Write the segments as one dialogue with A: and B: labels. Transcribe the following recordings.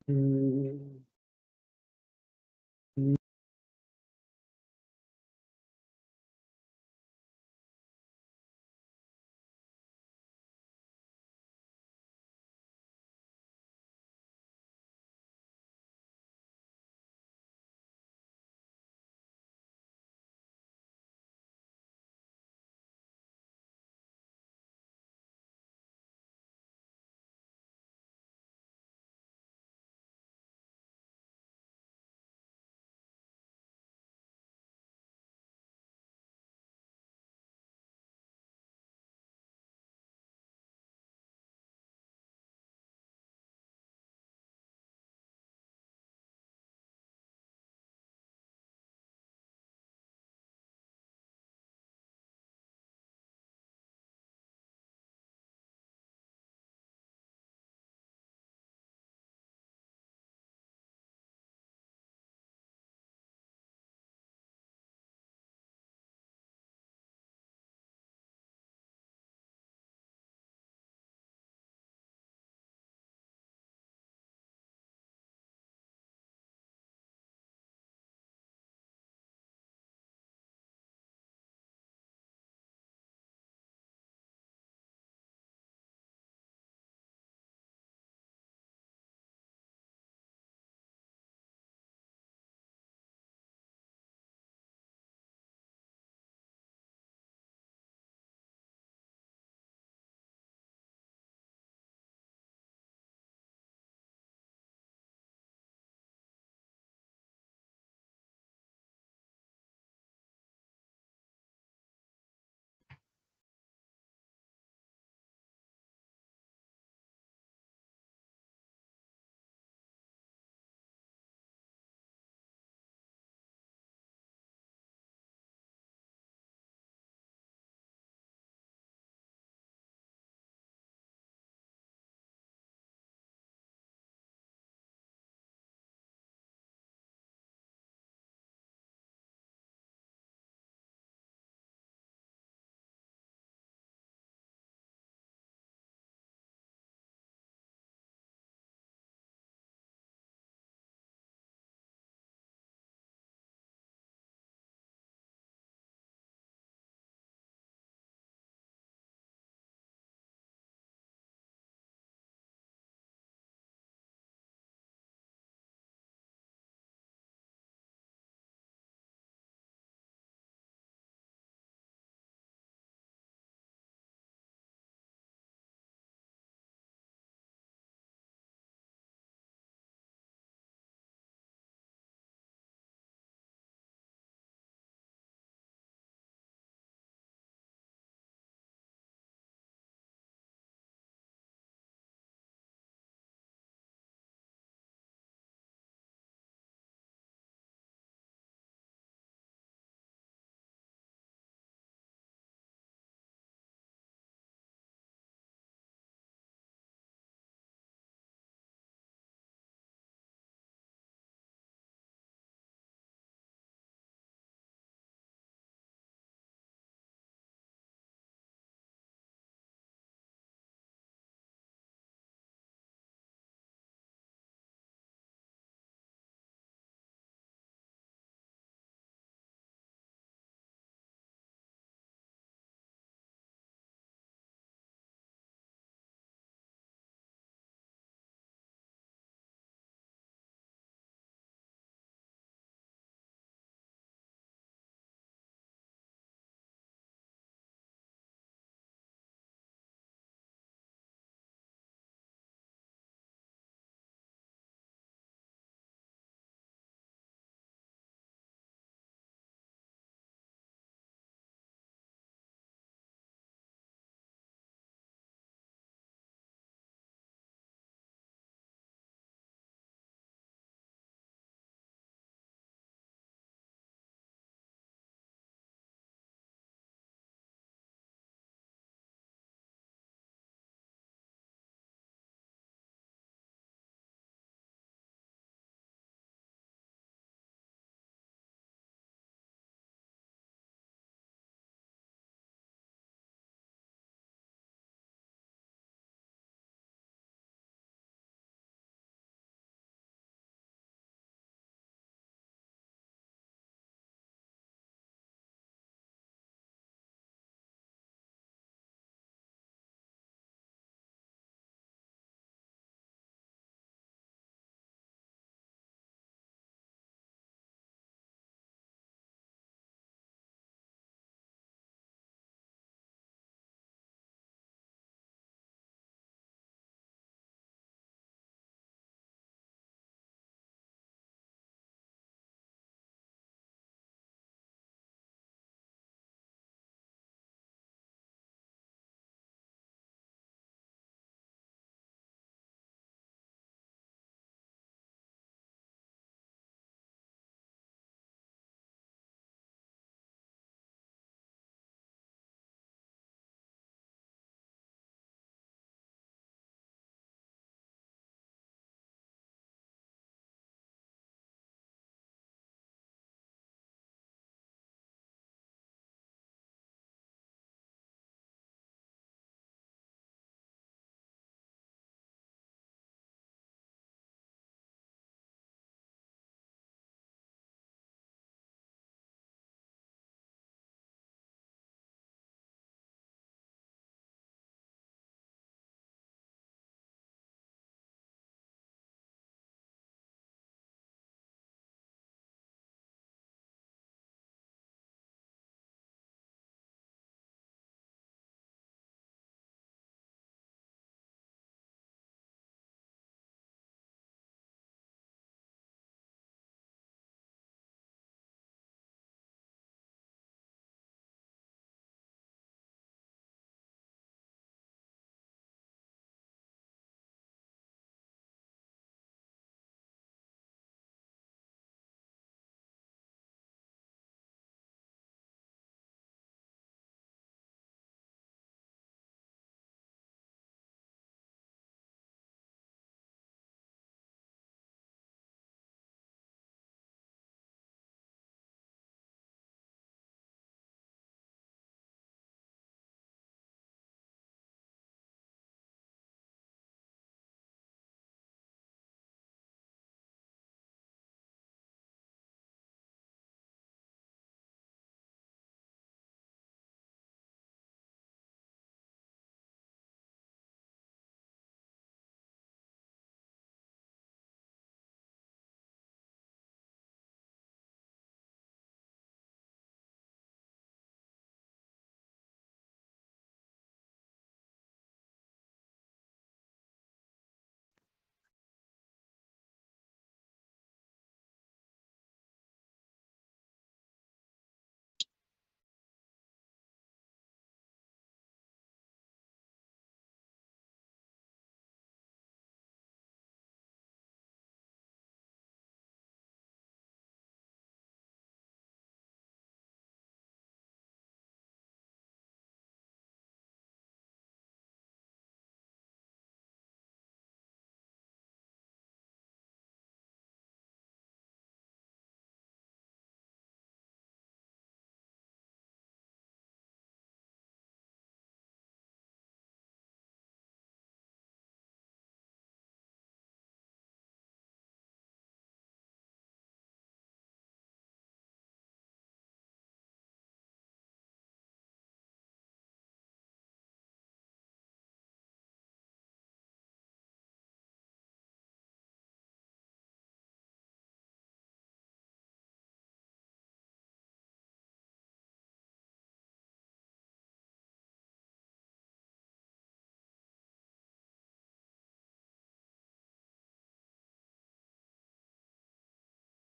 A: Mm, mm.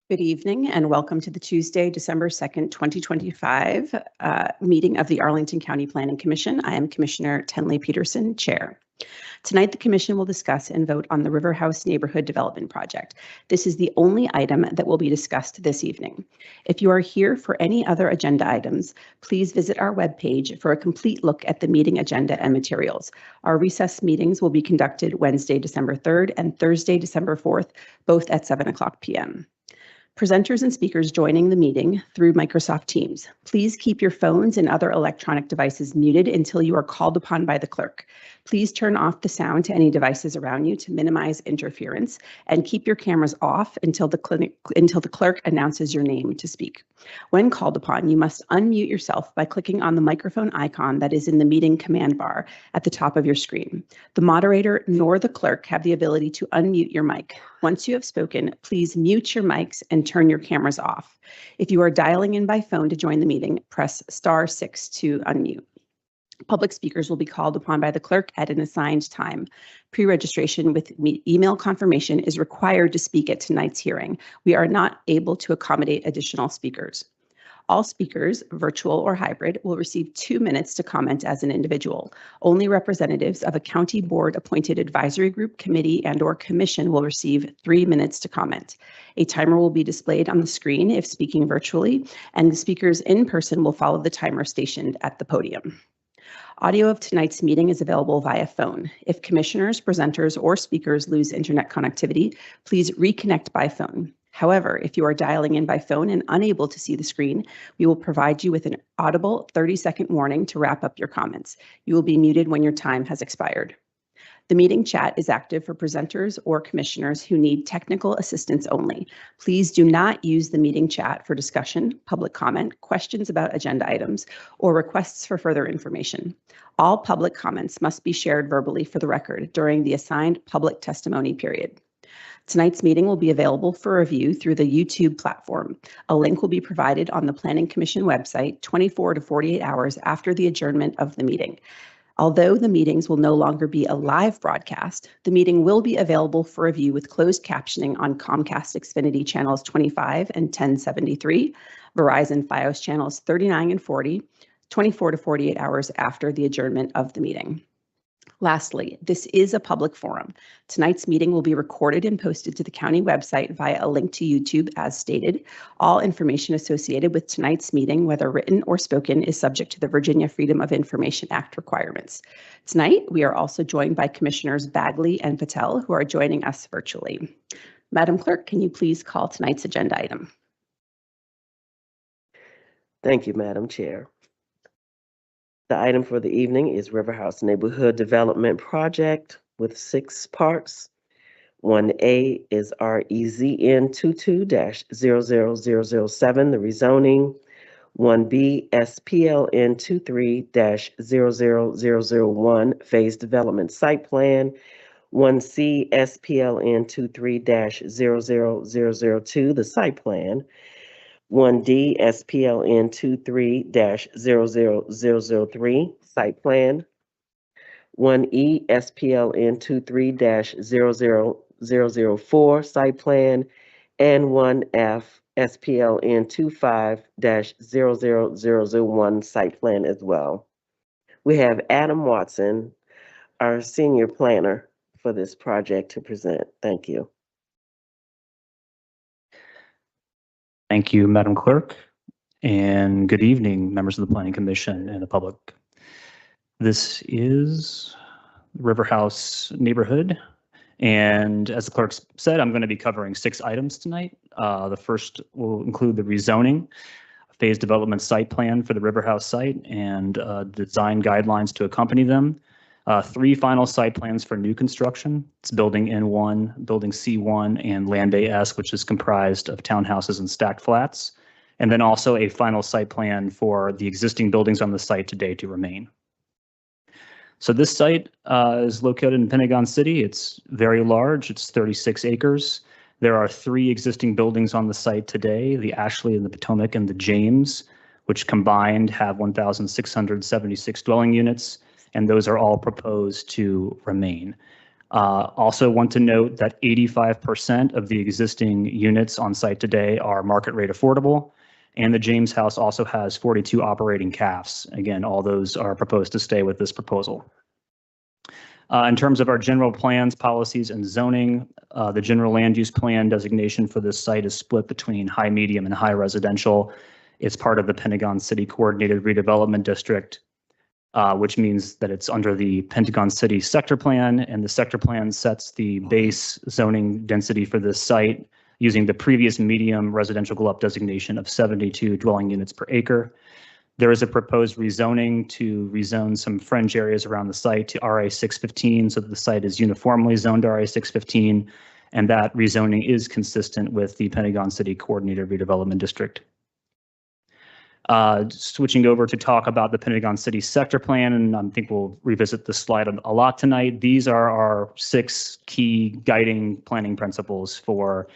A: Good evening and welcome to the Tuesday, December 2nd, 2025 meeting of the Arlington County Planning Commission. I am Commissioner Tenley Peterson, Chair. Tonight, the Commission will discuss and vote on the River House Neighborhood Development Project. This is the only item that will be discussed this evening. If you are here for any other agenda items, please visit our webpage for a complete look at the meeting agenda and materials. Our recess meetings will be conducted Wednesday, December 3rd and Thursday, December 4th, both at 7 o'clock p.m. Presenters and speakers joining the meeting through Microsoft Teams. Please keep your phones and other electronic devices muted until you are called upon by the clerk. Please turn off the sound to any devices around you to minimize interference, and keep your cameras off until the clerk announces your name to speak. When called upon, you must unmute yourself by clicking on the microphone icon that is in the meeting command bar at the top of your screen. The moderator nor the clerk have the ability to unmute your mic. Once you have spoken, please mute your mics and turn your cameras off. If you are dialing in by phone to join the meeting, press *6 to unmute. Public speakers will be called upon by the clerk at an assigned time. Pre-registration with email confirmation is required to speak at tonight's hearing. We are not able to accommodate additional speakers. All speakers, virtual or hybrid, will receive 2 minutes to comment as an individual. Only representatives of a county board appointed advisory group, committee, and/or commission will receive 3 minutes to comment. A timer will be displayed on the screen if speaking virtually, and the speakers in person will follow the timer stationed at the podium. Audio of tonight's meeting is available via phone. If commissioners, presenters, or speakers lose internet connectivity, please reconnect by phone. However, if you are dialing in by phone and unable to see the screen, we will provide you with an audible 30-second warning to wrap up your comments. You will be muted when your time has expired. The meeting chat is active for presenters or commissioners who need technical assistance only. Please do not use the meeting chat for discussion, public comment, questions about agenda items, or requests for further information. All public comments must be shared verbally for the record during the assigned public testimony period. Tonight's meeting will be available for review through the YouTube platform. A link will be provided on the Planning Commission website 24 to 48 hours after the adjournment of the meeting. Although the meetings will no longer be a live broadcast, the meeting will be available for review with closed captioning on Comcast Xfinity channels 25 and 1073, Verizon Fios channels 39 and 40, 24 to 48 hours after the adjournment of the meeting. Lastly, this is a public forum. Tonight's meeting will be recorded and posted to the county website via a link to YouTube as stated. All information associated with tonight's meeting, whether written or spoken, is subject to the Virginia Freedom of Information Act requirements. Tonight, we are also joined by Commissioners Bagley and Patel, who are joining us virtually. Madam Clerk, can you please call tonight's agenda item?
B: Thank you, Madam Chair. The item for the evening is River House Neighborhood Development Project with 6 parts. 1A is REZN 22-00007, the rezoning. 1B SPLN 23-00001, phase development site plan. 1C SPLN 23-00002, the site plan. 1D SPLN 23-00003 site plan. 1E SPLN 23-00004 site plan, and 1F SPLN 25-00001 site plan as well. We have Adam Watson, our senior planner for this project, to present. Thank you.
C: Thank you, Madam Clerk, and good evening, members of the Planning Commission and the public. This is River House Neighborhood, and as the clerk said, I'm going to be covering 6 items tonight. The first will include the rezoning, phase development site plan for the River House site, and design guidelines to accompany them. 3 final site plans for new construction. It's Building N1, Building C1, and Land Bay S, which is comprised of townhouses and stacked flats. And then also a final site plan for the existing buildings on the site today to remain. So this site is located in Pentagon City. It's very large. It's 36 acres. There are 3 existing buildings on the site today, the Ashley and the Potomac and the James, which combined have 1,676 dwelling units. And those are all proposed to remain. Also want to note that 85% of the existing units on site today are market rate affordable. And the James House also has 42 operating CAFs. Again, all those are proposed to stay with this proposal. In terms of our general plans, policies, and zoning, the general land use plan designation for this site is split between high, medium, and high residential. It's part of the Pentagon City Coordinated Redevelopment District, which means that it's under the Pentagon City Sector Plan, and the Sector Plan sets the base zoning density for this site using the previous medium residential GLUP designation of 72 dwelling units per acre. There is a proposed rezoning to rezone some fringe areas around the site to RA 615, so that the site is uniformly zoned RA 615, and that rezoning is consistent with the Pentagon City Coordinated Redevelopment District. Switching over to talk about the Pentagon City Sector Plan, and I think we'll revisit this slide a lot tonight. These are our 6 key guiding planning principles for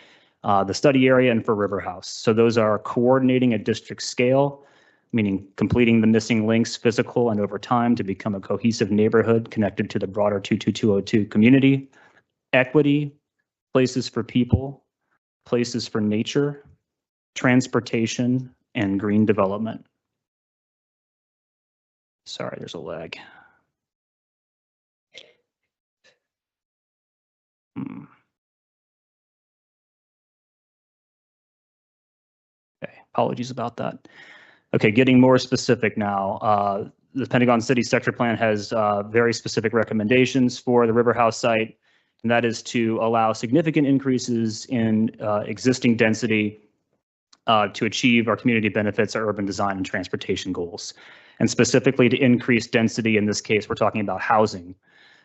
C: the study area and for River House. So those are coordinating at district scale, meaning completing the missing links physical and over time to become a cohesive neighborhood connected to the broader 22202 community. Equity, places for people, places for nature, transportation, and green development. Sorry, there's a lag. Okay, apologies about that. Okay, getting more specific now. The Pentagon City Sector Plan has very specific recommendations for the River House site, and that is to allow significant increases in existing density to achieve our community benefits, our urban design and transportation goals. And specifically to increase density, in this case, we're talking about housing,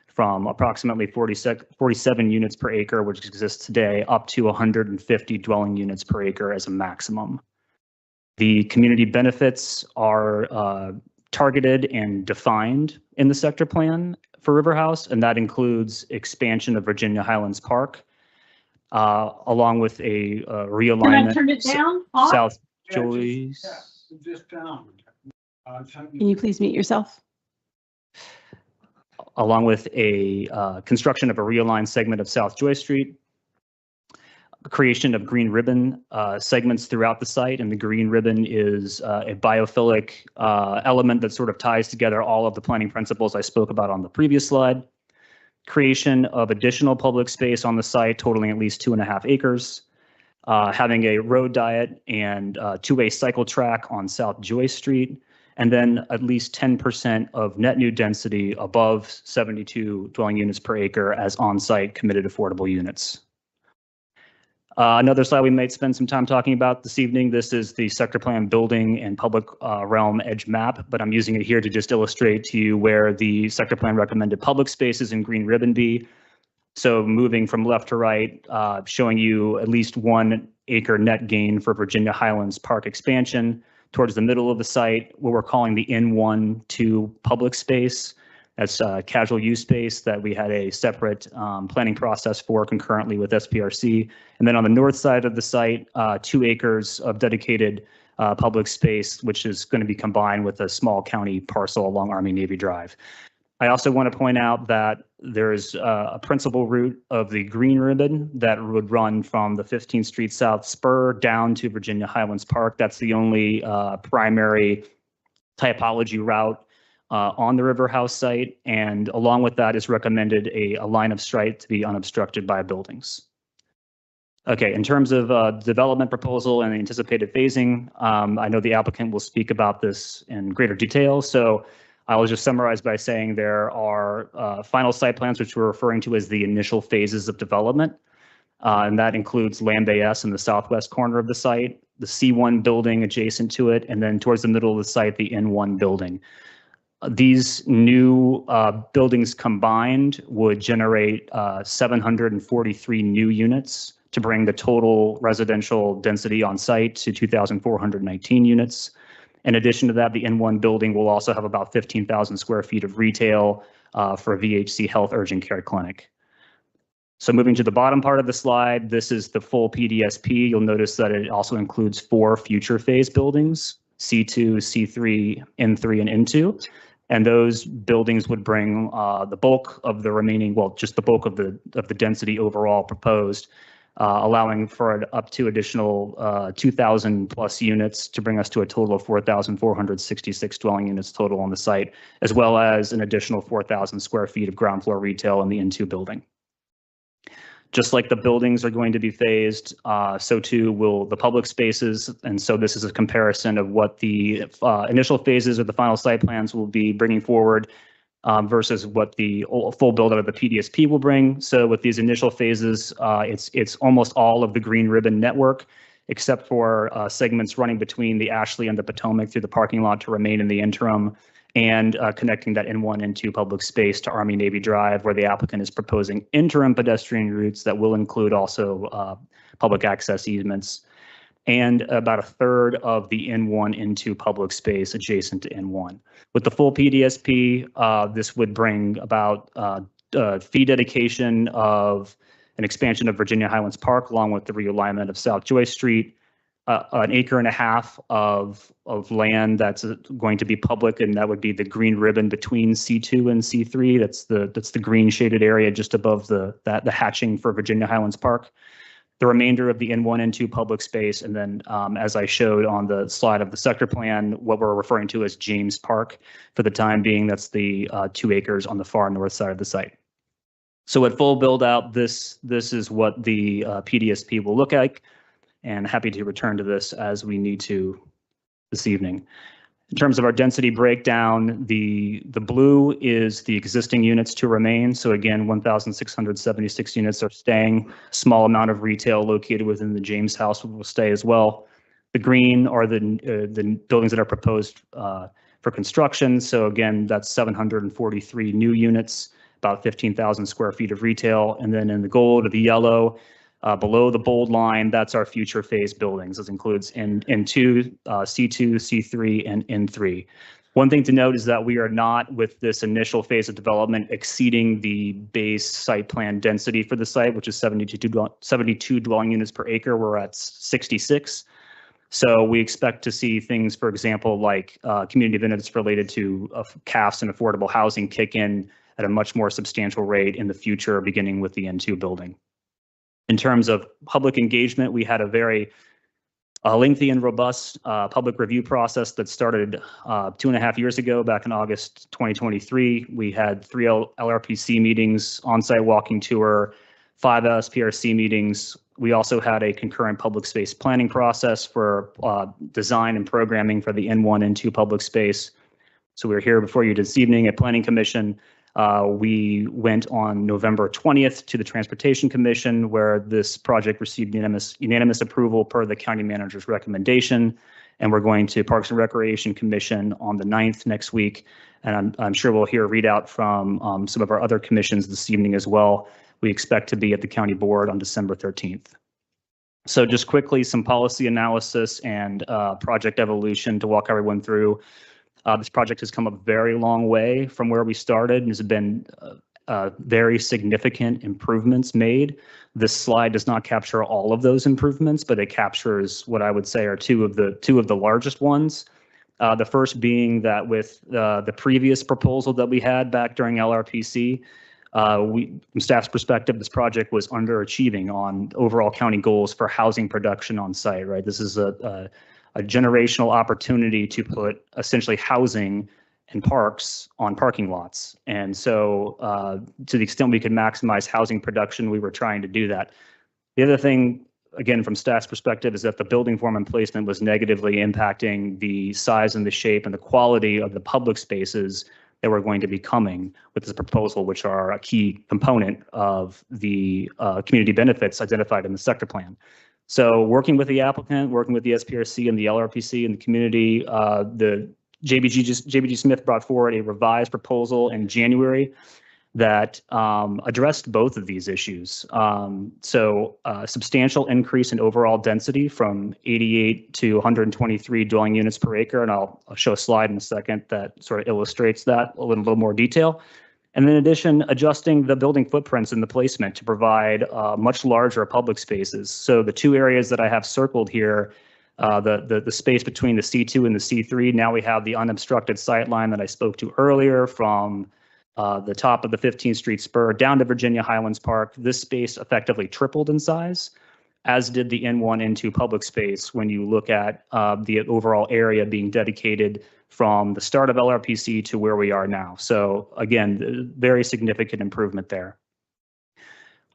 C: from approximately 47 units per acre, which exists today, up to 150 dwelling units per acre as a maximum. The community benefits are targeted and defined in the sector plan for River House, and that includes expansion of Virginia Highlands Park, along with a realignment.
D: Can I turn it down?
C: South Joyce.
D: Just down.
A: Can you please mute yourself?
C: Along with a construction of a realigned segment of South Joy Street, creation of green ribbon segments throughout the site, and the green ribbon is a biophilic element that sort of ties together all of the planning principles I spoke about on the previous slide. Creation of additional public space on the site totaling at least 2.5 acres, having a road diet and two-way cycle track on South Joy Street, and then at least 10% of net new density above 72 dwelling units per acre as on-site committed affordable units. Another slide we might spend some time talking about this evening. This is the sector plan building and public realm edge map, but I'm using it here to just illustrate to you where the sector plan recommended public spaces in green ribbon be. So moving from left to right, showing you at least 1 acre net gain for Virginia Highlands Park expansion. Towards the middle of the site, what we're calling the N1-2 public space. That's casual use space that we had a separate planning process for concurrently with SPRC. And then on the north side of the site, 2 acres of dedicated public space, which is going to be combined with a small county parcel along Army Navy Drive. I also want to point out that there's a principal route of the green ribbon that would run from the 15th Street South spur down to Virginia Highlands Park. That's the only primary typology route on the River House site, and along with that is recommended a line of sight to be unobstructed by buildings. Okay, in terms of development proposal and anticipated phasing, I know the applicant will speak about this in greater detail, so I will just summarize by saying there are final site plans, which we're referring to as the initial phases of development, and that includes Land Bay S in the southwest corner of the site, the C1 building adjacent to it, and then towards the middle of the site, the N1 building. These new buildings combined would generate 743 new units to bring the total residential density on site to 2,419 units. In addition to that, the N1 building will also have about 15,000 square feet of retail for a VHC Health Urgent Care Clinic. So moving to the bottom part of the slide, this is the full PDSP. You'll notice that it also includes 4 future phase buildings, C2, C3, N3, and N2. And those buildings would bring the bulk of the remaining, well, just the bulk of the density overall proposed, allowing for up to additional 2,000 plus units to bring us to a total of 4,466 dwelling units total on the site, as well as an additional 4,000 square feet of ground floor retail in the N2 building. Just like the buildings are going to be phased, so too will the public spaces. And so this is a comparison of what the initial phases of the final site plans will be bringing forward versus what the full build out of the PDSP will bring. So with these initial phases, it's almost all of the green ribbon network, except for segments running between the Ashley and the Potomac through the parking lot to remain in the interim, and connecting that N1 and N2 public space to Army Navy Drive, where the applicant is proposing interim pedestrian routes that will include also public access easements, and about a third of the N1, N2 public space adjacent to N1. With the full PDSP, this would bring about fee dedication of an expansion of Virginia Highlands Park, along with the realignment of South Joy Street, an acre and a half of land that's going to be public, and that would be the green ribbon between C2 and C3. That's the green shaded area just above the hatching for Virginia Highlands Park. The remainder of the N1 and N2 public space, and then as I showed on the slide of the sector plan, what we're referring to as James Park for the time being. That's the 2 acres on the far north side of the site. So at full build out, this is what the PDSP will look like. And happy to return to this as we need to this evening. In terms of our density breakdown, the blue is the existing units to remain. So again, 1,676 units are staying. Small amount of retail located within the James House will stay as well. The green are the buildings that are proposed for construction. So again, that's 743 new units, about 15,000 square feet of retail. And then in the gold or the yellow, below the bold line, that's our future phase buildings. This includes N2, C2, C3, and N3. One thing to note is that we are not, with this initial phase of development, exceeding the base site plan density for the site, which is 72 dwelling units per acre. We're at 66. So we expect to see things, for example, like community benefits related to CAFs and affordable housing kick in at a much more substantial rate in the future, beginning with the N2 building. In terms of public engagement, we had a very lengthy and robust public review process that started 2.5 years ago, back in August 2023. We had 3 LRPC meetings, on-site walking tour, 5 SPRC meetings. We also had a concurrent public space planning process for design and programming for the N1 and N2 public space. So we're here before you this evening at Planning Commission. We went on November 20th to the Transportation Commission, where this project received unanimous approval per the county manager's recommendation. And we're going to Parks and Recreation Commission on the 9th next week. And I'm sure we'll hear a readout from some of our other commissions this evening as well. We expect to be at the county board on December 13th. So just quickly, some policy analysis and project evolution to walk everyone through. This project has come a very long way from where we started, and there's been very significant improvements made. This slide does not capture all of those improvements, but it captures what I would say are two of the largest ones. The first being that with the previous proposal that we had back during LRPC, from staff's perspective, this project was underachieving on overall county goals for housing production on site. Right, this is a generational opportunity to put essentially housing and parks on parking lots. And so to the extent we could maximize housing production, we were trying to do that. The other thing, again, from staff's perspective, is that the building form and placement was negatively impacting the size and the shape and the quality of the public spaces that were going to be coming with this proposal, which are a key component of the community benefits identified in the sector plan. So working with the applicant, working with the SPRC and the LRPC and the community, the JBG Smith brought forward a revised proposal in January that addressed both of these issues. So a substantial increase in overall density from 88 to 123 dwelling units per acre. And I'll show a slide in a second that sort of illustrates that a little more detail. And in addition, adjusting the building footprints and the placement to provide much larger public spaces. So the 2 areas that I have circled here, the space between the C2 and the C3. Now we have the unobstructed sight line that I spoke to earlier from the top of the 15th Street spur down to Virginia Highlands Park. This space effectively tripled in size, as did the N1, N2 public space when you look at the overall area being dedicated from the start of LRPC to where we are now. So again, very significant improvement there.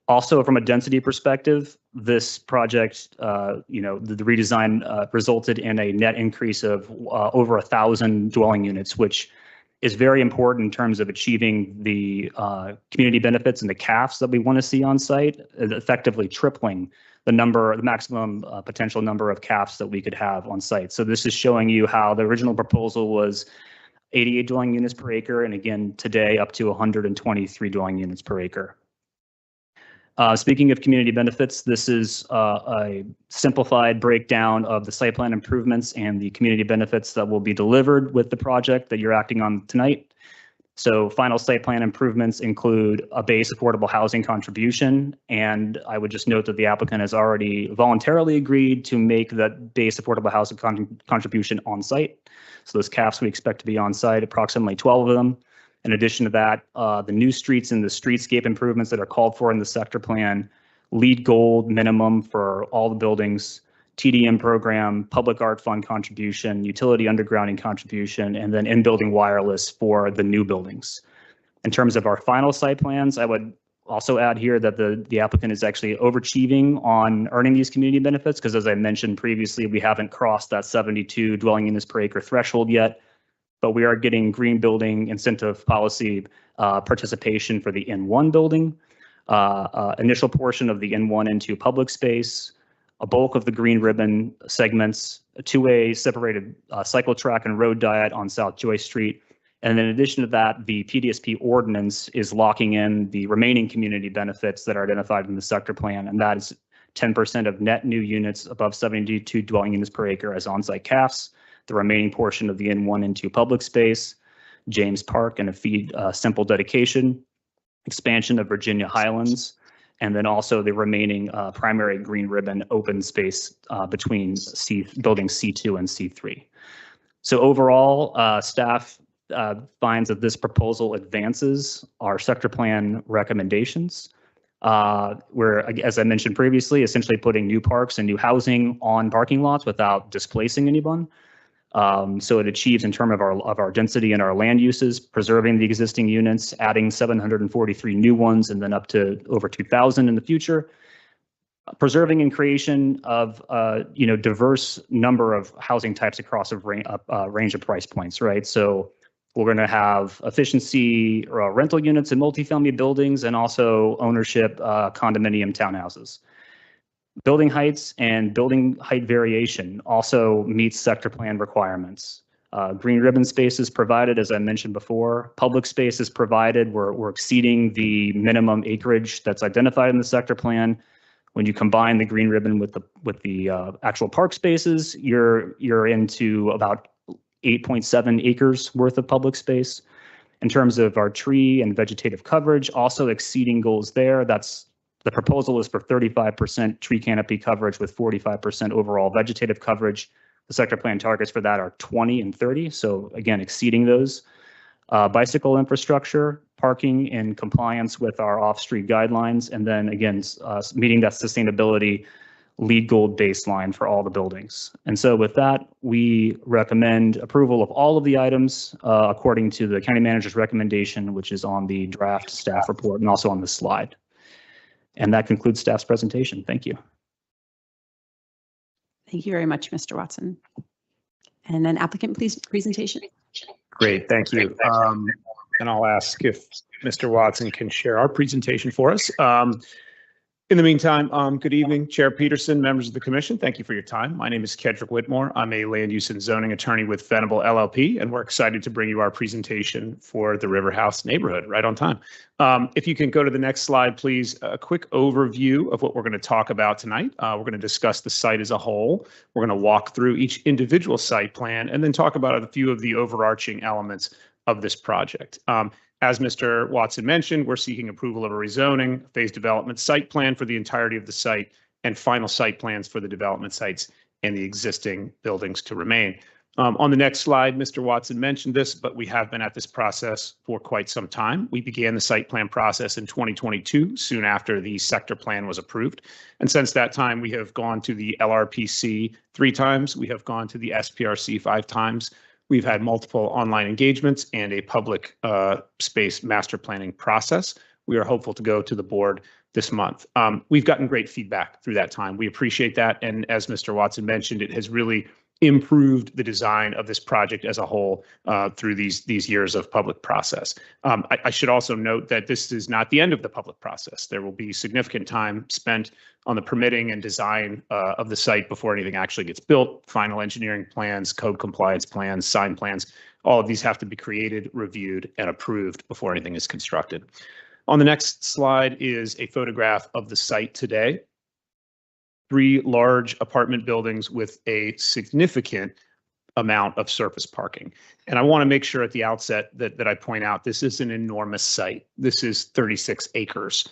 C: Also, from a density perspective, this project, the redesign resulted in a net increase of over 1,000 dwelling units, which is very important in terms of achieving the community benefits and the CAFs that we want to see on site, effectively tripling the maximum potential number of CAFs that we could have on site. So this is showing you how the original proposal was 88 dwelling units per acre, and again, today up to 123 dwelling units per acre. Speaking of community benefits, this is a simplified breakdown of the site plan improvements and the community benefits that will be delivered with the project that you're acting on tonight. So final site plan improvements include a base affordable housing contribution, and I would just note that the applicant has already voluntarily agreed to make that base affordable housing contribution on site. So those CAFs we expect to be on site, approximately 12 of them. In addition to that, the new streets and the streetscape improvements that are called for in the sector plan, LEED Gold minimum for all the buildings, TDM program, public art fund contribution, utility undergrounding contribution, and then in-building wireless for the new buildings. In terms of our final site plans, I would also add here that the applicant is actually overachieving on earning these community benefits because, as I mentioned previously, we haven't crossed that 72 dwelling units per acre threshold yet. But we are getting green building incentive policy participation for the N1 building, initial portion of the N1, N2 public space, a bulk of the green ribbon segments, a two-way separated cycle track and road diet on South Joyce Street. And in addition to that, the PDSP ordinance is locking in the remaining community benefits that are identified in the sector plan, and that is 10% of net new units above 72 dwelling units per acre as on-site CAFs, the remaining portion of the N1, N2 public space, James Park and a feed simple dedication, expansion of Virginia Highlands, and then also the remaining primary green ribbon open space between buildings C2 and C3. So overall, staff finds that this proposal advances our sector plan recommendations. We're, as I mentioned previously, essentially putting new parks and new housing on parking lots without displacing anyone. So it achieves in terms of our density and our land uses, preserving the existing units, adding 743 new ones, and then up to over 2,000 in the future. Preserving and creation of diverse number of housing types across a range of price points, right? So we're going to have efficiency rental units in multifamily buildings and also ownership condominium townhouses. Building heights and building height variation also meets sector plan requirements. Green ribbon space is provided, as I mentioned before. Public space is provided. We're exceeding the minimum acreage that's identified in the sector plan. When you combine the green ribbon with the actual park spaces, you're into about 8.7 acres worth of public space. In terms of our tree and vegetative coverage, also exceeding goals there. The proposal is for 35% tree canopy coverage with 45% overall vegetative coverage. The sector plan targets for that are 20 and 30. So again, exceeding those. Bicycle infrastructure, parking in compliance with our off-street guidelines, and then again, meeting that sustainability LEED Gold baseline for all the buildings. And so with that, we recommend approval of all of the items according to the county manager's recommendation, which is on the draft staff report and also on the slide. And that concludes staff's presentation. Thank you.
A: Thank you very much, Mr. Watson. And then applicant, please, presentation.
E: Great, thank you. And I'll ask if Mr. Watson can share our presentation for us. In the meantime, good evening, Chair Peterson, members of the commission. Thank you for your time. My name is Kedrick Whitmore. I'm a land use and zoning attorney with Venable LLP, and we're excited to bring you our presentation for the River House neighborhood right on time. If you can go to the next slide, please. A quick overview of what we're going to talk about tonight. We're going to discuss the site as a whole. We're going to walk through each individual site plan and then talk about a few of the overarching elements of this project. As Mr. Watson mentioned, we're seeking approval of a rezoning, phase development site plan for the entirety of the site, and final site plans for the development sites and the existing buildings to remain. On the next slide, Mr. Watson mentioned this, but we have been at this process for quite some time. We began the site plan process in 2022, soon after the sector plan was approved. And since that time, we have gone to the LRPC 3 times. We have gone to the SPRC 5 times. We've had multiple online engagements and a public space master planning process. We are hopeful to go to the board this month. We've gotten great feedback through that time. We appreciate that. And as Mr. Watson mentioned, it has really improved the design of this project as a whole through these years of public process. I should also note that this is not the end of the public process. There will be significant time spent on the permitting and design of the site before anything actually gets built. Final engineering plans, code compliance plans, sign plans, all of these have to be created, reviewed, and approved before anything is constructed. On the next slide is a photograph of the site today. 3 large apartment buildings with a significant amount of surface parking. And I want to make sure at the outset that I point out this is an enormous site. This is 36 acres.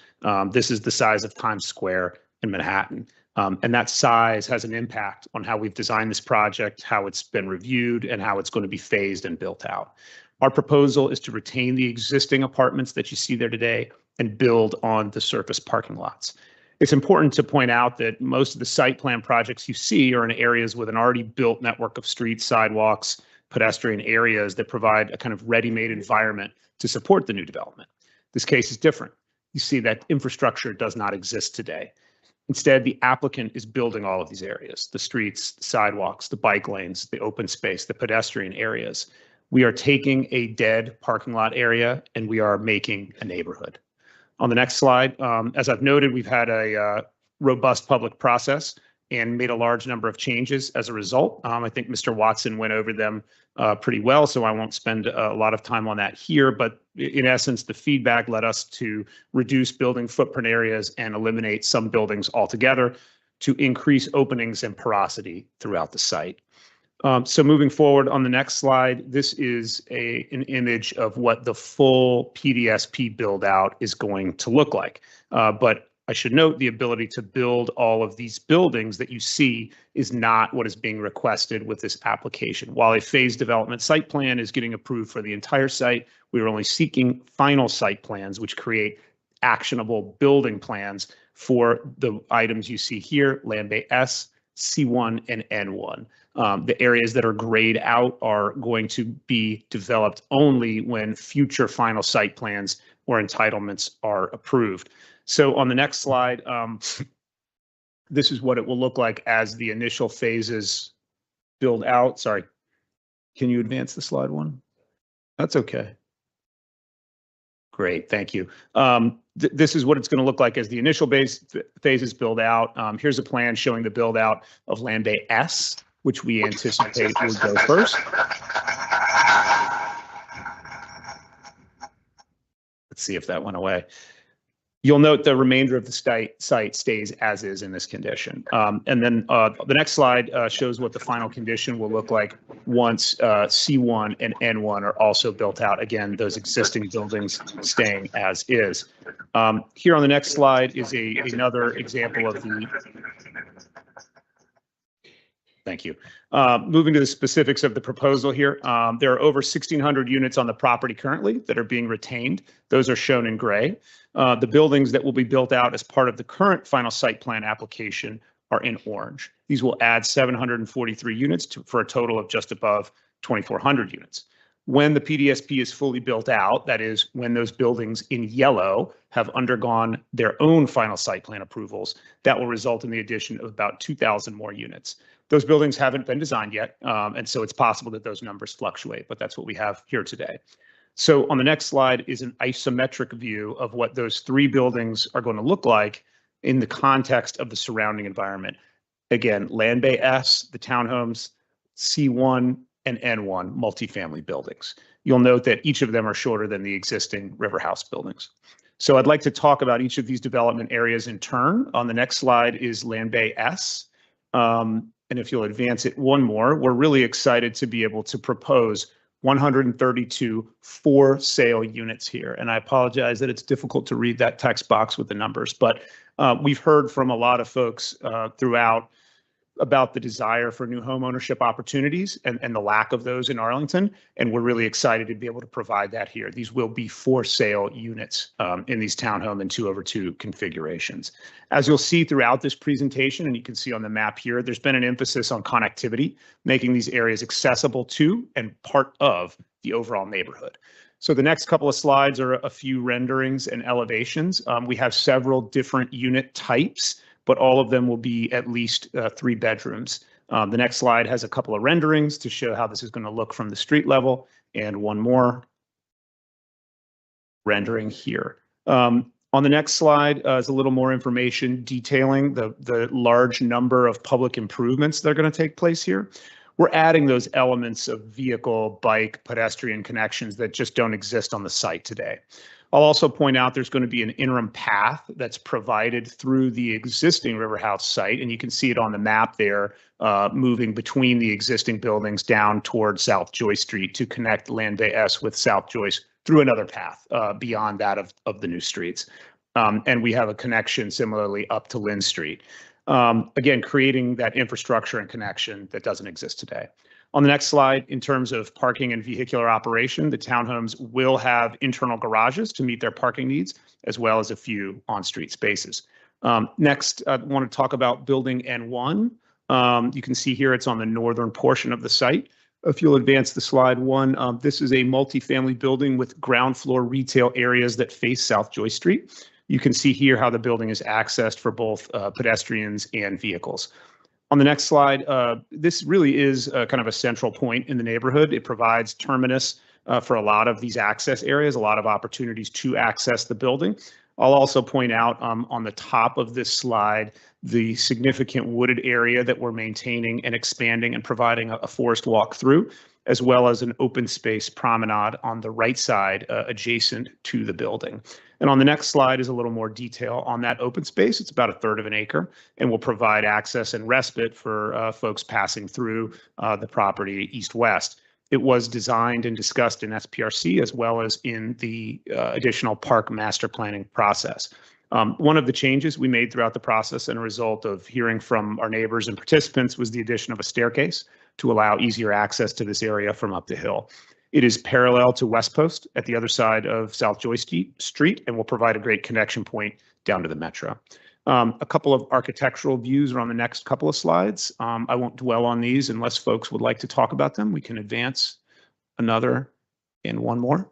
E: This is the size of Times Square in Manhattan. And that size has an impact on how we've designed this project, how it's been reviewed, and how it's going to be phased and built out. Our proposal is to retain the existing apartments that you see there today and build on the surface parking lots. It's important to point out that most of the site plan projects you see are in areas with an already built network of streets, sidewalks, pedestrian areas that provide a kind of ready-made environment to support the new development. This case is different. You see that infrastructure does not exist today. Instead, the applicant is building all of these areas, the streets, the sidewalks, the bike lanes, the open space, the pedestrian areas. We are taking a dead parking lot area and we are making a neighborhood. On the next slide, as I've noted, we've had a robust public process and made a large number of changes as a result. I think Mr. Watson went over them pretty well, so I won't spend a lot of time on that here. But in essence, the feedback led us to reduce building footprint areas and eliminate some buildings altogether to increase openings and porosity throughout the site. So moving forward on the next slide, this is an image of what the full PDSP build out is going to look like. But I should note the ability to build all of these buildings that you see is not what is being requested with this application. While a phased development site plan is getting approved for the entire site, we are only seeking final site plans, which create actionable building plans for the items you see here, Land Bay S, C1, and N1. The areas that are grayed out are going to be developed only when future final site plans or entitlements are approved. So on the next slide, this is what it will look like as the initial phases build out. Sorry, can you advance the slide one? That's okay. Great, thank you. This is what it's going to look like as the initial phases build out. Here's a plan showing the build out of Land Bay S, which we anticipate will go first. Let's see if that went away. You'll note the remainder of the site stays as is in this condition. And then the next slide shows what the final condition will look like once C1 and N1 are also built out. Again, those existing buildings staying as is. Here on the next slide is another example of the. Thank you. Moving to the specifics of the proposal here, there are over 1,600 units on the property currently that are being retained. Those are shown in gray. The buildings that will be built out as part of the current final site plan application are in orange. These will add 743 units for a total of just above 2,400 units. When the PDSP is fully built out, that is, when those buildings in yellow have undergone their own final site plan approvals, that will result in the addition of about 2,000 more units. Those buildings haven't been designed yet, and so it's possible that those numbers fluctuate, but that's what we have here today. So on the next slide is an isometric view of what those 3 buildings are going to look like in the context of the surrounding environment. Again, Land Bay S, the townhomes, C1 and N1 multifamily buildings. You'll note that each of them are shorter than the existing River House buildings. So I'd like to talk about each of these development areas in turn. On the next slide is Land Bay S. And if you'll advance it one more, we're really excited to be able to propose 132 for sale units here. And I apologize that it's difficult to read that text box with the numbers, but we've heard from a lot of folks throughout about the desire for new home ownership opportunities and the lack of those in Arlington. And we're really excited to be able to provide that here. These will be for sale units in these townhome and 2-over-2 configurations. As you'll see throughout this presentation, and you can see on the map here, there's been an emphasis on connectivity, making these areas accessible to and part of the overall neighborhood. So the next couple of slides are a few renderings and elevations. We have several different unit types, but all of them will be at least 3 bedrooms. The next slide has a couple of renderings to show how this is going to look from the street level, and one more rendering here. On the next slide is a little more information detailing the large number of public improvements that are going to take place here. We're adding those elements of vehicle, bike, pedestrian connections that just don't exist on the site today. I'll also point out there's going to be an interim path that's provided through the existing River House site, and you can see it on the map there, moving between the existing buildings down towards South Joyce Street to connect Land Bay S with South Joyce through another path beyond that of the new streets. And we have a connection similarly up to Lynn Street. Again, creating that infrastructure and connection that doesn't exist today. On the next slide, in terms of parking and vehicular operation, the townhomes will have internal garages to meet their parking needs, as well as a few on-street spaces. Next, I want to talk about building N1. You can see here it's on the northern portion of the site. If you'll advance the slide one, this is a multifamily building with ground floor retail areas that face South Joyce Street. You can see here how the building is accessed for both pedestrians and vehicles. On the next slide, this really is kind of a central point in the neighborhood. It provides terminus for a lot of these access areas, a lot of opportunities to access the building. I'll also point out on the top of this slide, the significant wooded area that we're maintaining and expanding and providing a forest walk through, as well as an open space promenade on the right side adjacent to the building. And on the next slide is a little more detail on that open space. It's about 1/3 of an acre and will provide access and respite for folks passing through the property east-west. It was designed and discussed in SPRC as well as in the additional park master planning process. One of the changes we made throughout the process and a result of hearing from our neighbors and participants was the addition of a staircase to allow easier access to this area from up the hill. It is parallel to West Post at the other side of South Joyce Street and will provide a great connection point down to the metro. A couple of architectural views are on the next couple of slides. I won't dwell on these unless folks would like to talk about them. We can advance another and one more.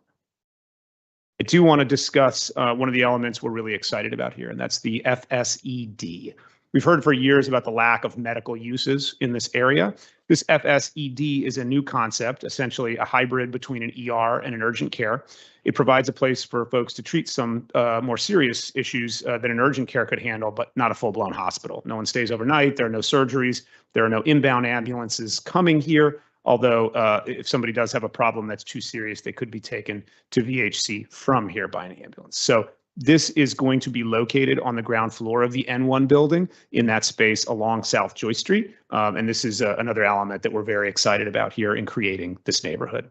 E: I do want to discuss one of the elements we're really excited about here, and that's the FSED. We've heard for years about the lack of medical uses in this area. This FSED is a new concept, essentially a hybrid between an ER and an urgent care. It provides a place for folks to treat some more serious issues that an urgent care could handle, but not a full-blown hospital. No one stays overnight. There are no surgeries. There are no inbound ambulances coming here. Although if somebody does have a problem that's too serious, they could be taken to VHC from here by an ambulance. So this is going to be located on the ground floor of the N1 building in that space along South Joyce Street. And this is another element that we're very excited about here in creating this neighborhood.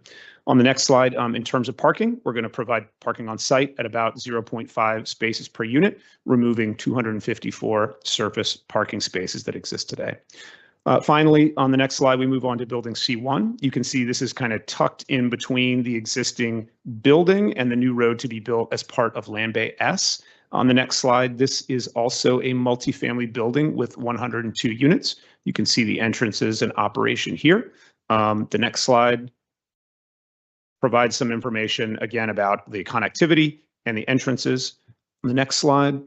E: On the next slide, in terms of parking, we're going to provide parking on site at about 0.5 spaces per unit, removing 254 surface parking spaces that exist today. Finally, on the next slide, we move on to building C1. You can see this is kind of tucked in between the existing building and the new road to be built as part of Land Bay S. On the next slide, this is also a multifamily building with 102 units. You can see the entrances and operation here. The next slide provides some information again about the connectivity and the entrances. On the next slide,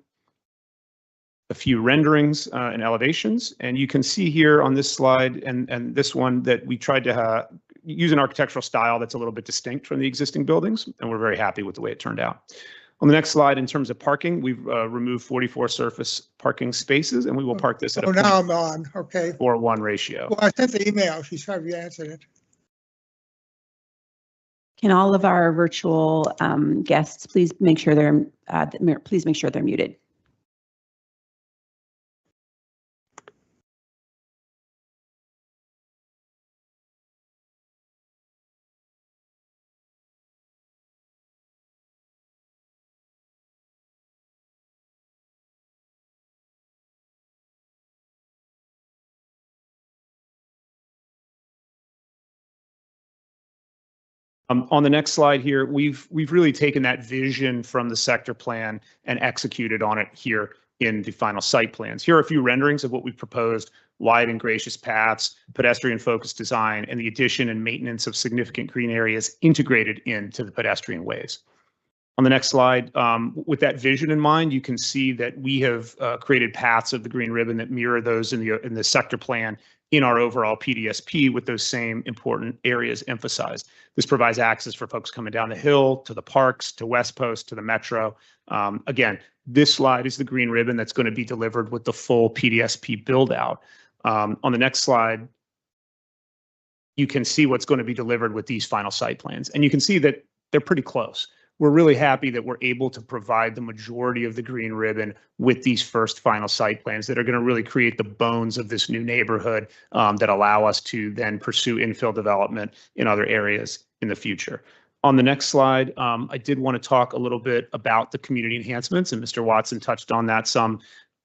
E: a few renderings and elevations. And you can see here on this slide and this one that we tried to use an architectural style that's a little bit distinct from the existing buildings, and we're very happy with the way it turned out. On the next slide, in terms of parking, we've removed 44 surface parking spaces, and we will park this at a
F: now I'm on. Okay.
E: 4:1 ratio.
F: Well, I sent the email. She's probably answered it.
A: Can all of our virtual guests please make sure they're muted?
E: On the next slide here, we've really taken that vision from the sector plan and executed on it here in the final site plans. Here are a few renderings of what we've proposed: wide and gracious paths, pedestrian-focused design, and the addition and maintenance of significant green areas integrated into the pedestrian ways. On the next slide, with that vision in mind, you can see that we have created paths of the green ribbon that mirror those in the sector plan in our overall PDSP, with those same important areas emphasized. This provides access for folks coming down the hill, to the parks, to West Post, to the Metro. Again, this slide is the green ribbon that's going to be delivered with the full PDSP build out. On the next slide, you can see what's going to be delivered with these final site plans. And you can see that they're pretty close. We're really happy that we're able to provide the majority of the green ribbon with these first final site plans that are going to really create the bones of this new neighborhood that allow us to then pursue infill development in other areas in the future. On the next slide, I did want to talk a little bit about the community enhancements, and Mr. Watson touched on that some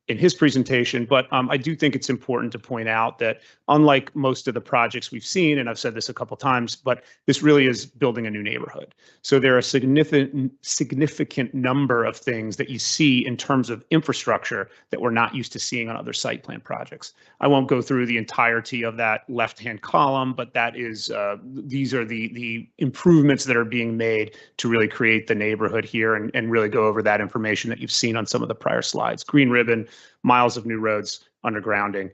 E: in his presentation, but I do think it's important to point out that unlike most of the projects we've seen, and I've said this a couple times, but this really is building a new neighborhood. So there are a significant number of things that you see in terms of infrastructure that we're not used to seeing on other site plan projects. I won't go through the entirety of that left-hand column, but that is these are the improvements that are being made to really create the neighborhood here and really go over that information that you've seen on some of the prior slides. Green ribbon, miles of new roads, undergrounding,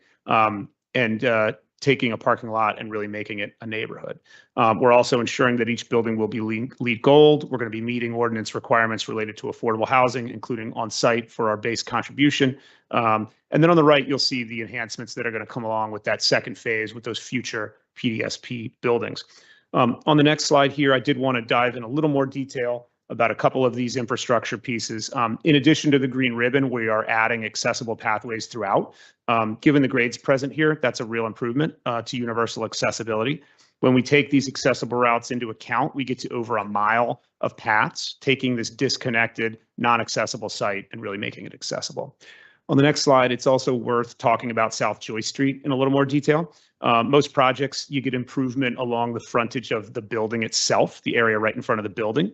E: and taking a parking lot and really making it a neighborhood. We're also ensuring that each building will be LEED Gold. We're going to be meeting ordinance requirements related to affordable housing, including on site for our base contribution. And then on the right, you'll see the enhancements that are going to come along with that second phase with those future PDSP buildings. On the next slide here, I did want to dive in a little more detail about a couple of these infrastructure pieces. In addition to the green ribbon, we are adding accessible pathways throughout. Given the grades present here, that's a real improvement to universal accessibility. When we take these accessible routes into account, we get to over a mile of paths, taking this disconnected, non-accessible site and really making it accessible. On the next slide, it's also worth talking about South Joy Street in a little more detail. Most projects, you get improvement along the frontage of the building itself, the area right in front of the building.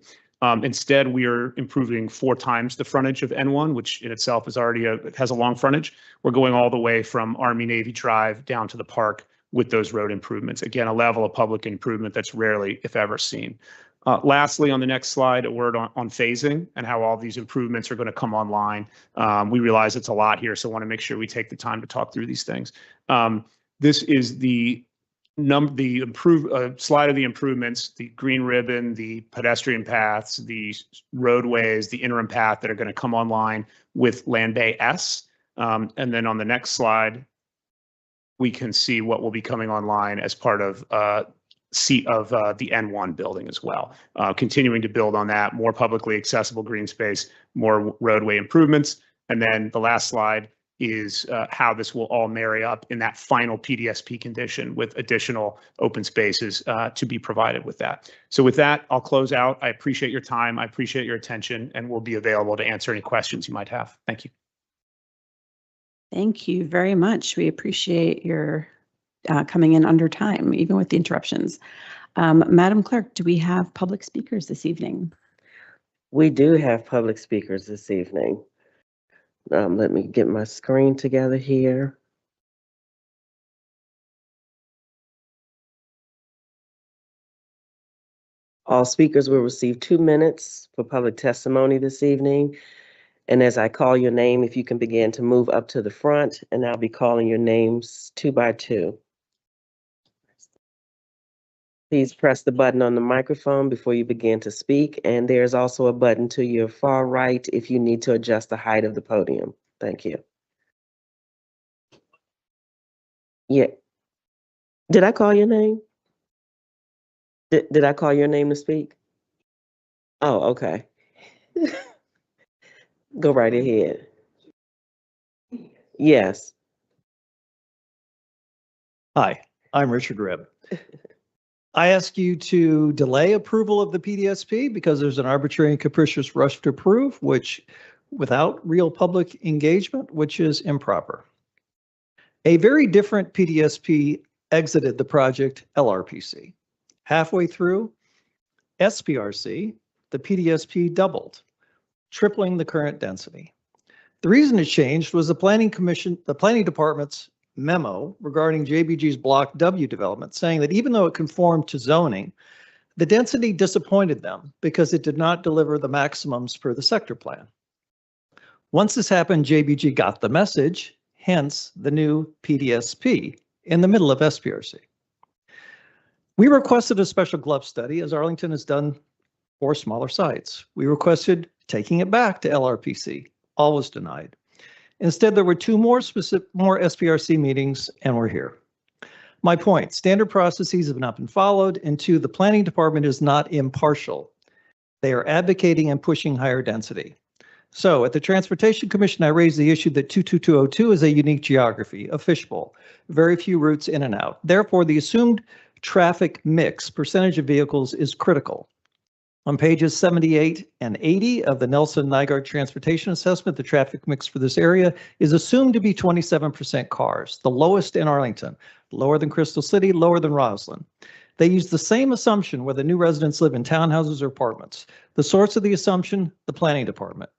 E: Instead, we are improving 4 times the frontage of N1, which in itself is already has a long frontage. We're going all the way from Army-Navy Drive down to the park with those road improvements. Again, a level of public improvement that's rarely, if ever, seen. Lastly, on the next slide, a word on phasing and how all these improvements are going to come online. We realize it's a lot here, so I want to make sure we take the time to talk through these things. This is the slide of the improvements, the green ribbon, the pedestrian paths, the roadways, the interim path that are going to come online with Land Bay S. And then on the next slide, we can see what will be coming online as part of the N1 building as well. Continuing to build on that, more publicly accessible green space, more roadway improvements. And then the last slide is how this will all marry up in that final PDSP condition with additional open spaces to be provided with that. So with that, I'll close out. I appreciate your time. I appreciate your attention, and we'll be available to answer any questions you might have. Thank you.
A: Thank you very much. We appreciate your coming in under time, even with the interruptions. Madam Clerk, do we have public speakers this evening?
B: We do have public speakers this evening. Let me get my screen together here. All speakers will receive 2 minutes for public testimony this evening. And as I call your name, if you can begin to move up to the front, and I'll be calling your names 2 by 2. Please press the button on the microphone before you begin to speak, and there's also a button to your far right if you need to adjust the height of the podium. Thank you. Yeah. Did I call your name? Did I call your name to speak? Oh, okay. Go right ahead. Yes.
G: Hi, I'm Richard Ribb. I ask you to delay approval of the PDSP because there's an arbitrary and capricious rush to approve, which without real public engagement, which is improper. A very different PDSP exited the project LRPC. Halfway through, SPRC, the PDSP doubled, tripling the current density. The reason it changed was the Planning Department's memo regarding JBG's Block W development, saying that even though it conformed to zoning, the density disappointed them because it did not deliver the maximums per the sector plan. Once this happened, JBG got the message, hence the new PDSP in the middle of SPRC. We requested a special glove study, as Arlington has done for smaller sites. We requested taking it back to LRPC, all was denied. Instead, there were two more SPRC meetings, and we're here. My point, standard processes have not been followed, and two, the planning department is not impartial. They are advocating and pushing higher density. So at the Transportation Commission, I raised the issue that 22202 is a unique geography, a fishbowl, very few routes in and out. Therefore, the assumed traffic mix percentage of vehicles is critical. On pages 78 and 80 of the Nelson-Nygaard Transportation Assessment, the traffic mix for this area is assumed to be 27% cars, the lowest in Arlington, lower than Crystal City, lower than Roslyn. They use the same assumption whether new residents live in townhouses or apartments. The source of the assumption, the Planning Department.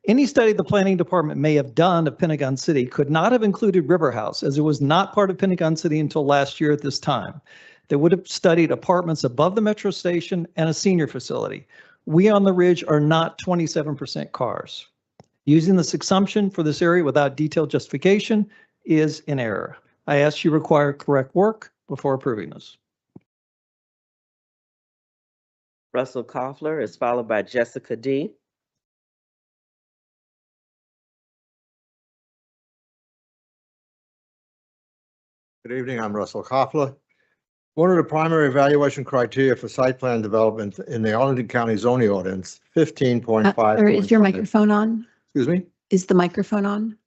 G: Any study the Planning Department may have done of Pentagon City could not have included River House, as it was not part of Pentagon City until last year at this time. They would have studied apartments above the metro station and a senior facility. We on the Ridge are not 27% cars. Using this assumption for this area without detailed justification is in error. I ask you require correct work before approving this.
B: Russell Koffler is followed by Jessica D.
H: Good evening, I'm Russell Koffler. One of the primary evaluation criteria for site plan development in the Arlington County zoning ordinance, 15.5.
A: Sir, is your microphone on?
H: Excuse me?
A: Is the microphone on?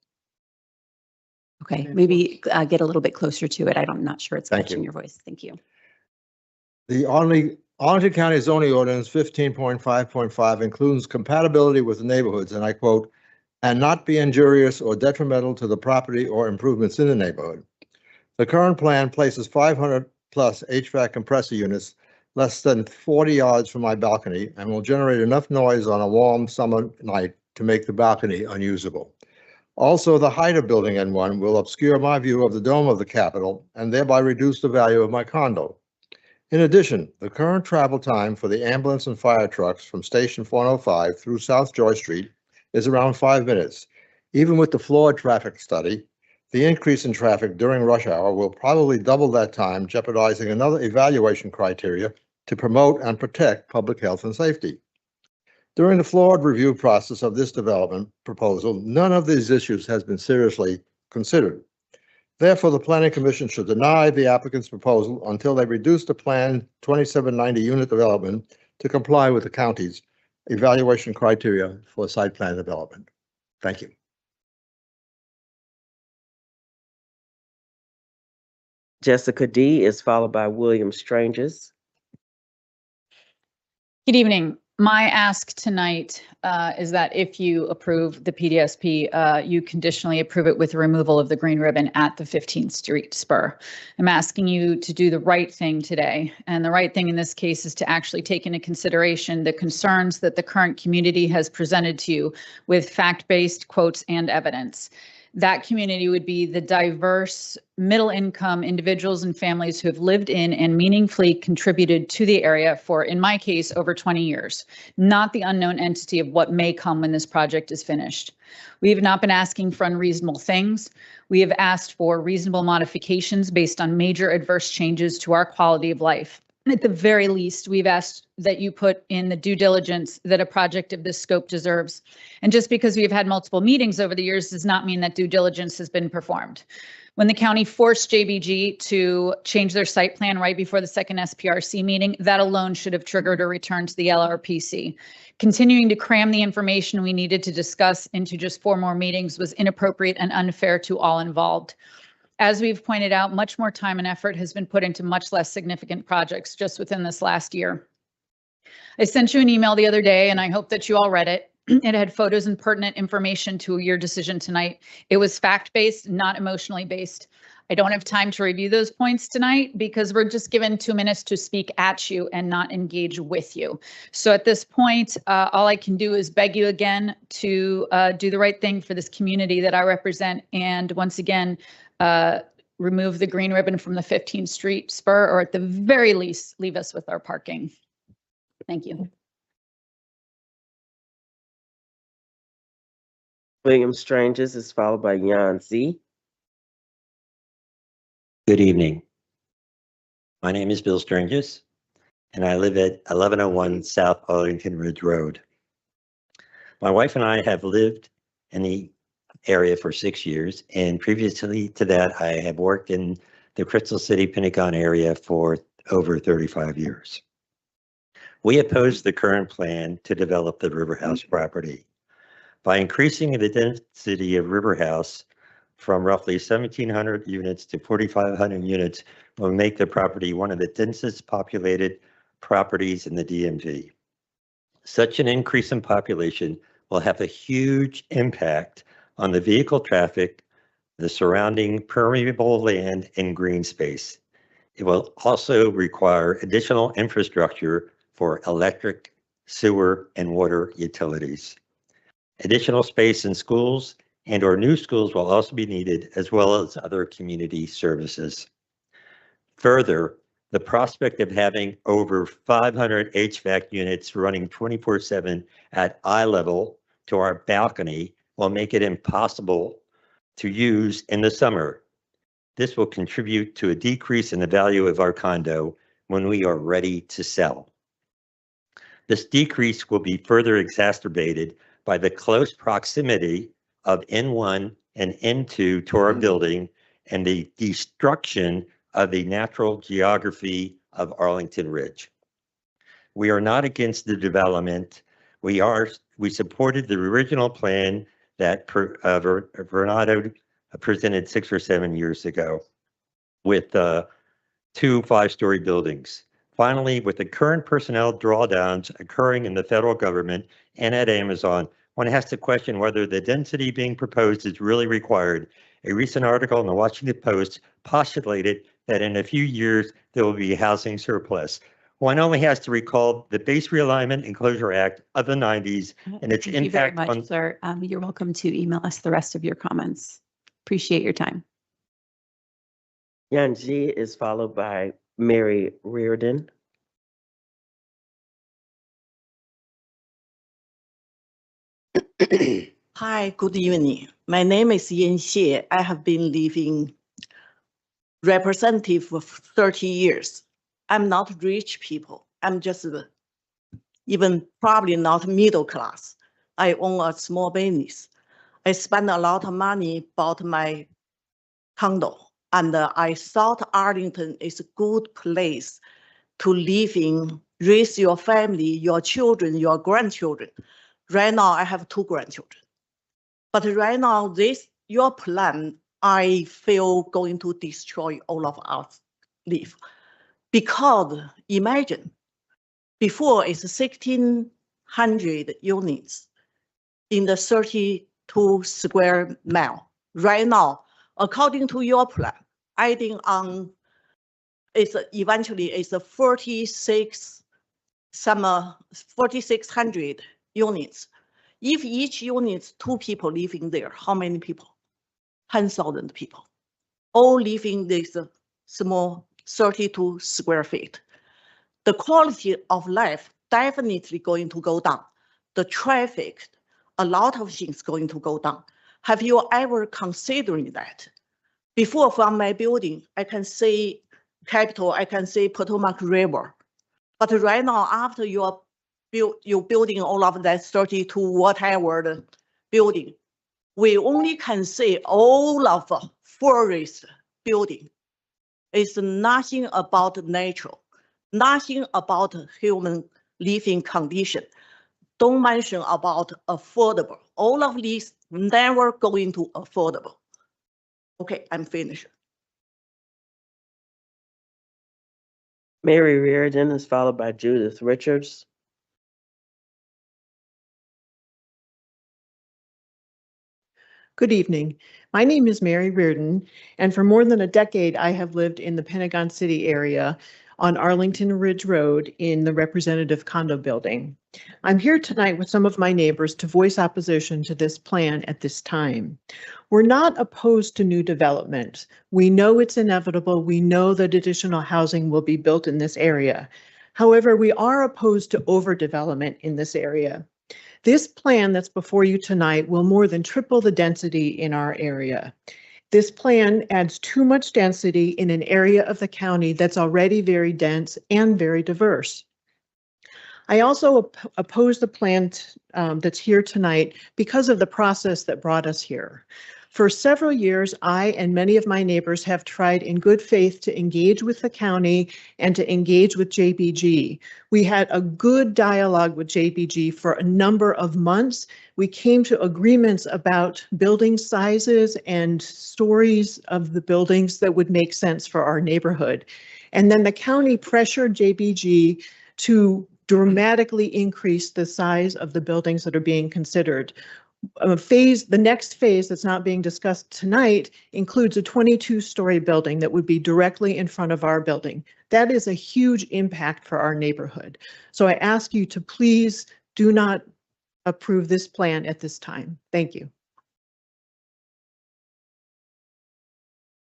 A: Okay, maybe get a little bit closer to it. I'm not sure it's
H: Thank
A: catching
H: you.
A: your voice. Thank you.
H: The Arlington County zoning ordinance 15.5.5 includes compatibility with the neighborhoods, and I quote, "and not be injurious or detrimental to the property or improvements in the neighborhood." The current plan places 500 plus HVAC compressor units less than 40 yards from my balcony and will generate enough noise on a warm summer night to make the balcony unusable. Also, the height of building N1 will obscure my view of the dome of the Capitol and thereby reduce the value of my condo. In addition, the current travel time for the ambulance and fire trucks from Station 405 through South Joy Street is around 5 minutes. Even with the flawed traffic study, the increase in traffic during rush hour will probably double that time, jeopardizing another evaluation criteria to promote and protect public health and safety. During the flawed review process of this development proposal, none of these issues has been seriously considered. Therefore, the Planning Commission should deny the applicant's proposal until they reduce the planned 2790 unit development to comply with the county's evaluation criteria for site plan development. Thank you.
B: Jessica D. is followed by William Stranges.
I: Good evening. My ask tonight is that if you approve the PDSP, you conditionally approve it with the removal of the green ribbon at the 15th Street spur. I'm asking you to do the right thing today. And the right thing in this case is to actually take into consideration the concerns that the current community has presented to you with fact-based quotes and evidence. That community would be the diverse middle-income individuals and families who have lived in and meaningfully contributed to the area for, in my case, over 20 years, not the unknown entity of what may come when this project is finished. We have not been asking for unreasonable things. We have asked for reasonable modifications based on major adverse changes to our quality of life. At the very least, we've asked that you put in the due diligence that a project of this scope deserves. And just because we've had multiple meetings over the years does not mean that due diligence has been performed. When the county forced JBG to change their site plan right before the second SPRC meeting, that alone should have triggered a return to the LRPC. Continuing to cram the information we needed to discuss into just 4 more meetings was inappropriate and unfair to all involved. As we've pointed out, much more time and effort has been put into much less significant projects just within this last year. I sent you an email the other day, and I hope that you all read it. It had photos and pertinent information to your decision tonight. It was fact-based, not emotionally based. I don't have time to review those points tonight because we're just given 2 minutes to speak at you and not engage with you. So at this point, all I can do is beg you again to do the right thing for this community that I represent. And once again, remove the green ribbon from the 15th Street spur, or at the very least, leave us with our parking. Thank you.
B: William Stranges is followed by Yan Z.
J: Good evening. My name is Bill Stranges, and I live at 1101 South Arlington Ridge Road. My wife and I have lived in the area for 6 years, and previously to that, I have worked in the Crystal City, Pentagon area for over 35 years. We oppose the current plan to develop the River House property. By increasing the density of River House from roughly 1,700 units to 4,500 units will make the property one of the densest populated properties in the DMV. Such an increase in population will have a huge impact on the vehicle traffic, the surrounding permeable land, and green space. It will also require additional infrastructure for electric, sewer, and water utilities. Additional space in schools and/or new schools will also be needed, as well as other community services. Further, the prospect of having over 500 HVAC units running 24/7 at eye level to our balcony will make it impossible to use in the summer. This will contribute to a decrease in the value of our condo when we are ready to sell. This decrease will be further exacerbated by the close proximity of N1 and N2 to our building and the destruction of the natural geography of Arlington Ridge. We are not against the development. We supported the original plan that Vernado presented 6 or 7 years ago with 2 5-story buildings. Finally, with the current personnel drawdowns occurring in the federal government and at Amazon, one has to question whether the density being proposed is really required. A recent article in the Washington Post postulated that in a few years, there will be a housing surplus. One only has to recall the Base Realignment and Closure Act of the 90s and its
A: Thank you very
J: impact
A: much,
J: on...
A: sir. You're welcome to email us the rest of your comments. Appreciate your time.
B: Yan Z is followed by Mary Reardon.
K: Hi, good evening. My name is Yin Xie. I have been living representative for 30 years. I'm not rich people. I'm just even probably not middle class. I own a small business. I spend a lot of money bought my condo, and I thought Arlington is a good place to live in, raise your family, your children, your grandchildren. Right now, I have 2 grandchildren. But right now, your plan, I feel going to destroy all of us live. Because imagine, before it's 1,600 units in the 32 square mile. Right now, according to your plan, adding on, eventually it's a 4,600 units. If each unit 2 people living there, how many people? 10,000 people, all living this small 32 square feet. The quality of life definitely going to go down. The traffic, a lot of things going to go down. Have you ever considered that? Before, from my building, I can see Capitol, I can see Potomac River. But right now, after you're building all of that 32 whatever the building, we only can see all of forest building. It's nothing about nature, nothing about human living condition. Don't mention about affordable. All of these never going to affordable. Okay, I'm finished.
B: Mary Reardon is followed by Judith Richards.
L: Good evening. My name is Mary Reardon, and for more than a decade, I have lived in the Pentagon City area on Arlington Ridge Road in the representative condo building. I'm here tonight with some of my neighbors to voice opposition to this plan at this time. We're not opposed to new development. We know it's inevitable. We know that additional housing will be built in this area. However, we are opposed to overdevelopment in this area. This plan that's before you tonight will more than triple the density in our area. This plan adds too much density in an area of the county that's already very dense and very diverse. I also oppose the plan that's here tonight because of the process that brought us here. For several years, I and many of my neighbors have tried in good faith to engage with the county and to engage with JBG. We had a good dialogue with JBG for a number of months. We came to agreements about building sizes and stories of the buildings that would make sense for our neighborhood. And then the county pressured JBG to dramatically increase the size of the buildings that are being considered. The next phase that's not being discussed tonight includes a 22-story building that would be directly in front of our building. That is a huge impact for our neighborhood. So I ask you to please do not approve this plan at this time. Thank you.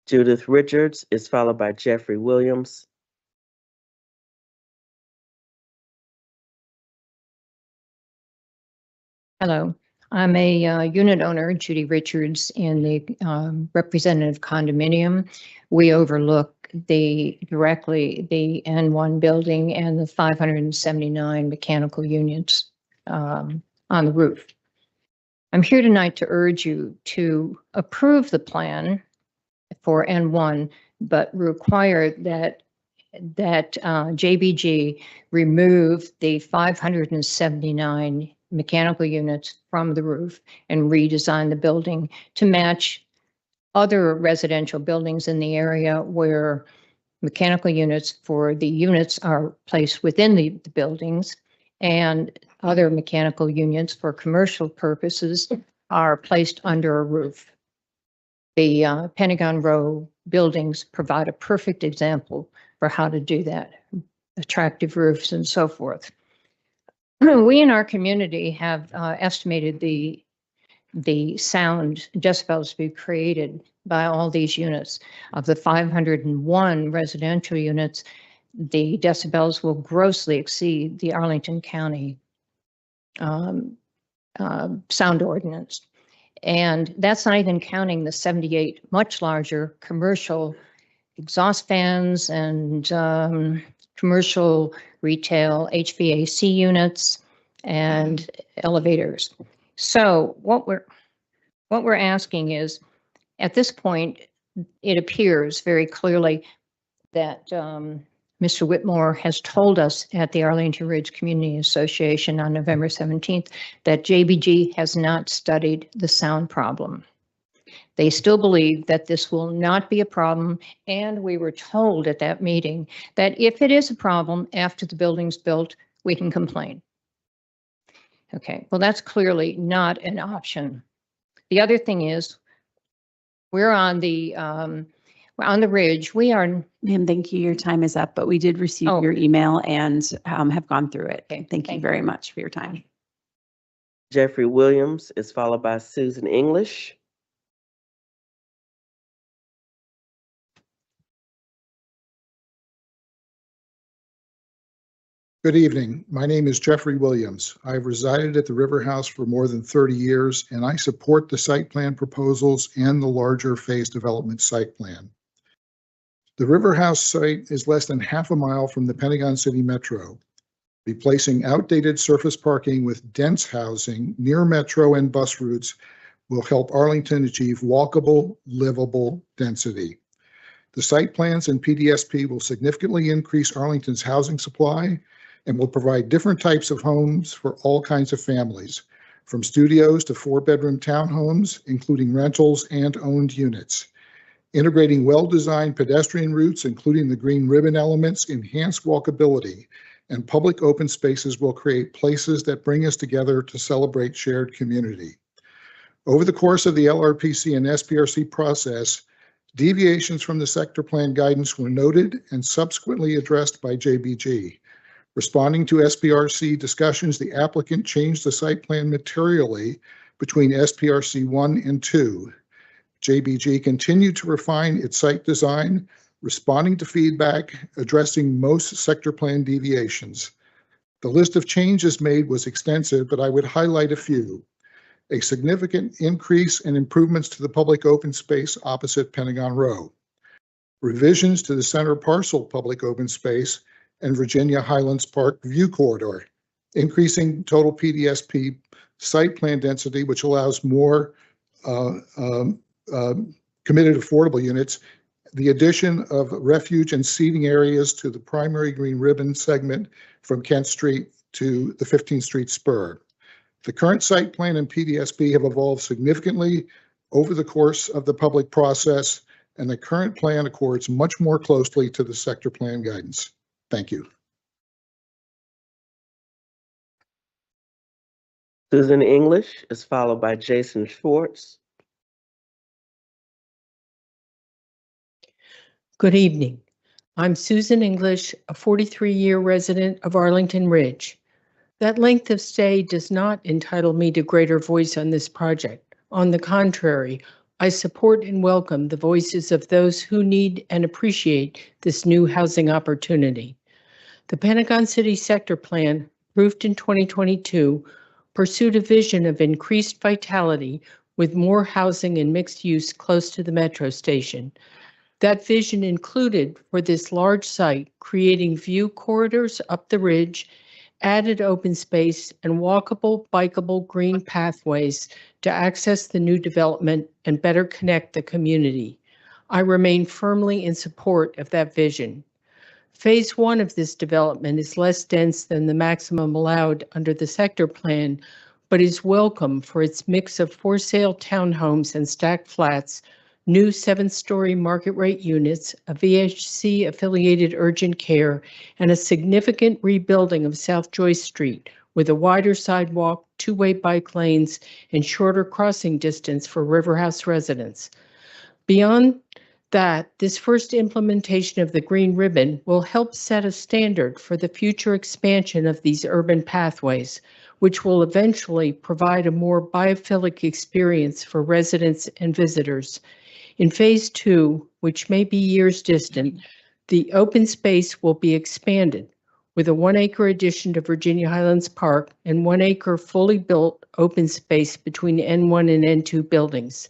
B: Judith Richards is followed by Jeffrey Williams.
M: Hello, I'm a unit owner, Judy Richards, in the representative condominium. We overlook directly the N1 building and the 579 mechanical units on the roof. I'm here tonight to urge you to approve the plan for N1, but require that JBG remove the 579 mechanical units from the roof and redesign the building to match other residential buildings in the area where mechanical units for the units are placed within the buildings and other mechanical units for commercial purposes are placed under a roof. The Pentagon Row buildings provide a perfect example for how to do that, attractive roofs and so forth. We in our community have estimated the sound decibels to be created by all these units. Of the 501 residential units, the decibels will grossly exceed the Arlington County sound ordinance. And that's not even counting the 78 much larger commercial exhaust fans and commercial retail HVAC units and elevators. So what we're asking is, at this point, it appears very clearly that Mr. Whitmore has told us at the Arlington Ridge Community Association on November 17th that JBG has not studied the sound problem. They still believe that this will not be a problem, and we were told at that meeting that if it is a problem after the building's built, we can complain. Okay, well, that's clearly not an option. The other thing is, we're on the ridge. We are.
A: Ma'am, thank you. Your time is up, but we did receive your email and have gone through it. Okay, thank you very much for your time.
B: Jeffrey Williams is followed by Susan English.
F: Good evening. My name is Jeffrey Williams. I've resided at the River House for more than 30 years, and I support the site plan proposals and the larger phase development site plan. The River House site is less than half a mile from the Pentagon City Metro. Replacing outdated surface parking with dense housing near metro and bus routes will help Arlington achieve walkable, livable density. The site plans and PDSP will significantly increase Arlington's housing supply and will provide different types of homes for all kinds of families, from studios to 4-bedroom townhomes, including rentals and owned units. Integrating well-designed pedestrian routes, including the green ribbon elements, enhance walkability, and public open spaces will create places that bring us together to celebrate shared community. Over the course of the LRPC and SPRC process, deviations from the sector plan guidance were noted and subsequently addressed by JBG. Responding to SPRC discussions, the applicant changed the site plan materially between SPRC 1 and 2. JBG continued to refine its site design, responding to feedback, addressing most sector plan deviations. The list of changes made was extensive, but I would highlight a few. A significant increase in improvements to the public open space opposite Pentagon Row. Revisions to the center parcel public open space and Virginia Highlands Park view corridor, increasing total PDSP site plan density, which allows more committed affordable units, the addition of refuge and seating areas to the primary green ribbon segment from Kent Street to the 15th Street spur. The current site plan and PDSP have evolved significantly over the course of the public process, and the current plan accords much more closely to the sector plan guidance. Thank you.
B: Susan English is followed by Jason Schwartz.
N: Good evening. I'm Susan English, a 43-year resident of Arlington Ridge. That length of stay does not entitle me to greater voice on this project. On the contrary, I support and welcome the voices of those who need and appreciate this new housing opportunity. The Pentagon City Sector Plan, approved in 2022, pursued a vision of increased vitality with more housing and mixed use close to the metro station. That vision included, for this large site, creating view corridors up the ridge, added open space, and walkable, bikeable green pathways to access the new development and better connect the community. I remain firmly in support of that vision. Phase 1 of this development is less dense than the maximum allowed under the sector plan, but is welcome for its mix of for-sale townhomes and stacked flats, new 7-story market rate units, a VHC-affiliated urgent care, and a significant rebuilding of South Joyce Street with a wider sidewalk, two-way bike lanes, and shorter crossing distance for Riverhouse residents. Beyond that, this first implementation of the Green Ribbon will help set a standard for the future expansion of these urban pathways, which will eventually provide a more biophilic experience for residents and visitors. In Phase 2, which may be years distant, the open space will be expanded with a 1-acre addition to Virginia Highlands Park and 1-acre fully built open space between N1 and N2 buildings.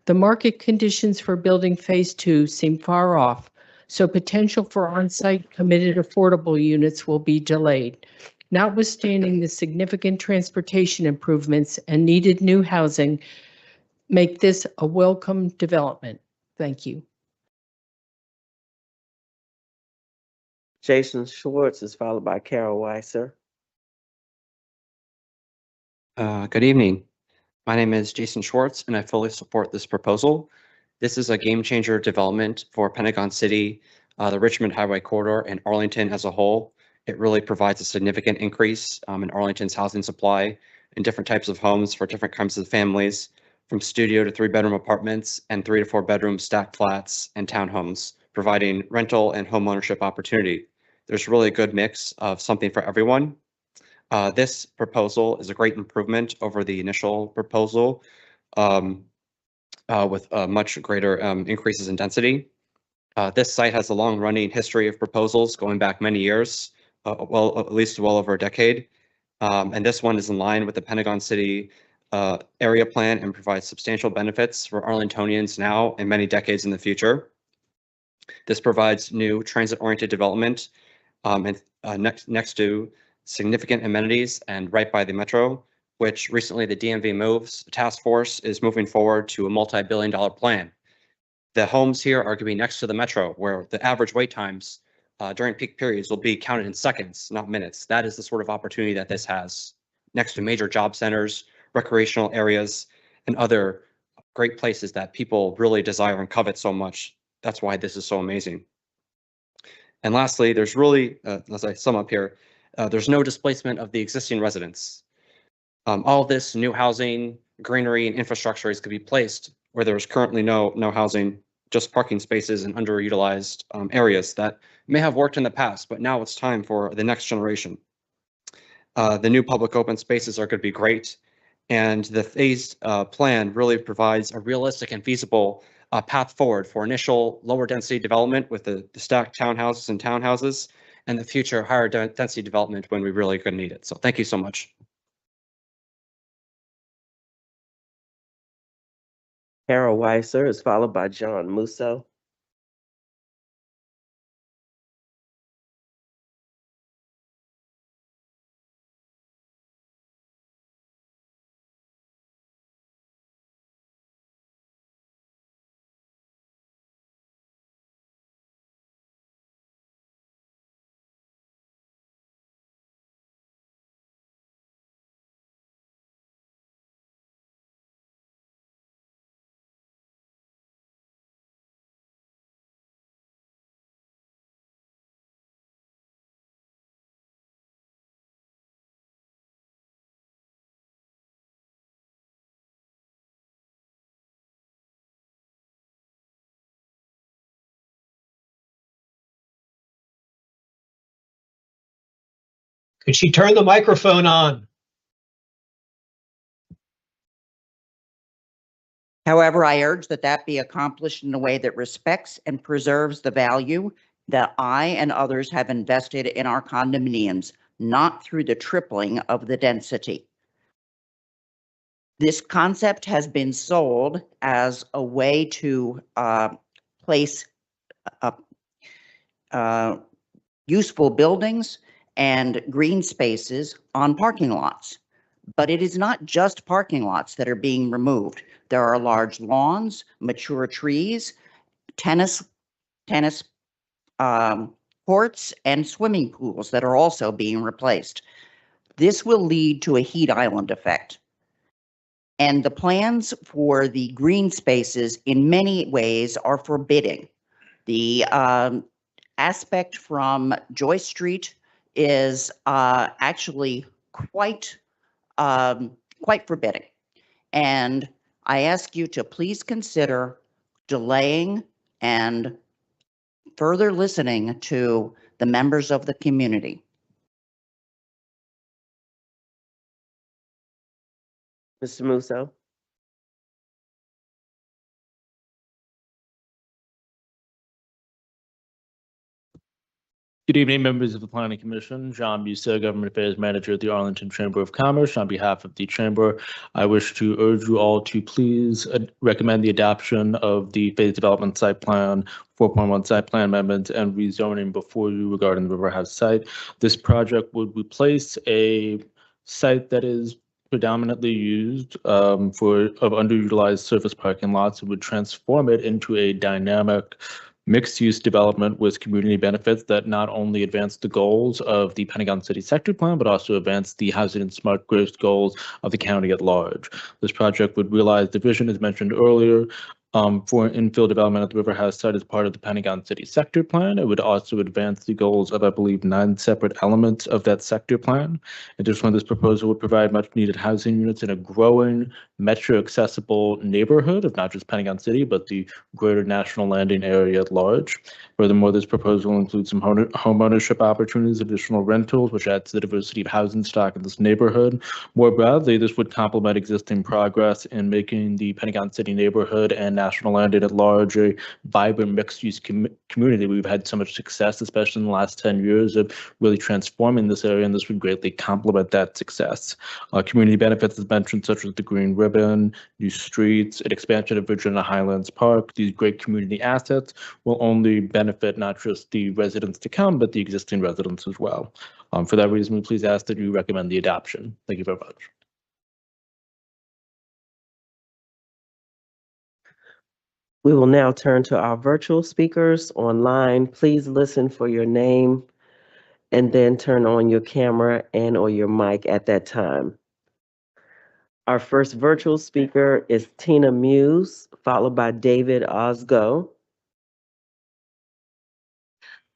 N: The market conditions for building Phase 2 seem far off, so potential for on-site committed affordable units will be delayed. Notwithstanding the significant transportation improvements and needed new housing, make this a welcome development. Thank you.
B: Jason Schwartz is followed by Carol Weiser.
O: Good evening. My name is Jason Schwartz, and I fully support this proposal. This is a game-changer development for Pentagon City, the Richmond Highway Corridor, and Arlington as a whole. It really provides a significant increase in Arlington's housing supply and different types of homes for different kinds of families, from studio to 3-bedroom apartments and 3 to 4-bedroom stacked flats and townhomes, providing rental and homeownership opportunity. There's really a good mix of something for everyone. This proposal is a great improvement over the initial proposal with much greater increases in density. This site has a long-running history of proposals going back many years, at least well over a decade. And this one is in line with the Pentagon City area plan and provides substantial benefits for Arlingtonians now and many decades in the future. This provides new transit-oriented development and next to significant amenities and right by the metro, which recently the DMV Moves task force is moving forward to a multi-billion-dollar plan. The homes here are going to be next to the metro, where the average wait times during peak periods will be counted in seconds, not minutes. That is the sort of opportunity that this has, next to major job centers, recreational areas, and other great places that people really desire and covet so much. That's why this is so amazing. And lastly, there's really, as I sum up here, there's no displacement of the existing residents. All this new housing, greenery, and infrastructure is going to be placed where there's currently no housing, just parking spaces and underutilized areas that may have worked in the past, but now it's time for the next generation. The new public open spaces are going to be great, and the phased plan really provides a realistic and feasible path forward for initial lower density development with the stacked townhouses and townhouses, and the future higher density development when we really could need it. So thank you so much.
B: Carol Weiser is followed by John Musso.
P: Could she turn the microphone on?
Q: However, I urge that that be accomplished in a way that respects and preserves the value that I and others have invested in our condominiums, not through the tripling of the density. This concept has been sold as a way to place useful buildings and green spaces on parking lots. But it is not just parking lots that are being removed. There are large lawns, mature trees, tennis courts, and swimming pools that are also being replaced. This will lead to a heat island effect. And the plans for the green spaces in many ways are forbidding. The aspect from Joyce Street is actually quite forbidding. And I ask you to please consider delaying and further listening to the members of the community.
B: Mr. Musso.
R: Good evening, members of the Planning Commission. John Musso, Government Affairs Manager at the Arlington Chamber of Commerce. On behalf of the Chamber, I wish to urge you all to please recommend the adoption of the phase development site plan, 4.1 site plan amendments, and rezoning before you regarding the River House site. This project would replace a site that is predominantly used of underutilized surface parking lots and would transform it into a dynamic mixed-use development with community benefits that not only advance the goals of the Pentagon City Sector Plan, but also advance the housing and smart growth goals of the county at large. This project would realize the vision, as mentioned earlier, for infill development at the River House site as part of the Pentagon City Sector Plan. It would also advance the goals of, I believe, 9 separate elements of that sector plan. Additionally, this proposal would provide much needed housing units in a growing metro accessible neighborhood of not just Pentagon City, but the greater National Landing area at large. Furthermore, this proposal includes some home ownership opportunities, additional rentals, which adds to the diversity of housing stock in this neighborhood. More broadly, this would complement existing progress in making the Pentagon City neighborhood and National Landing at large a vibrant mixed-use community. We've had so much success, especially in the last 10 years, of really transforming this area, and this would greatly complement that success. Community benefits, as mentioned, such as the Green Ribbon, new streets, and expansion of Virginia Highlands Park. These great community assets will only benefit not just the residents to come, but the existing residents as well. For that reason, we please ask that you recommend the adoption. Thank you very much.
B: We will now turn to our virtual speakers online. Please listen for your name and then turn on your camera and or your mic at that time. Our first virtual speaker is Tina Muse, followed by David Osgo.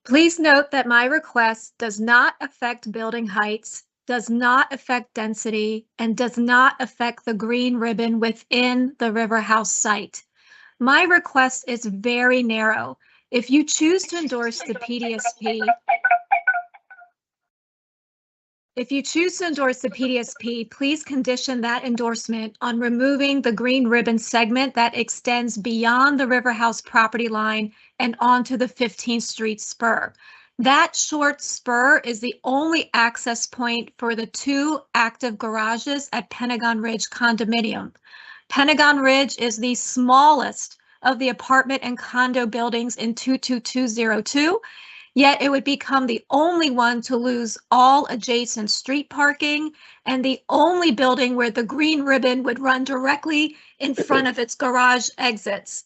S: Please note that my request does not affect building heights, does not affect density and does not affect the green ribbon within the River House site. My request is very narrow. If you choose to endorse the PDSP, please condition that endorsement on removing the green ribbon segment that extends beyond the River House property line and onto the 15th Street spur. That short spur is the only access point for the 2 active garages at Pentagon Ridge condominium. Pentagon Ridge is the smallest of the apartment and condo buildings in 22202. Yet it would become the only one to lose all adjacent street parking and the only building where the green ribbon would run directly in front of its garage exits.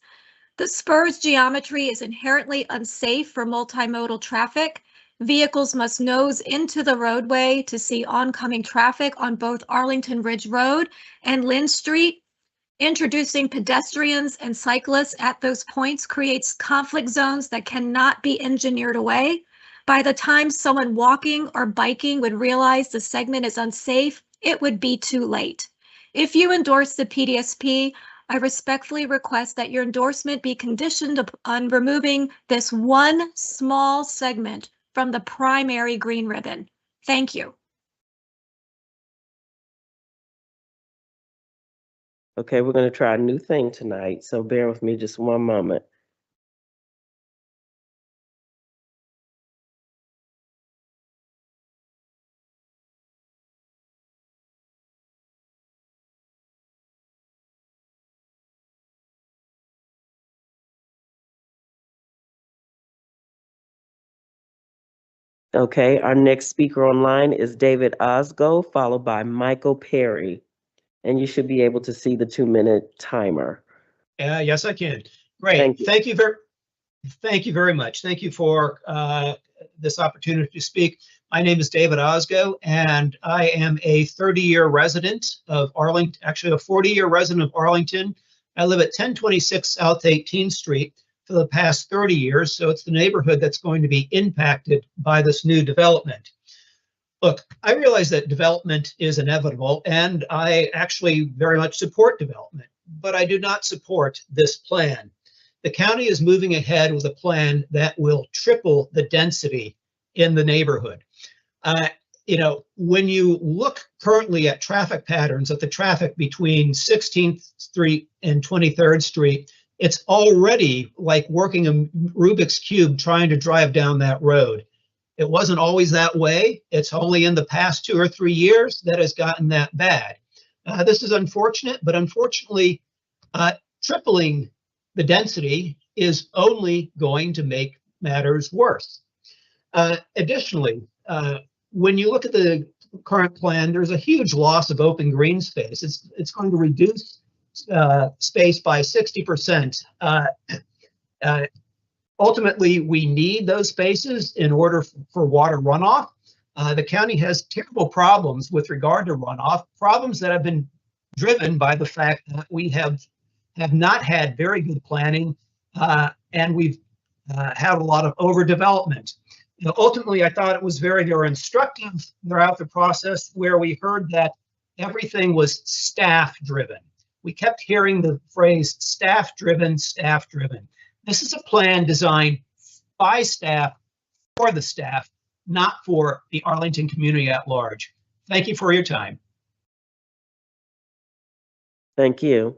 S: The spur's geometry is inherently unsafe for multimodal traffic. Vehicles must nose into the roadway to see oncoming traffic on both Arlington Ridge Road and Lynn Street. Introducing pedestrians and cyclists at those points creates conflict zones that cannot be engineered away. By the time someone walking or biking would realize the segment is unsafe, it would be too late. If you endorse the PDSP, I respectfully request that your endorsement be conditioned on removing this one small segment from the primary green ribbon. Thank you.
B: Okay, we're going to try a new thing tonight, so bear with me just one moment. Okay, our next speaker online is David Osgo, followed by Michael Perry. And you should be able to see the 2-minute timer.
P: Yes, I can. Great. Thank you very much. Thank you for this opportunity to speak. My name is David Osgo, and I am a 30-year resident of Arlington, actually a 40-year resident of Arlington. I live at 1026 South 18th Street for the past 30 years, so it's the neighborhood that's going to be impacted by this new development. Look, I realize that development is inevitable, and I actually very much support development, but I do not support this plan. The county is moving ahead with a plan that will triple the density in the neighborhood. You know, when you look currently at traffic patterns, at the traffic between 16th Street and 23rd Street, it's already like working a Rubik's Cube trying to drive down that road. It wasn't always that way. It's only in the past 2 or 3 years that has gotten that bad. This is unfortunate, but unfortunately, tripling the density is only going to make matters worse. Additionally, when you look at the current plan, there's a huge loss of open green space. It's going to reduce space by 60%. Ultimately, we need those spaces in order for water runoff. The county has terrible problems with regard to runoff, problems that have been driven by the fact that we have not had very good planning, and we've had a lot of overdevelopment. You know, ultimately, I thought it was very instructive throughout the process where we heard that everything was staff-driven. We kept hearing the phrase staff-driven, staff-driven. This is a plan designed by staff, for the staff, not for the Arlington community at large. Thank you for your time.
B: Thank you.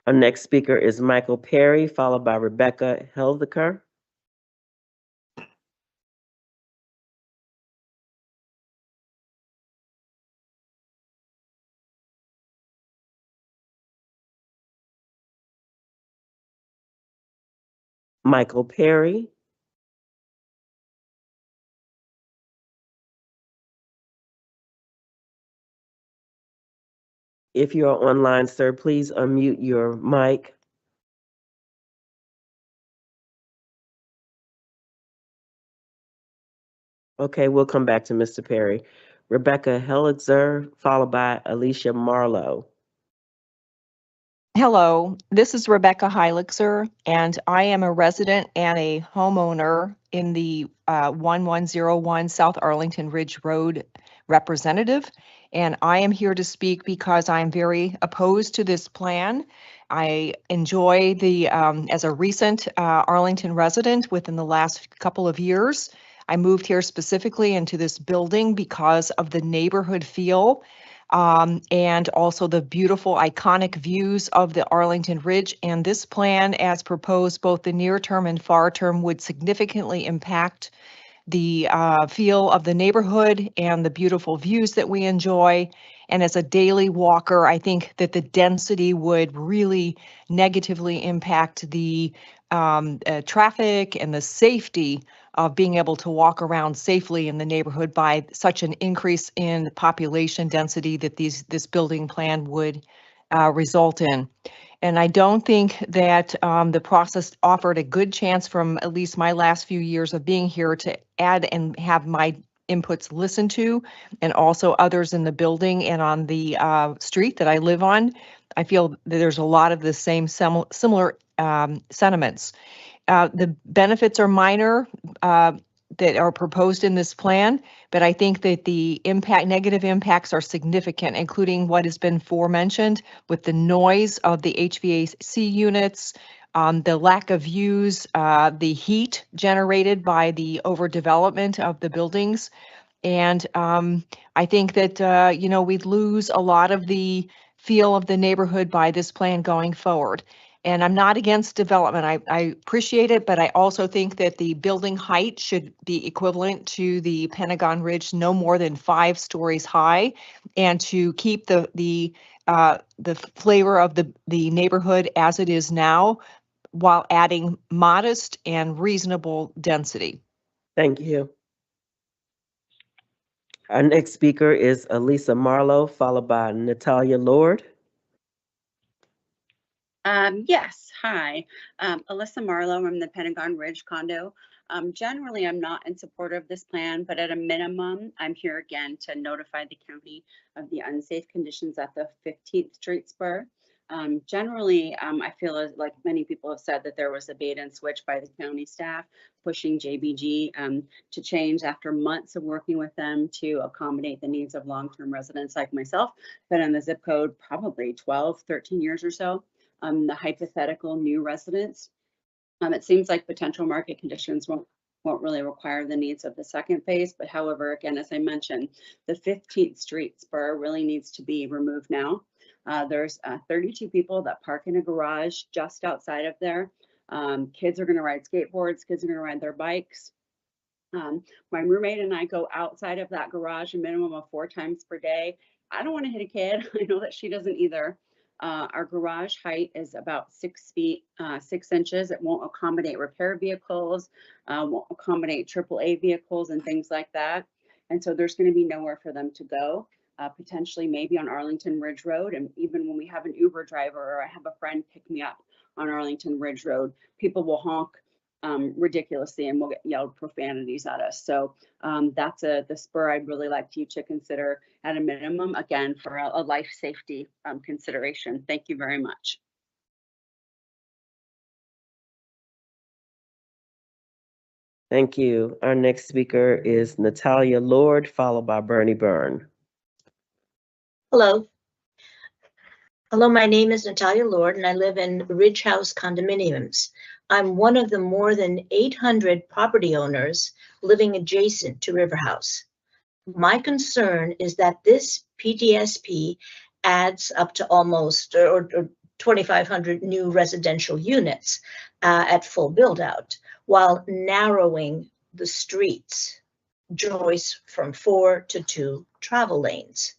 B: Our next speaker is Michael Perry, followed by Rebecca Heldeker. Michael Perry. If you're online, sir, please unmute your mic. Okay, we'll come back to Mr. Perry. Rebecca Hellizer, followed by Alicia Marlowe.
T: Hello, this is Rebecca Heilichzer, and I am a resident and a homeowner in the 1101 South Arlington Ridge Road representative. And I am here to speak because I'm very opposed to this plan. I enjoy as a recent Arlington resident within the last couple of years, I moved here specifically into this building because of the neighborhood feel and also the beautiful iconic views of the Arlington Ridge. And this plan, as proposed, both the near term and far term, would significantly impact the feel of the neighborhood and the beautiful views that we enjoy. And as a daily walker, I think that the density would really negatively impact the traffic and the safety of being able to walk around safely in the neighborhood by such an increase in population density that this building plan would result in. And I don't think that the process offered a good chance from at least my last few years of being here to add and have my inputs listened to, and also others in the building and on the street that I live on. I feel that there's a lot of the same similar sentiments. The benefits are minor that are proposed in this plan, but I think that the negative impacts are significant, including what has been aforementioned with the noise of the HVAC units, the lack of views, the heat generated by the overdevelopment of the buildings. And I think that, we'd lose a lot of the feel of the neighborhood by this plan going forward. And I'm not against development. I appreciate it, but I also think that the building height should be equivalent to the Pentagon Ridge, no more than 5 stories high, and to keep the flavor of the neighborhood as it is now, while adding modest and reasonable density.
B: Thank you. Our next speaker is Elisa Marlowe, followed by Natalia Lord.
U: Yes, hi. Alyssa Marlowe, I'm the Pentagon Ridge condo. Generally, I'm not in support of this plan, but at a minimum, I'm here again to notify the county of the unsafe conditions at the 15th Street spur. Generally, I feel like many people have said that there was a bait and switch by the county staff pushing JBG to change after months of working with them to accommodate the needs of long-term residents like myself. Been in the zip code probably 12, 13 years or so. The hypothetical new residents. It seems like potential market conditions won't really require the needs of the second phase. But however, again, as I mentioned, the 15th Street spur really needs to be removed now. There's 32 people that park in a garage just outside of there. Kids are going to ride skateboards. Kids are going to ride their bikes. My roommate and I go outside of that garage a minimum of 4 times per day. I don't want to hit a kid. I know that she doesn't either. Our garage height is about 6 feet, 6 inches. It won't accommodate repair vehicles, won't accommodate AAA vehicles and things like that. And so there's going to be nowhere for them to go, potentially maybe on Arlington Ridge Road. And even when we have an Uber driver or I have a friend pick me up on Arlington Ridge Road, people will honk ridiculously and we'll get yelled profanities at us. So that's the spur I'd really like you to consider at a minimum, again, for a life safety consideration. Thank you very much.
B: Thank you. Our next speaker is Natalia Lord, followed by Bernie Byrne.
V: Hello. Hello, my name is Natalia Lord, and I live in Ridge House condominiums. I'm one of the more than 800 property owners living adjacent to River House. My concern is that this PDSP adds up to almost or 2,500 new residential units at full build out, while narrowing the streets, Joyce, from 4 to 2 travel lanes.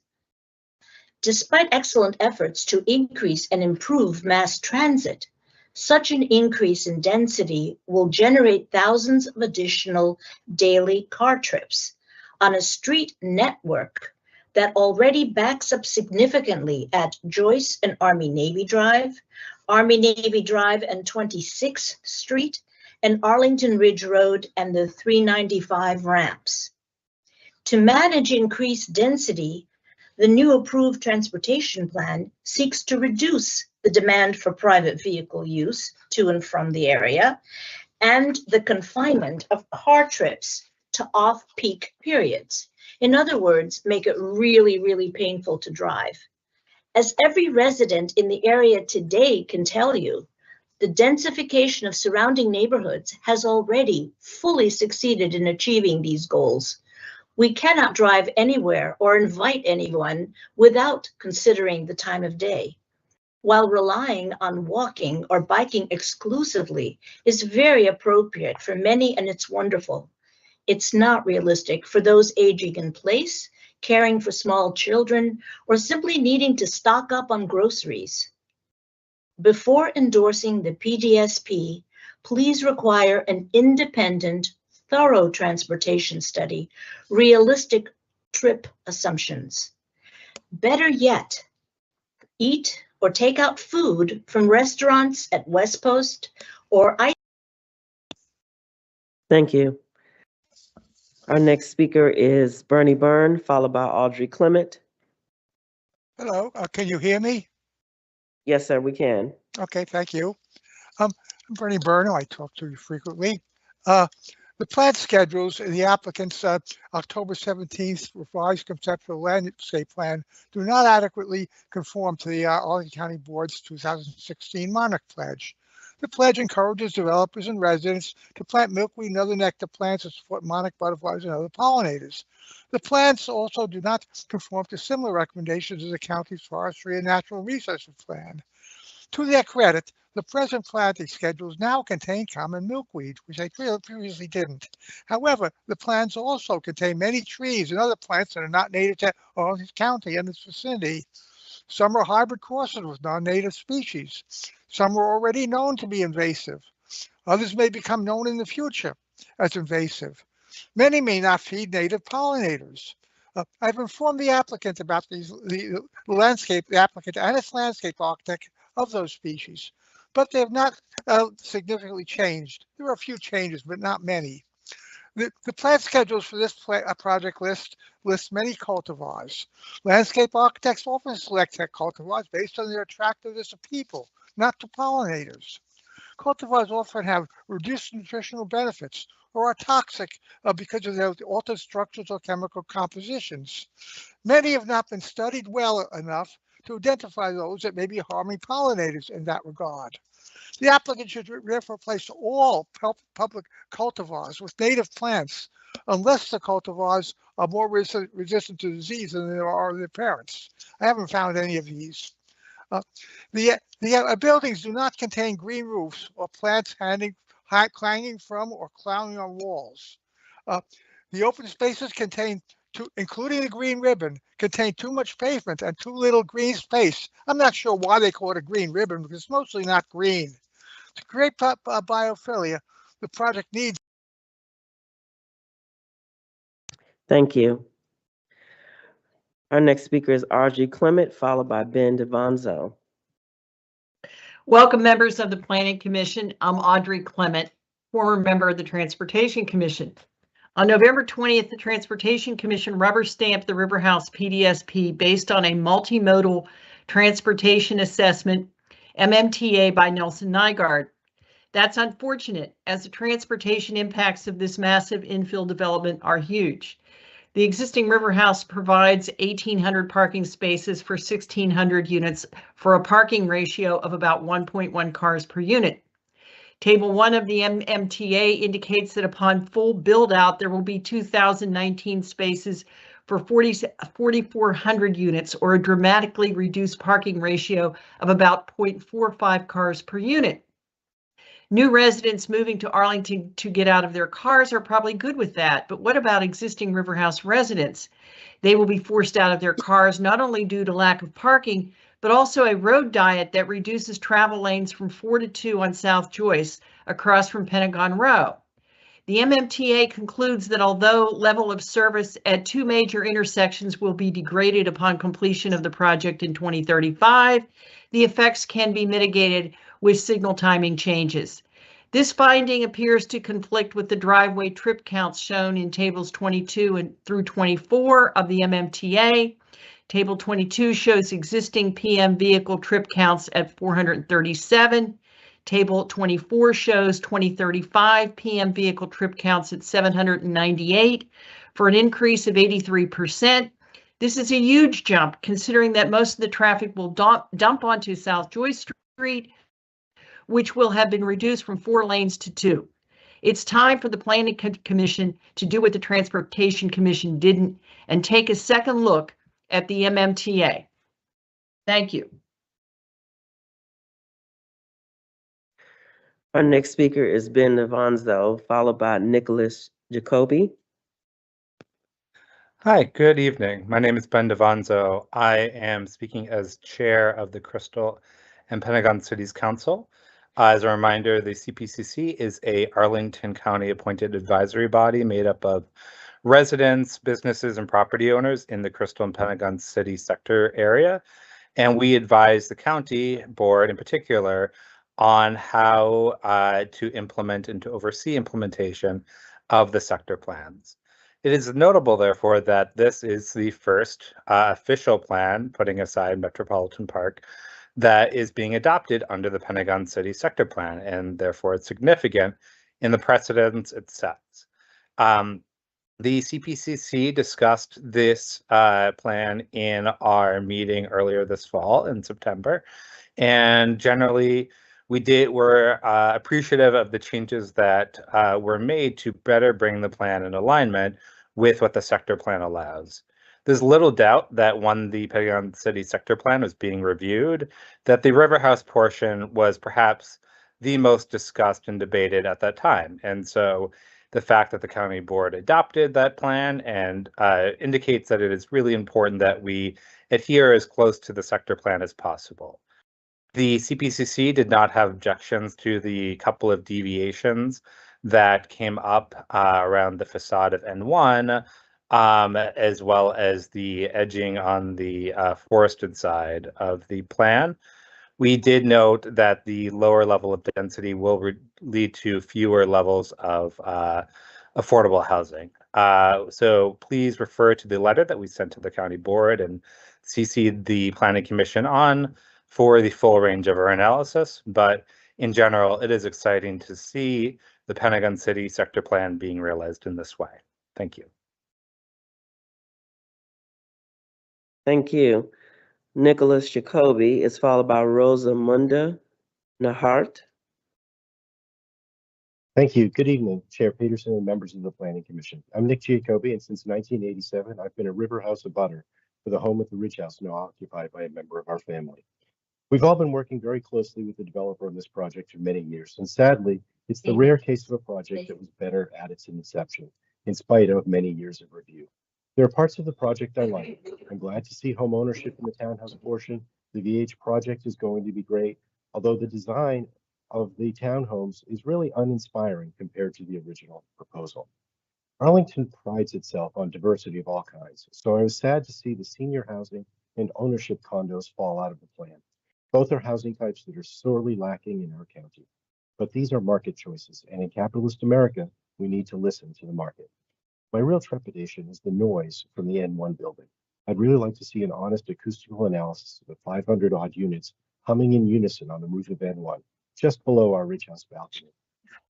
V: Despite excellent efforts to increase and improve mass transit, such an increase in density will generate thousands of additional daily car trips on a street network that already backs up significantly at Joyce and Army Navy Drive and 26th Street, and Arlington Ridge Road and the 395 ramps. To manage increased density, The new approved transportation plan seeks to reduce the demand for private vehicle use to and from the area and the confinement of car trips to off-peak periods. In other words, make it really, really painful to drive. As every resident in the area today can tell you, the densification of surrounding neighborhoods has already fully succeeded in achieving these goals. We cannot drive anywhere or invite anyone without considering the time of day. While relying on walking or biking exclusively is very appropriate for many and it's wonderful, it's not realistic for those aging in place, caring for small children, or simply needing to stock up on groceries. Before endorsing the PDSP, please require an independent, thorough transportation study, realistic trip assumptions. Better yet, eat or take out food from restaurants at West Post or
B: Thank you. Our next speaker is Bernie Byrne, followed by Audrey Clement.
C: Hello, can you hear me?
B: Yes, sir, we can.
C: Okay, thank you. I'm Bernie Byrne. I talk to you frequently. The plan schedules in the applicant's October 17th revised conceptual landscape plan do not adequately conform to the Arlington County Board's 2016 Monarch Pledge. The pledge encourages developers and residents to plant milkweed and other nectar plants to support monarch butterflies and other pollinators. The plans also do not conform to similar recommendations as the county's forestry and natural resources plan. To their credit, the present planting schedules now contain common milkweed, which they previously didn't. However, the plans also contain many trees and other plants that are not native to Arlington County and its vicinity. Some are hybrid crosses with non-native species. Some are already known to be invasive. Others may become known in the future as invasive. Many may not feed native pollinators. I've informed the applicant about the applicant and its landscape architect of those species, but they have not significantly changed. There are a few changes, but not many. The plant schedules for this project list many cultivars. Landscape architects often select their cultivars based on their attractiveness to people, not to pollinators. Cultivars often have reduced nutritional benefits or are toxic because of their altered structures or chemical compositions. Many have not been studied well enough to identify those that may be harming pollinators in that regard. The applicant should therefore replace all public cultivars with native plants unless the cultivars are more resistant to disease than they are their parents. I haven't found any of these. The buildings do not contain green roofs or plants clanging from or clowning on walls. The open spaces including the green ribbon, contain too much pavement and too little green space. I'm not sure why they call it a green ribbon because it's mostly not green. To create biophilia, the project needs.
B: Thank you. Our next speaker is Audrey Clement, followed by Ben DeVonzo.
D: Welcome, members of the Planning Commission. I'm Audrey Clement, former member of the Transportation Commission. On November 20th, the Transportation Commission rubber stamped the River House PDSP based on a multimodal transportation assessment, MMTA, by Nelson Nygaard. That's unfortunate, as the transportation impacts of this massive infill development are huge. The existing River House provides 1,800 parking spaces for 1,600 units for a parking ratio of about 1.1 cars per unit. Table 1 of the MMTA indicates that upon full build out, there will be 2,019 spaces for 4,400 units, or a dramatically reduced parking ratio of about 0.45 cars per unit. New residents moving to Arlington to get out of their cars are probably good with that, but what about existing River House residents? They will be forced out of their cars not only due to lack of parking, but also a road diet that reduces travel lanes from 4 to 2 on South Joyce across from Pentagon Row. The MMTA concludes that although level of service at 2 major intersections will be degraded upon completion of the project in 2035, the effects can be mitigated with signal timing changes. This finding appears to conflict with the driveway trip counts shown in tables 22 and through 24 of the MMTA. Table 22 shows existing PM vehicle trip counts at 437. Table 24 shows 2035 PM vehicle trip counts at 798 for an increase of 83%. This is a huge jump considering that most of the traffic will dump onto South Joyce Street, which will have been reduced from 4 lanes to 2. It's time for the Planning Commission to do what the Transportation Commission didn't and take a second look at the MMTA. Thank you.
B: Our next speaker is Ben Navanzo, followed by Nicholas Jacoby.
E: Hi, good evening. My name is Ben Davanzo. I am speaking as chair of the Crystal and Pentagon Cities Council. As a reminder, the CPCC is a Arlington County appointed advisory body made up of residents, businesses, and property owners in the Crystal and Pentagon City sector area. And we advise the county board in particular on how to implement and to oversee implementation of the sector plans. It is notable, therefore, that this is the first official plan, putting aside Metropolitan Park, that is being adopted under the Pentagon City Sector Plan, and therefore it's significant in the precedents it sets. The CPCC discussed this plan in our meeting earlier this fall in September, and generally we're appreciative of the changes that were made to better bring the plan in alignment with what the sector plan allows. There's little doubt that when the Pentagon City Sector Plan was being reviewed, that the River House portion was perhaps the most discussed and debated at that time. And so the fact that the county board adopted that plan and indicates that it is really important that we adhere as close to the sector plan as possible. The CPCC did not have objections to the couple of deviations that came up around the facade of N1, as well as the edging on the forested side of the plan. We did note that the lower level of density will lead to fewer levels of affordable housing. So please refer to the letter that we sent to the county board and CC the Planning Commission on for the full range of our analysis. But in general, it is exciting to see the Pentagon City Sector Plan being realized in this way. Thank you.
B: Thank you. Nicholas Jacoby is followed by Rosamunda Nahart.
G: Thank you. Good evening, Chair Peterson and members of the Planning Commission. I'm Nick Jacoby, and since 1987, I've been a River House abutter for the home at the Ridge House, now occupied by a member of our family. We've all been working very closely with the developer on this project for many years, and sadly, it's the rare case of a project that was better at its inception, in spite of many years of review. There are parts of the project I like. I'm glad to see home ownership in the townhouse portion. The VH project is going to be great, although the design of the townhomes is really uninspiring compared to the original proposal. Arlington prides itself on diversity of all kinds, so I was sad to see the senior housing and ownership condos fall out of the plan. Both are housing types that are sorely lacking in our county. But these are market choices, and in capitalist America, we need to listen to the market. My real trepidation is the noise from the N1 building. I'd really like to see an honest acoustical analysis of the 500 odd units humming in unison on the roof of N1, just below our Ridge House balcony.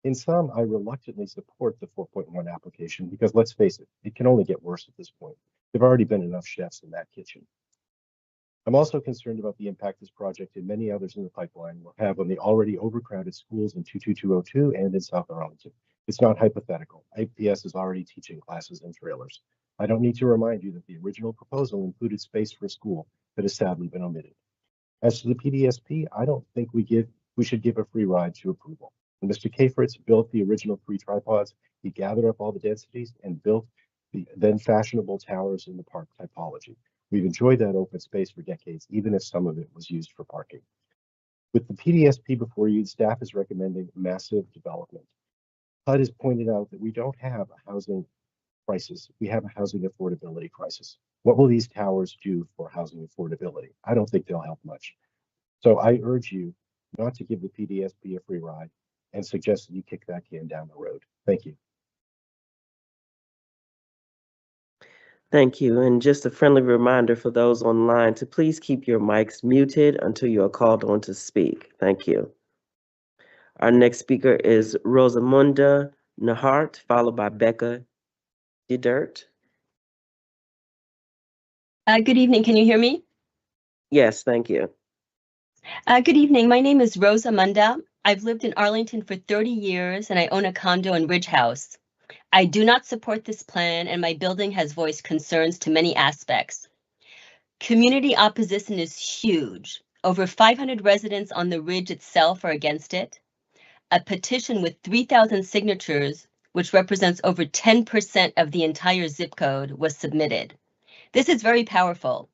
G: In sum, I reluctantly support the 4.1 application because let's face it, it can only get worse at this point. There've already been enough chefs in that kitchen. I'm also concerned about the impact this project and many others in the pipeline will have on the already overcrowded schools in 22202 and in South Arlington. It's not hypothetical. IPS is already teaching classes in trailers. I don't need to remind you that the original proposal included space for a school that has sadly been omitted. As to the PDSP, I don't think we should give a free ride to approval. When Mr. Kafritz built the original 3 tripods, he gathered up all the densities and built the then fashionable towers in the park typology. We've enjoyed that open space for decades, even if some of it was used for parking. With the PDSP before you, staff is recommending massive development. HUD has pointed out that we don't have a housing crisis, we have a housing affordability crisis. What will these towers do for housing affordability? I don't think they'll help much. So I urge you not to give the PDSP a free ride and suggest that you kick that can down the road. Thank you.
B: Thank you. And just a friendly reminder for those online to please keep your mics muted until you are called on to speak. Thank you. Our next speaker is Rosamunda Nahart, followed by Becca DeDirt.
H: Good evening. Can you hear me?
B: Yes, thank you.
H: Good evening. My name is Rosa Munda. I've lived in Arlington for 30 years and I own a condo in Ridge House. I do not support this plan and my building has voiced concerns to many aspects. Community opposition is huge. Over 500 residents on the Ridge itself are against it. A petition with 3,000 signatures, which represents over 10% of the entire zip code, was submitted. This is very powerful.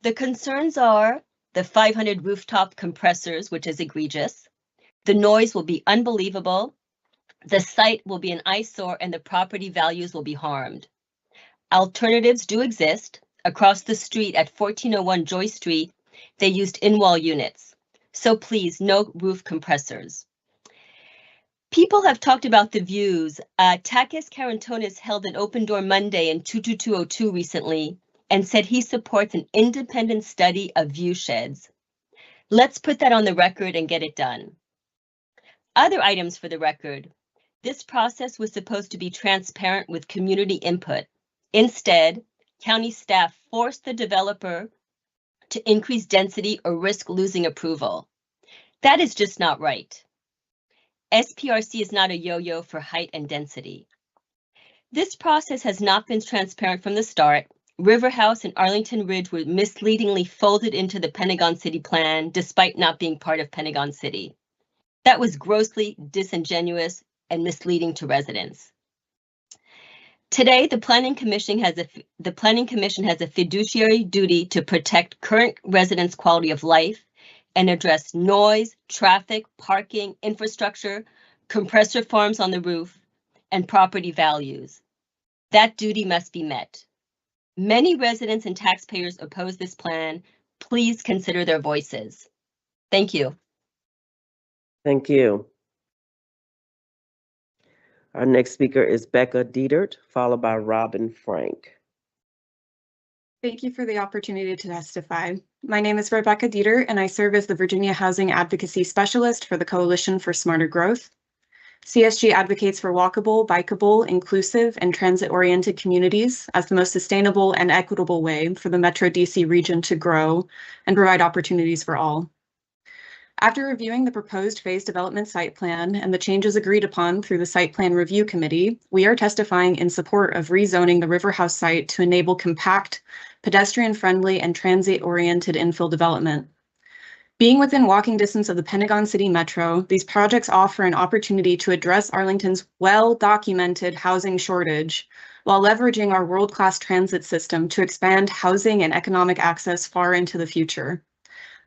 H: The concerns are the 500 rooftop compressors, which is egregious. The noise will be unbelievable. The site will be an eyesore and the property values will be harmed. Alternatives do exist. Across the street at 1401 Joy Street, they used in-wall units. So please, no roof compressors. People have talked about the views. Takis Karantonis held an open door Monday in 22202 recently and said he supports an independent study of view sheds. Let's put that on the record and get it done. Other items for the record. This process was supposed to be transparent with community input. Instead, county staff forced the developer to increase density or risk losing approval. That is just not right. SPRC is not a yo-yo for height and density. This process has not been transparent from the start. River House and Arlington Ridge were misleadingly folded into the Pentagon City plan despite not being part of Pentagon City. That was grossly disingenuous and misleading to residents. Today, the Planning Commission has a fiduciary duty to protect current residents' quality of life and address noise, traffic, parking, infrastructure, compressor farms on the roof, and property values. That duty must be met. Many residents and taxpayers oppose this plan. Please consider their voices. Thank you.
B: Thank you. Our next speaker is Becca Dietert, followed by Robin Frank.
I: Thank you for the opportunity to testify. My name is Rebecca Dieter, and I serve as the Virginia Housing Advocacy Specialist for the Coalition for Smarter Growth. CSG advocates for walkable, bikeable, inclusive, and transit-oriented communities as the most sustainable and equitable way for the Metro DC region to grow and provide opportunities for all. After reviewing the proposed phase development site plan and the changes agreed upon through the Site Plan Review Committee, we are testifying in support of rezoning the River House site to enable compact, pedestrian-friendly, and transit-oriented infill development. Being within walking distance of the Pentagon City Metro, these projects offer an opportunity to address Arlington's well-documented housing shortage while leveraging our world-class transit system to expand housing and economic access far into the future.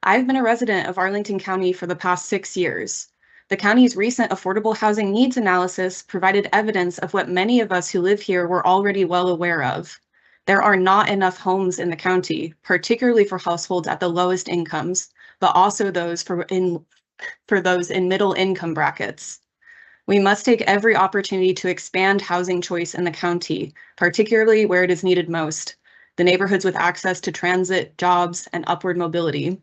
I: I've been a resident of Arlington County for the past 6 years. The county's recent affordable housing needs analysis provided evidence of what many of us who live here were already well aware of. There are not enough homes in the county, particularly for households at the lowest incomes, but also those for those in middle income brackets. We must take every opportunity to expand housing choice in the county, particularly where it is needed most, the neighborhoods with access to transit, jobs, and upward mobility.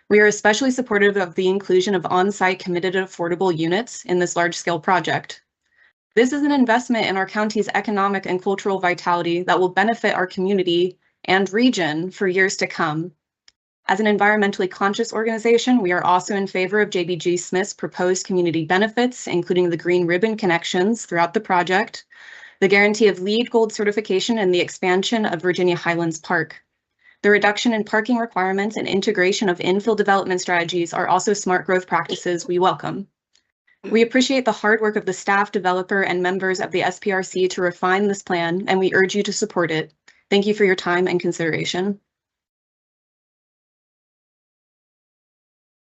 I: We are especially supportive of the inclusion of on-site committed affordable units in this large-scale project. This is an investment in our county's economic and cultural vitality that will benefit our community and region for years to come. As an environmentally conscious organization, we are also in favor of JBG Smith's proposed community benefits, including the green ribbon connections throughout the project, the guarantee of LEED Gold certification, and the expansion of Virginia Highlands Park. The reduction in parking requirements and integration of infill development strategies are also smart growth practices we welcome. We appreciate the hard work of the staff, developer, and members of the SPRC to refine this plan, and we urge you to support it. Thank you for your time and consideration.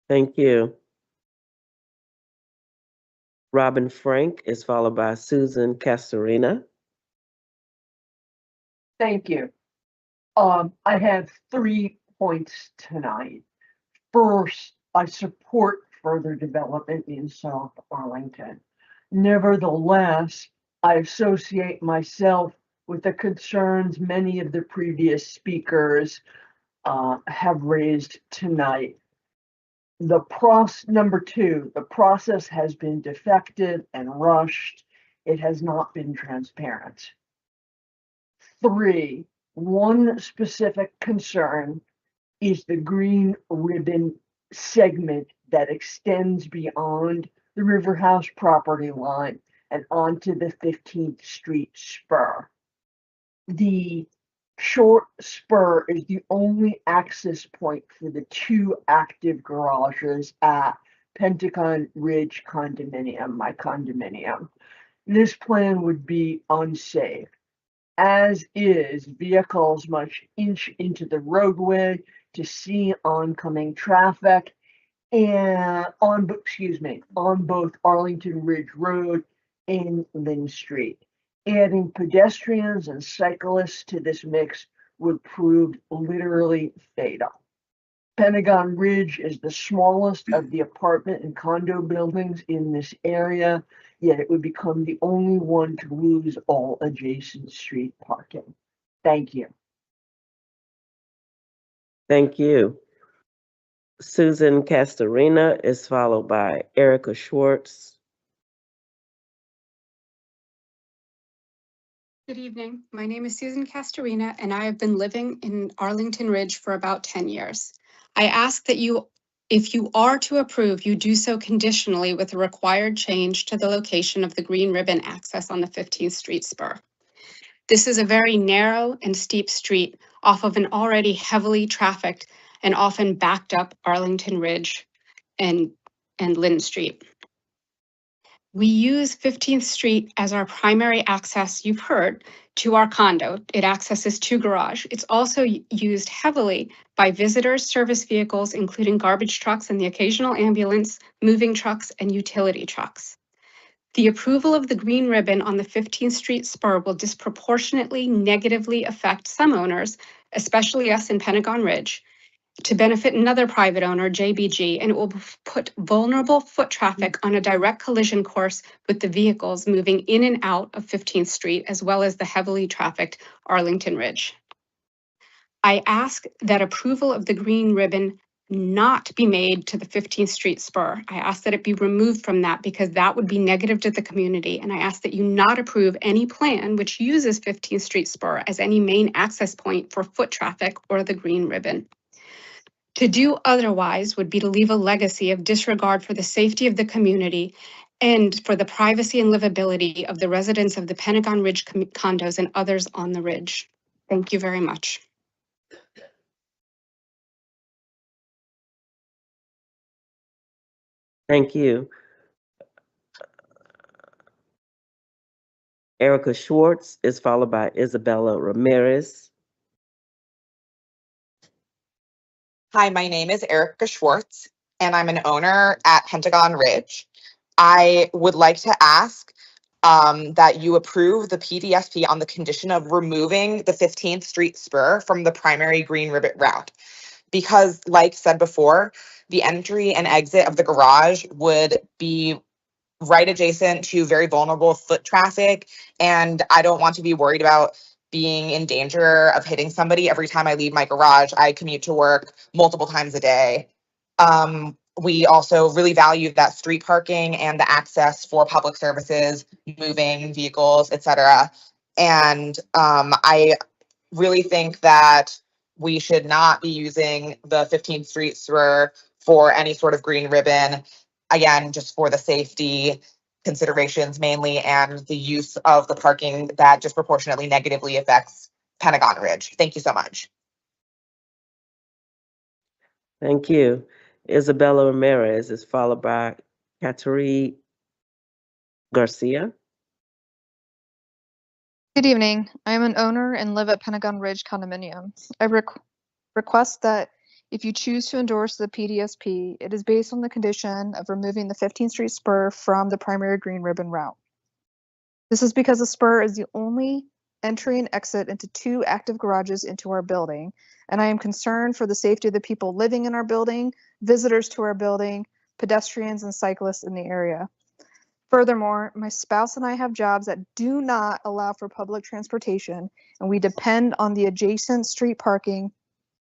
B: Thank you. Robin Frank is followed by Susan Castorina.
W: Thank you. I have 3 points tonight. First, I support further development in South Arlington. Nevertheless, I associate myself with the concerns many of the previous speakers have raised tonight. Number two, the process has been defective and rushed. It has not been transparent. 3, one specific concern is the green ribbon segment that extends beyond the River House property line and onto the 15th Street spur. The short spur is the only access point for the 2 active garages at Pentagon Ridge condominium, my condominium. This plan would be unsafe, as is vehicles must inch into the roadway to see oncoming traffic and on both Arlington Ridge Road and Lynn Street. Adding pedestrians and cyclists to this mix would prove literally fatal. Pentagon Ridge is the smallest of the apartment and condo buildings in this area, yet it would become the only one to lose all adjacent street parking. Thank you.
B: Thank you. Susan Castorina is followed by Erica Schwartz.
J: Good evening. My name is Susan Castorina, and I have been living in Arlington Ridge for about 10 years. I ask that if you are to approve, you do so conditionally with a required change to the location of the green ribbon access on the 15th Street spur. This is a very narrow and steep street off of an already heavily trafficked and often backed up Arlington Ridge and Lynn Street. We use 15th Street as our primary access, you've heard, to our condo. It accesses to garage. It's also used heavily by visitors, service vehicles, including garbage trucks and the occasional ambulance, moving trucks, and utility trucks. The approval of the green ribbon on the 15th Street spur will disproportionately negatively affect some owners, especially us in Pentagon Ridge, to benefit another private owner, JBG, and it will put vulnerable foot traffic on a direct collision course with the vehicles moving in and out of 15th Street, as well as the heavily trafficked Arlington Ridge. I ask that approval of the green ribbon not be made to the 15th Street spur. I ask that it be removed from that because that would be negative to the community. And I ask that you not approve any plan which uses 15th Street spur as any main access point for foot traffic or the green ribbon. To do otherwise would be to leave a legacy of disregard for the safety of the community and for the privacy and livability of the residents of the Pentagon Ridge condos and others on the ridge. Thank you very much.
B: Thank you. Erica Schwartz is followed by Isabella Ramirez.
K: Hi, my name is Erica Schwartz, and I'm an owner at Pentagon Ridge. I would like to ask that you approve the PDSP on the condition of removing the 15th Street spur from the primary green ribbon route. Because, like said before, the entry and exit of the garage would be right adjacent to very vulnerable foot traffic, and I don't want to be worried about being in danger of hitting somebody every time I leave my garage. I commute to work multiple times a day. We also really value that street parking and the access for public services, moving vehicles, etc. And I really think that we should not be using the 15th Street spur for any sort of green ribbon. Again, just for the safety considerations mainly and the use of the parking that disproportionately negatively affects Pentagon Ridge. Thank you so much.
B: Thank you. Isabella Ramirez is followed by Kateri Garcia.
L: Good evening. I am an owner and live at Pentagon Ridge condominium. I request that if you choose to endorse the PDSP, it is based on the condition of removing the 15th Street spur from the primary green ribbon route. This is because the spur is the only entry and exit into 2 active garages into our building, and I am concerned for the safety of the people living in our building, visitors to our building, pedestrians and cyclists in the area. Furthermore, my spouse and I have jobs that do not allow for public transportation, and we depend on the adjacent street parking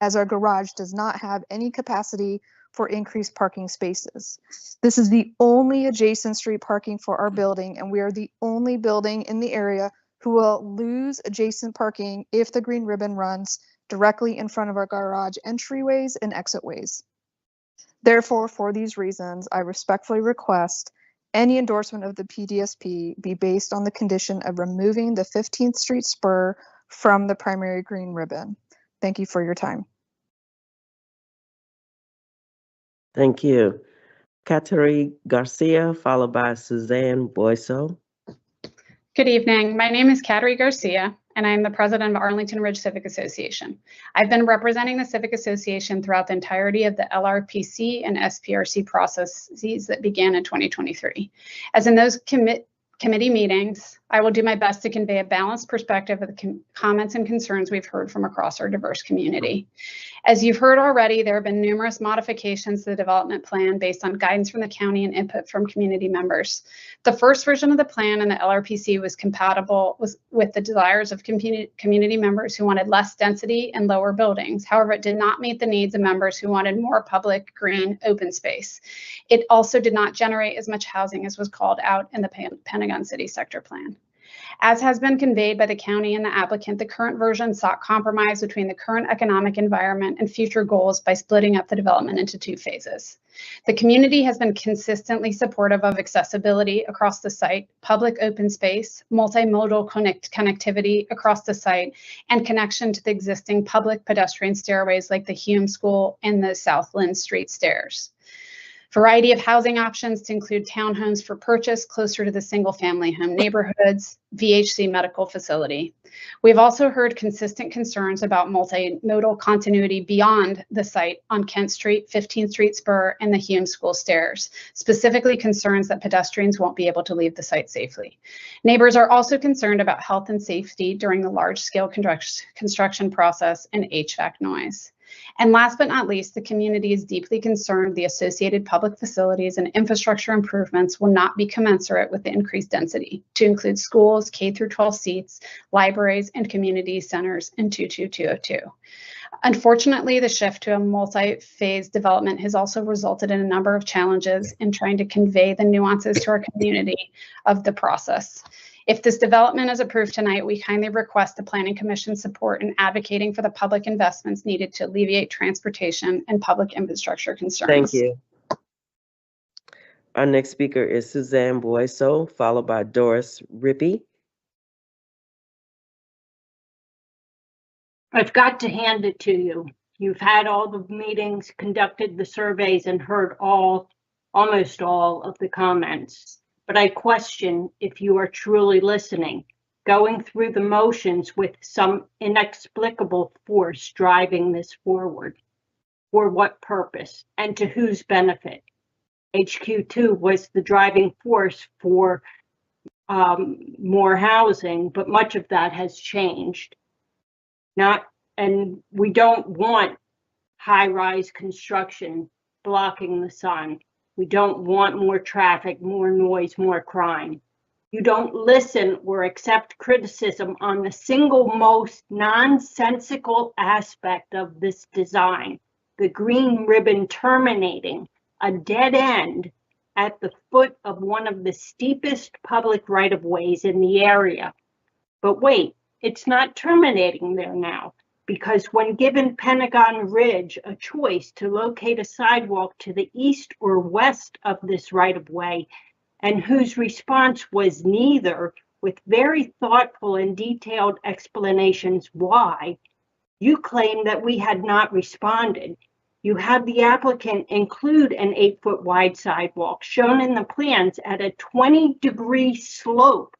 L: as our garage does not have any capacity for increased parking spaces. This is the only adjacent street parking for our building, and we are the only building in the area who will lose adjacent parking if the green ribbon runs directly in front of our garage entryways and exitways. Therefore, for these reasons, I respectfully request any endorsement of the PDSP be based on the condition of removing the 15th Street spur from the primary green ribbon. Thank you for your time.
B: Thank you. Kateri Garcia, followed by Suzanne Boyso.
A: Good evening. My name is Kateri Garcia, and I am the president of Arlington Ridge Civic Association. I've been representing the Civic Association throughout the entirety of the LRPC and SPRC processes that began in 2023. As in those committee meetings, I will do my best to convey a balanced perspective of the comments and concerns we've heard from across our diverse community. As you've heard already, there have been numerous modifications to the development plan based on guidance from the county and input from community members. The first version of the plan in the LRPC was compatible with the desires of community members who wanted less density and lower buildings. However, it did not meet the needs of members who wanted more public, green, open space. It also did not generate as much housing as was called out in the Pentagon City Sector Plan. As has been conveyed by the county and the applicant, the current version sought compromise between the current economic environment and future goals by splitting up the development into two phases. The community has been consistently supportive of accessibility across the site, public open space, multimodal connectivity across the site, and connection to the existing public pedestrian stairways like the Hume School and the South Lynn Street stairs. Variety of housing options to include townhomes for purchase closer to the single-family home neighborhoods, VHC medical facility. We've also heard consistent concerns about multimodal continuity beyond the site on Kent Street, 15th Street spur, and the Hume School stairs, specifically concerns that pedestrians won't be able to leave the site safely. Neighbors are also concerned about health and safety during the large-scale construction process and HVAC noise. And last but not least, the community is deeply concerned the associated public facilities and infrastructure improvements will not be commensurate with the increased density to include schools, K-12 seats, libraries, and community centers in 22202. Unfortunately, the shift to a multi-phase development has also resulted in a number of challenges in trying to convey the nuances to our community of the process. If this development is approved tonight, we kindly request the Planning Commission support in advocating for the public investments needed to alleviate transportation and public infrastructure concerns.
B: Thank you. Our next speaker is Suzanne Boyso, followed by Doris Rippey.
F: I've got to hand it to you. You've had all the meetings, conducted the surveys, and heard almost all of the comments. But I question if you are truly listening, going through the motions with some inexplicable force driving this forward. For what purpose and to whose benefit? HQ2 was the driving force for more housing, but much of that has changed. And we don't want high-rise construction blocking the sun. We don't want more traffic, more noise, more crime. You don't listen or accept criticism on the single most nonsensical aspect of this design, the green ribbon terminating a dead end at the foot of one of the steepest public right-of-ways in the area. But wait, it's not terminating there now, because when given Pentagon Ridge a choice to locate a sidewalk to the east or west of this right-of-way, and whose response was neither, with very thoughtful and detailed explanations why, you claim that we had not responded. You have the applicant include an 8-foot wide sidewalk shown in the plans at a 20-degree slope,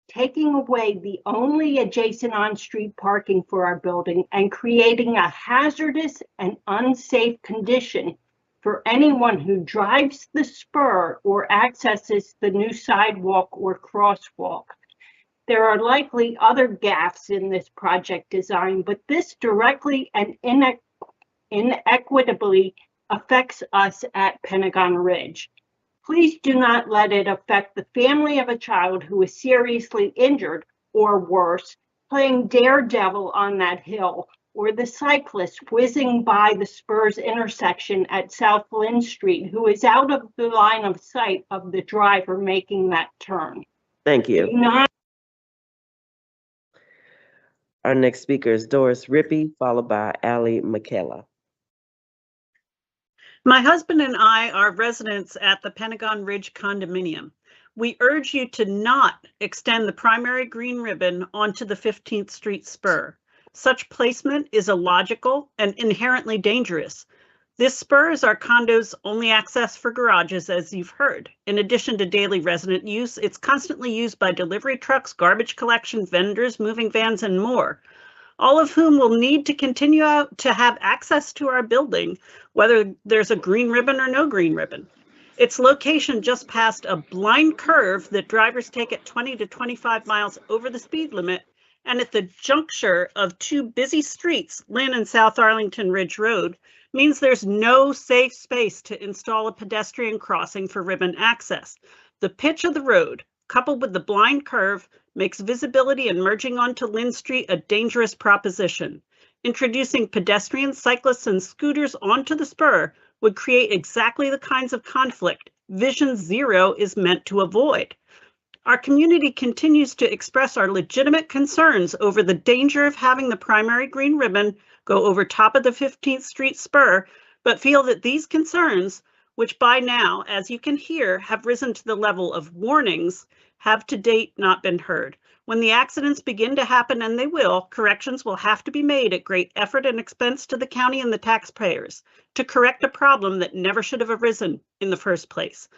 F: taking away the only adjacent on-street parking for our building and creating a hazardous and unsafe condition for anyone who drives the spur or accesses the new sidewalk or crosswalk. There are likely other gaffes in this project design, but this directly and inequitably affects us at Pentagon Ridge. Please do not let it affect the family of a child who is seriously injured or worse, playing daredevil on that hill, or the cyclist whizzing by the Spurs intersection at South Lynn Street who is out of the line of sight of the driver making that turn.
B: Thank you. Our next speaker is Doris Rippey, followed by Allie McKella.
M: My husband and I are residents at the Pentagon Ridge condominium. We urge you to not extend the primary green ribbon onto the 15th Street spur. Such placement is illogical and inherently dangerous. This spur is our condo's only access for garages, as you've heard. In addition to daily resident use, it's constantly used by delivery trucks, garbage collection, vendors, moving vans, and more, all of whom will need to continue to have access to our building, whether there's a green ribbon or no green ribbon. Its location just past a blind curve that drivers take at 20 to 25 miles over the speed limit, and at the juncture of two busy streets, Lynn and South Arlington Ridge Road, means there's no safe space to install a pedestrian crossing for ribbon access. The pitch of the road, coupled with the blind curve, makes visibility and merging onto Lynn Street a dangerous proposition. Introducing pedestrians, cyclists, and scooters onto the spur would create exactly the kinds of conflict Vision Zero is meant to avoid. Our community continues to express our legitimate concerns over the danger of having the primary green ribbon go over top of the 15th Street spur, but feel that these concerns, which by now, as you can hear, have risen to the level of warnings, have to date not been heard. When the accidents begin to happen, and they will, corrections will have to be made at great effort and expense to the county and the taxpayers to correct a problem that never should have arisen in the first place.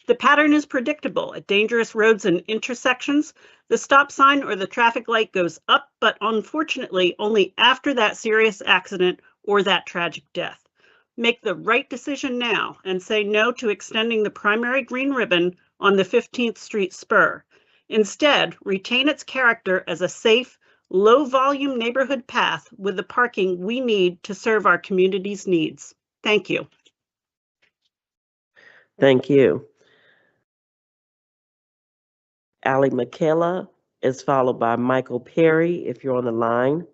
M: The pattern is predictable. At dangerous roads and intersections, the stop sign or the traffic light goes up, but unfortunately only after that serious accident or that tragic death. Make the right decision now and say no to extending the primary green ribbon on the 15th Street spur. Instead, retain its character as a safe, low-volume neighborhood path with the parking we need to serve our community's needs. Thank you.
B: Thank you. Allie McKella is followed by Michael Perry, if you're on the line.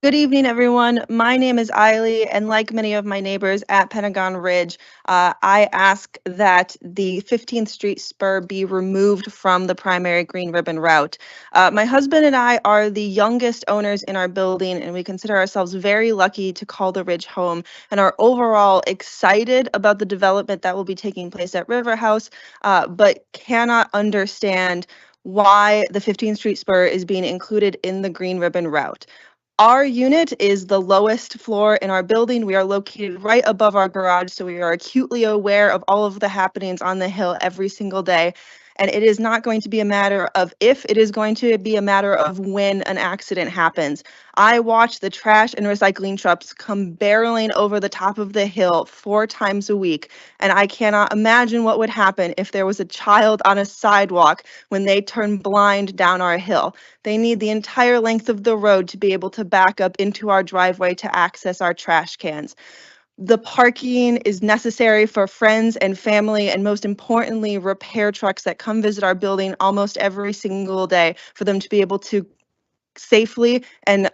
N: Good evening, everyone. My name is Eiley, and like many of my neighbors at Pentagon Ridge, I ask that the 15th Street spur be removed from the primary green ribbon route. My husband and I are the youngest owners in our building, and we consider ourselves very lucky to call the Ridge home, and are overall excited about the development that will be taking place at River House, but cannot understand why the 15th Street spur is being included in the green ribbon route. Our unit is the lowest floor in our building. We are located right above our garage, so we are acutely aware of all of the happenings on the hill every single day. And it is not going to be a matter of if, it is going to be a matter of when an accident happens. I watch the trash and recycling trucks come barreling over the top of the hill 4 times a week, and I cannot imagine what would happen if there was a child on a sidewalk when they turn blind down our hill. They need the entire length of the road to be able to back up into our driveway to access our trash cans. The parking is necessary for friends and family, and most importantly, repair trucks that come visit our building almost every single day, for them to be able to safely and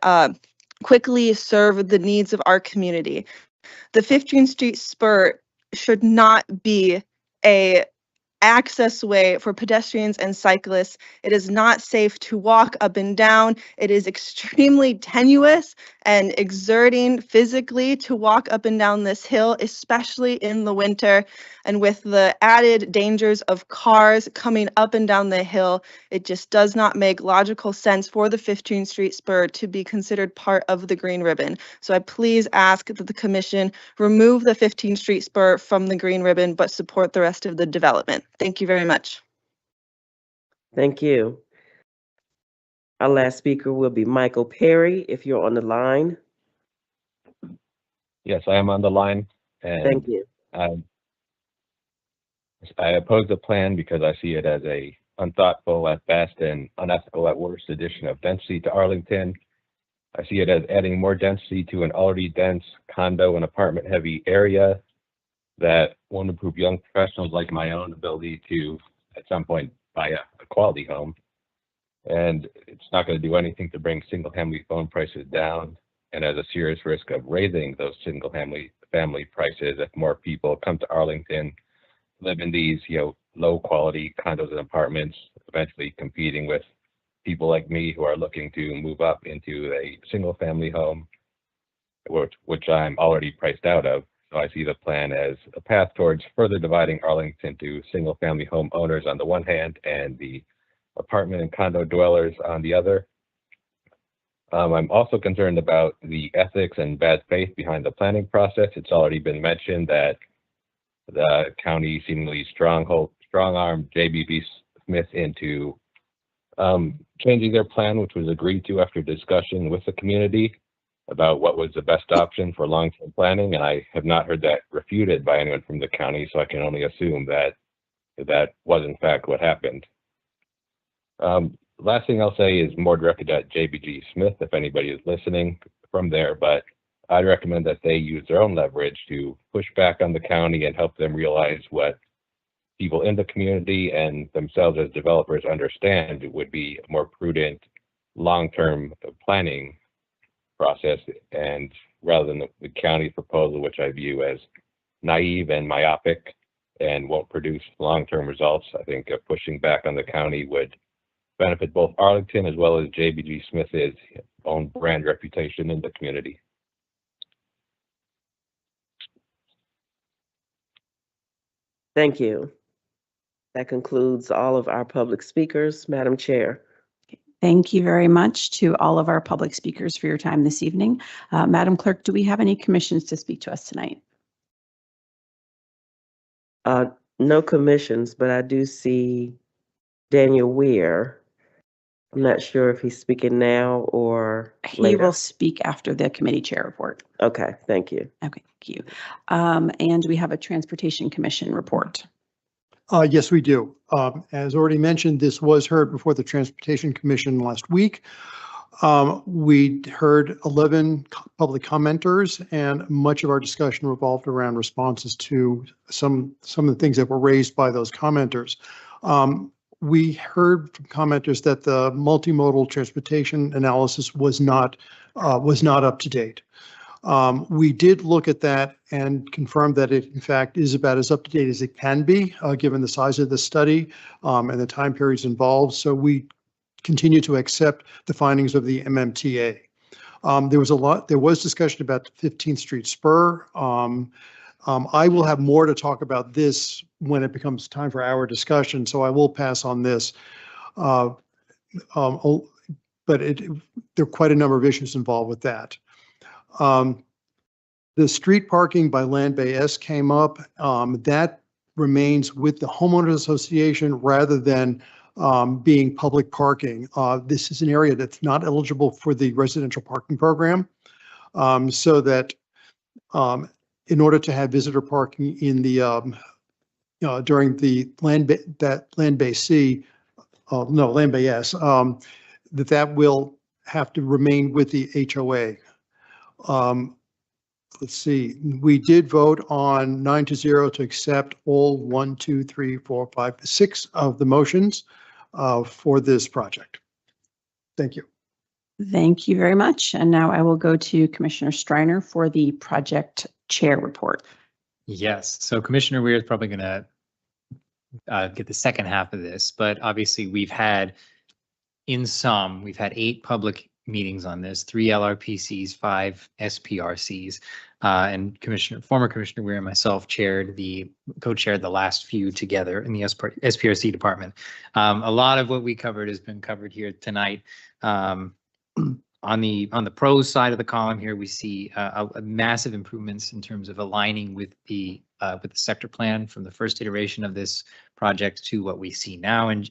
N: quickly serve the needs of our community. The 15th Street spur should not be a access way for pedestrians and cyclists. It is not safe to walk up and down. It is extremely tenuous and exerting physically to walk up and down this hill, especially in the winter. And with the added dangers of cars coming up and down the hill, it just does not make logical sense for the 15th Street spur to be considered part of the green ribbon. So I please ask that the commission remove the 15th Street spur from the green ribbon, but support the rest of the development. Thank you very much.
B: Thank you. Our last speaker will be Michael Perry, if you're on the line.
O: Yes, I am on the line. And
B: Thank you.
O: I oppose the plan because I see it as a unthoughtful at best and unethical at worst addition of density to Arlington. I see it as adding more density to an already dense condo and apartment heavy area. that won't improve young professionals like my own ability to, at some point, buy a quality home. And it's not going to do anything to bring single-family home prices down, and has a serious risk of raising those single-family prices if more people come to Arlington, live in these, low-quality condos and apartments, eventually competing with people like me who are looking to move up into a single-family home, which I'm already priced out of. So I see the plan as a path towards further dividing Arlington to single-family home owners on the one hand and the apartment and condo dwellers on the other. I'm also concerned about the ethics and bad faith behind the planning process. It's already been mentioned that the county seemingly strong-armed JBB Smith into changing their plan, which was agreed to after discussion with the community about what was the best option for long-term planning. And I have not heard that refuted by anyone from the county, so I can only assume that that was in fact what happened. Last thing I'll say is more directed at JBG Smith, if anybody is listening from there, but I'd recommend that they use their own leverage to push back on the county and help them realize what people in the community and themselves as developers understand would be a more prudent long-term planning process, and rather than the county's proposal, which I view as naive and myopic and won't produce long-term results. I think pushing back on the county would benefit both Arlington as well as JBG Smith's own brand reputation in the community.
B: Thank you. That concludes all of our public speakers. Madam Chair.
Q: Thank you very much to all of our public speakers for your time this evening. Madam Clerk, do we have any commissions to speak to us tonight?
B: No commissions, but I do see Daniel Weir. I'm not sure if he's speaking now or later.
Q: He will speak after the committee chair report.
B: Okay, thank you.
Q: Okay, thank you. And we have a Transportation Commission report.
R: Yes, we do. As already mentioned, this was heard before the Transportation Commission last week. We heard 11 public commenters, and much of our discussion revolved around responses to some of the things that were raised by those commenters. We heard from commenters that the multimodal transportation analysis was not up to date. We did look at that and confirmed that it, in fact, is about as up to date as it can be, given the size of the study and the time periods involved. So we continue to accept the findings of the MMTA. There was discussion about the 15th Street spur. I will have more to talk about this when it becomes time for our discussion, so I will pass on this. But there are quite a number of issues involved with that. The street parking by Land Bay S came up. That remains with the homeowners association rather than being public parking. This is an area that's not eligible for the residential parking program, so that in order to have visitor parking in the during the Land Bay S, that will have to remain with the HOA. Let's see, we did vote on 9-0 to accept all 1, 2, 3, 4, 5, 6 of the motions for this project. Thank you.
Q: Thank you very much. And now I will go to Commissioner Striner for the project chair report.
S: Yes, so Commissioner Weir is probably going to get the second half of this, but obviously we've had 8 public meetings on this, 3 LRPCs, 5 SPRCs, and former Commissioner Weir and myself co-chaired the last few together in the SPRC department. A lot of what we covered has been covered here tonight. On the pros side of the column here, we see a massive improvements in terms of aligning with the sector plan from the first iteration of this project to what we see now and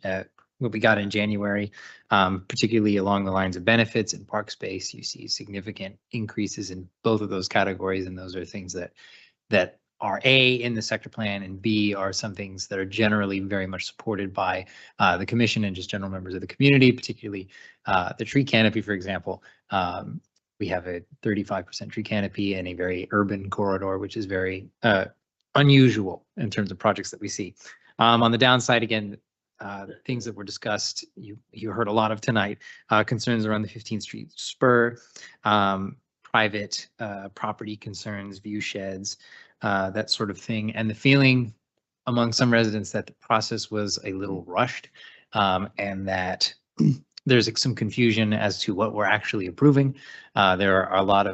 S: what we got in January, particularly along the lines of benefits and park space. You see significant increases in both of those categories, and those are things that are A, in the sector plan, and B, are some things that are generally very much supported by the commission and just general members of the community, particularly the tree canopy, for example. We have a 35% tree canopy in a very urban corridor, which is very unusual in terms of projects that we see. On the downside, again, things that were discussed, you heard a lot of tonight, concerns around the 15th Street spur, private property concerns, view sheds, that sort of thing, and the feeling among some residents that the process was a little rushed, and that there's some confusion as to what we're actually approving. There are a lot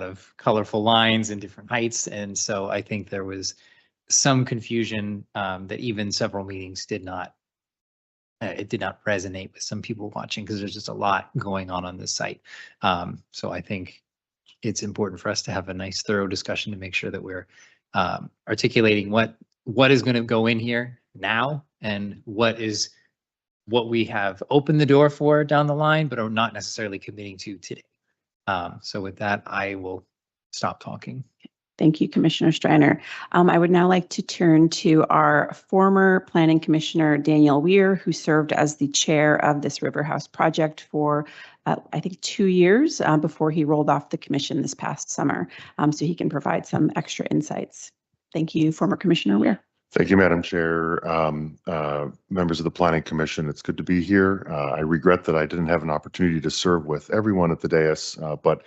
S: of colorful lines and different heights, and so I think there was some confusion that even several meetings did not. It did not resonate with some people watching because there's just a lot going on this site. So I think it's important for us to have a nice, thorough discussion to make sure that we're articulating what is going to go in here now and what we have opened the door for down the line, but are not necessarily committing to today. So with that, I will stop talking.
Q: Thank you, Commissioner Streiner. I would now like to turn to our former Planning Commissioner, Daniel Weir, who served as the chair of this River House project for, I think, 2 years before he rolled off the commission this past summer. So he can provide some extra insights. Thank you, former Commissioner Weir.
P: Thank you, Madam Chair, members of the Planning Commission. It's good to be here. I regret that I didn't have an opportunity to serve with everyone at the dais, but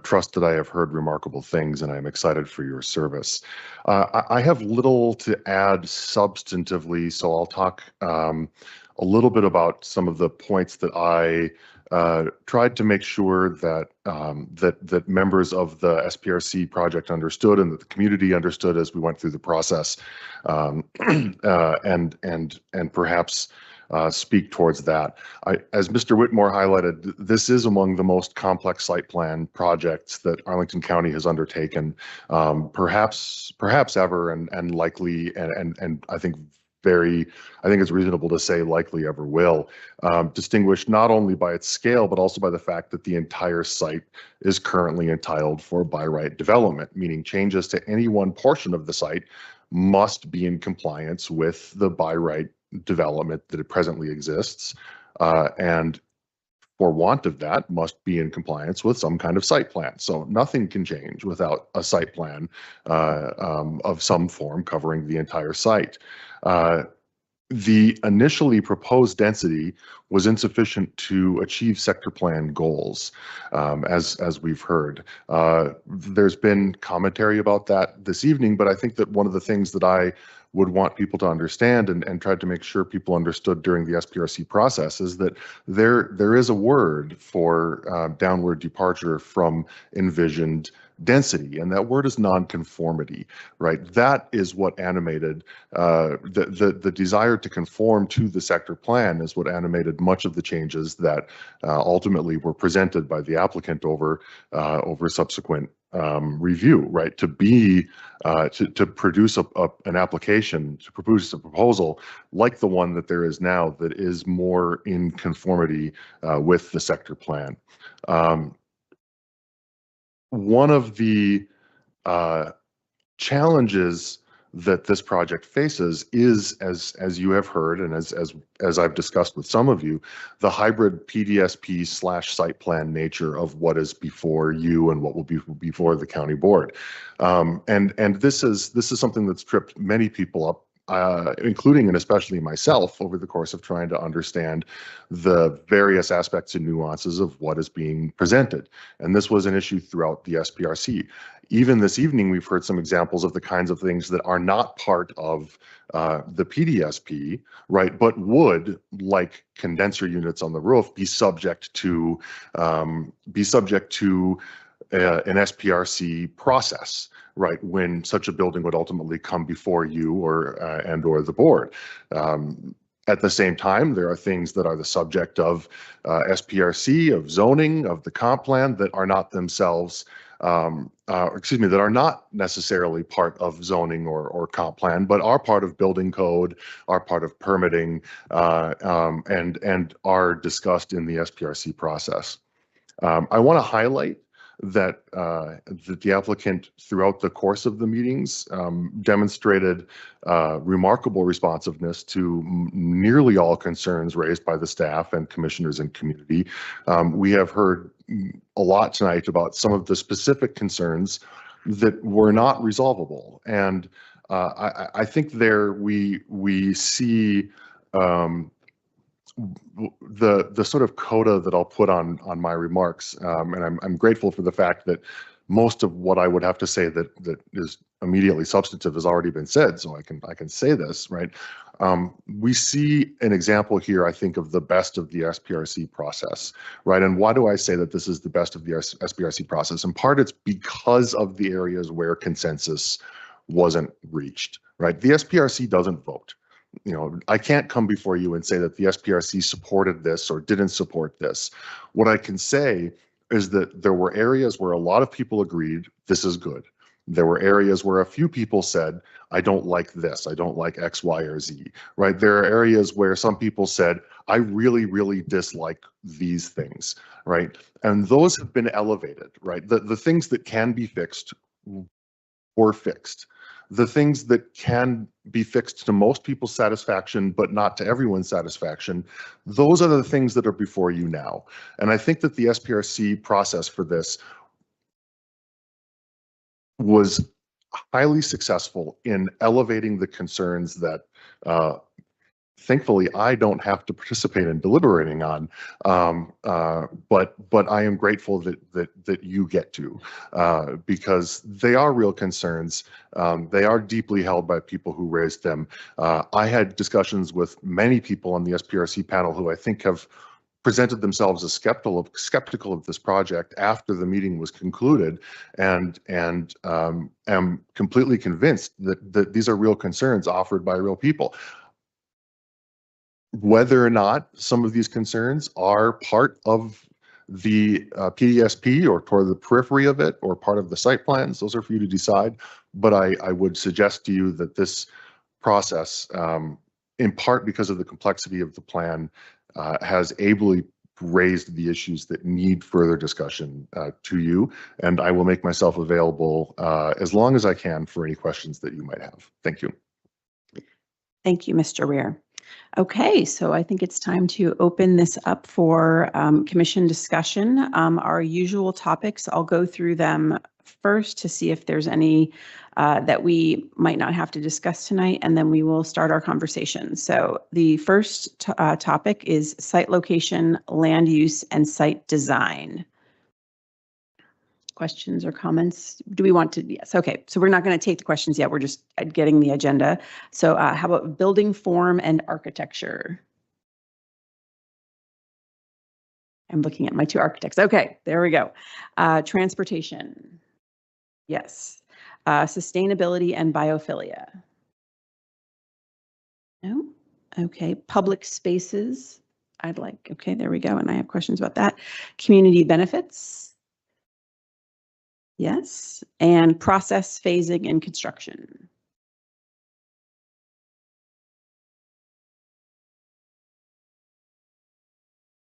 P: trust that I have heard remarkable things, and I'm excited for your service. I have little to add substantively, so I'll talk a little bit about some of the points that I tried to make sure that that members of the SPRC project understood and that the community understood as we went through the process, and perhaps speak towards that. As Mr. Whitmore highlighted, this is among the most complex site plan projects that Arlington County has undertaken, perhaps ever, and likely, and I think it's reasonable to say likely ever will, distinguished not only by its scale, but also by the fact that the entire site is currently entitled for by right development, meaning changes to any one portion of the site must be in compliance with the by right development that it presently exists, and for want of that must be in compliance with some kind of site plan. So nothing can change without a site plan of some form covering the entire site. The initially proposed density was insufficient to achieve sector plan goals, as we've heard. There's been commentary about that this evening, but I think that one of the things that I would want people to understand and tried to make sure people understood during the SPRC process is that there is a word for downward departure from envisioned density, and that word is nonconformity, right? That is what animated the desire to conform to the sector plan is what animated much of the changes that ultimately were presented by the applicant over subsequent review, right? To produce an application, to produce a proposal like the one that there is now that is more in conformity with the sector plan. One of the challenges that this project faces is, as you have heard, and as I've discussed with some of you, the hybrid PDSP/site plan nature of what is before you and what will be before the county board, and this is something that's tripped many people up, including and especially myself, over the course of trying to understand the various aspects and nuances of what is being presented. And this was an issue throughout the SPRC. Even this evening, we've heard some examples of the kinds of things that are not part of the PDSP, right, but would, like condenser units on the roof, be subject to an SPRC process, right, when such a building would ultimately come before you or the board. At the same time, there are things that are the subject of SPRC, of zoning, of the comp plan that are not themselves, that are not necessarily part of zoning or comp plan, but are part of building code, are part of permitting, and are discussed in the SPRC process. I want to highlight that the applicant throughout the course of the meetings demonstrated remarkable responsiveness to nearly all concerns raised by the staff and commissioners and community. We have heard a lot tonight about some of the specific concerns that were not resolvable, and I think there we see the sort of coda that I'll put on my remarks, and I'm grateful for the fact that most of what I would have to say that is immediately substantive has already been said, so I can say this, right? We see an example here, I think, of the best of the SPRC process, right? And why do I say that this is the best of the SPRC process? In part, it's because of the areas where consensus wasn't reached, right? The SPRC doesn't vote. You know, I can't come before you and say that the SPRC supported this or didn't support this. What I can say is that there were areas where a lot of people agreed this is good. There were areas where a few people said, I don't like this, I don't like X, Y, or Z, right? There are areas where some people said, I really, really dislike these things, right? And those have been elevated, right? The things that can be fixed were fixed. The things that can be fixed to most people's satisfaction, but not to everyone's satisfaction, those are the things that are before you now. And I think that the SPRC process for this was highly successful in elevating the concerns that thankfully I don't have to participate in deliberating on, but I am grateful that you get to, because they are real concerns. They are deeply held by people who raised them. I had discussions with many people on the SPRC panel who I think have presented themselves as skeptical of this project after the meeting was concluded, and am completely convinced that these are real concerns offered by real people. Whether or not some of these concerns are part of the PDSP or toward the periphery of it or part of the site plans, those are for you to decide. But I would suggest to you that this process, in part because of the complexity of the plan, has ably raised the issues that need further discussion to you. And I will make myself available as long as I can for any questions that you might have. Thank you.
Q: Thank you, Mr. Weir. Okay, so I think it's time to open this up for commission discussion. Our usual topics, I'll go through them first to see if there's any that we might not have to discuss tonight, and then we will start our conversation. So the first topic is site location, land use, and site design. Questions or comments? Do we want to? Yes. Okay. So we're not going to take the questions yet. We're just getting the agenda. So how about building form and architecture? I'm looking at my two architects. Okay, there we go. Transportation. Yes. Sustainability and biophilia. No. Okay. Public spaces. I'd like. Okay, there we go. And I have questions about that. Community benefits. Yes, and process phasing and construction.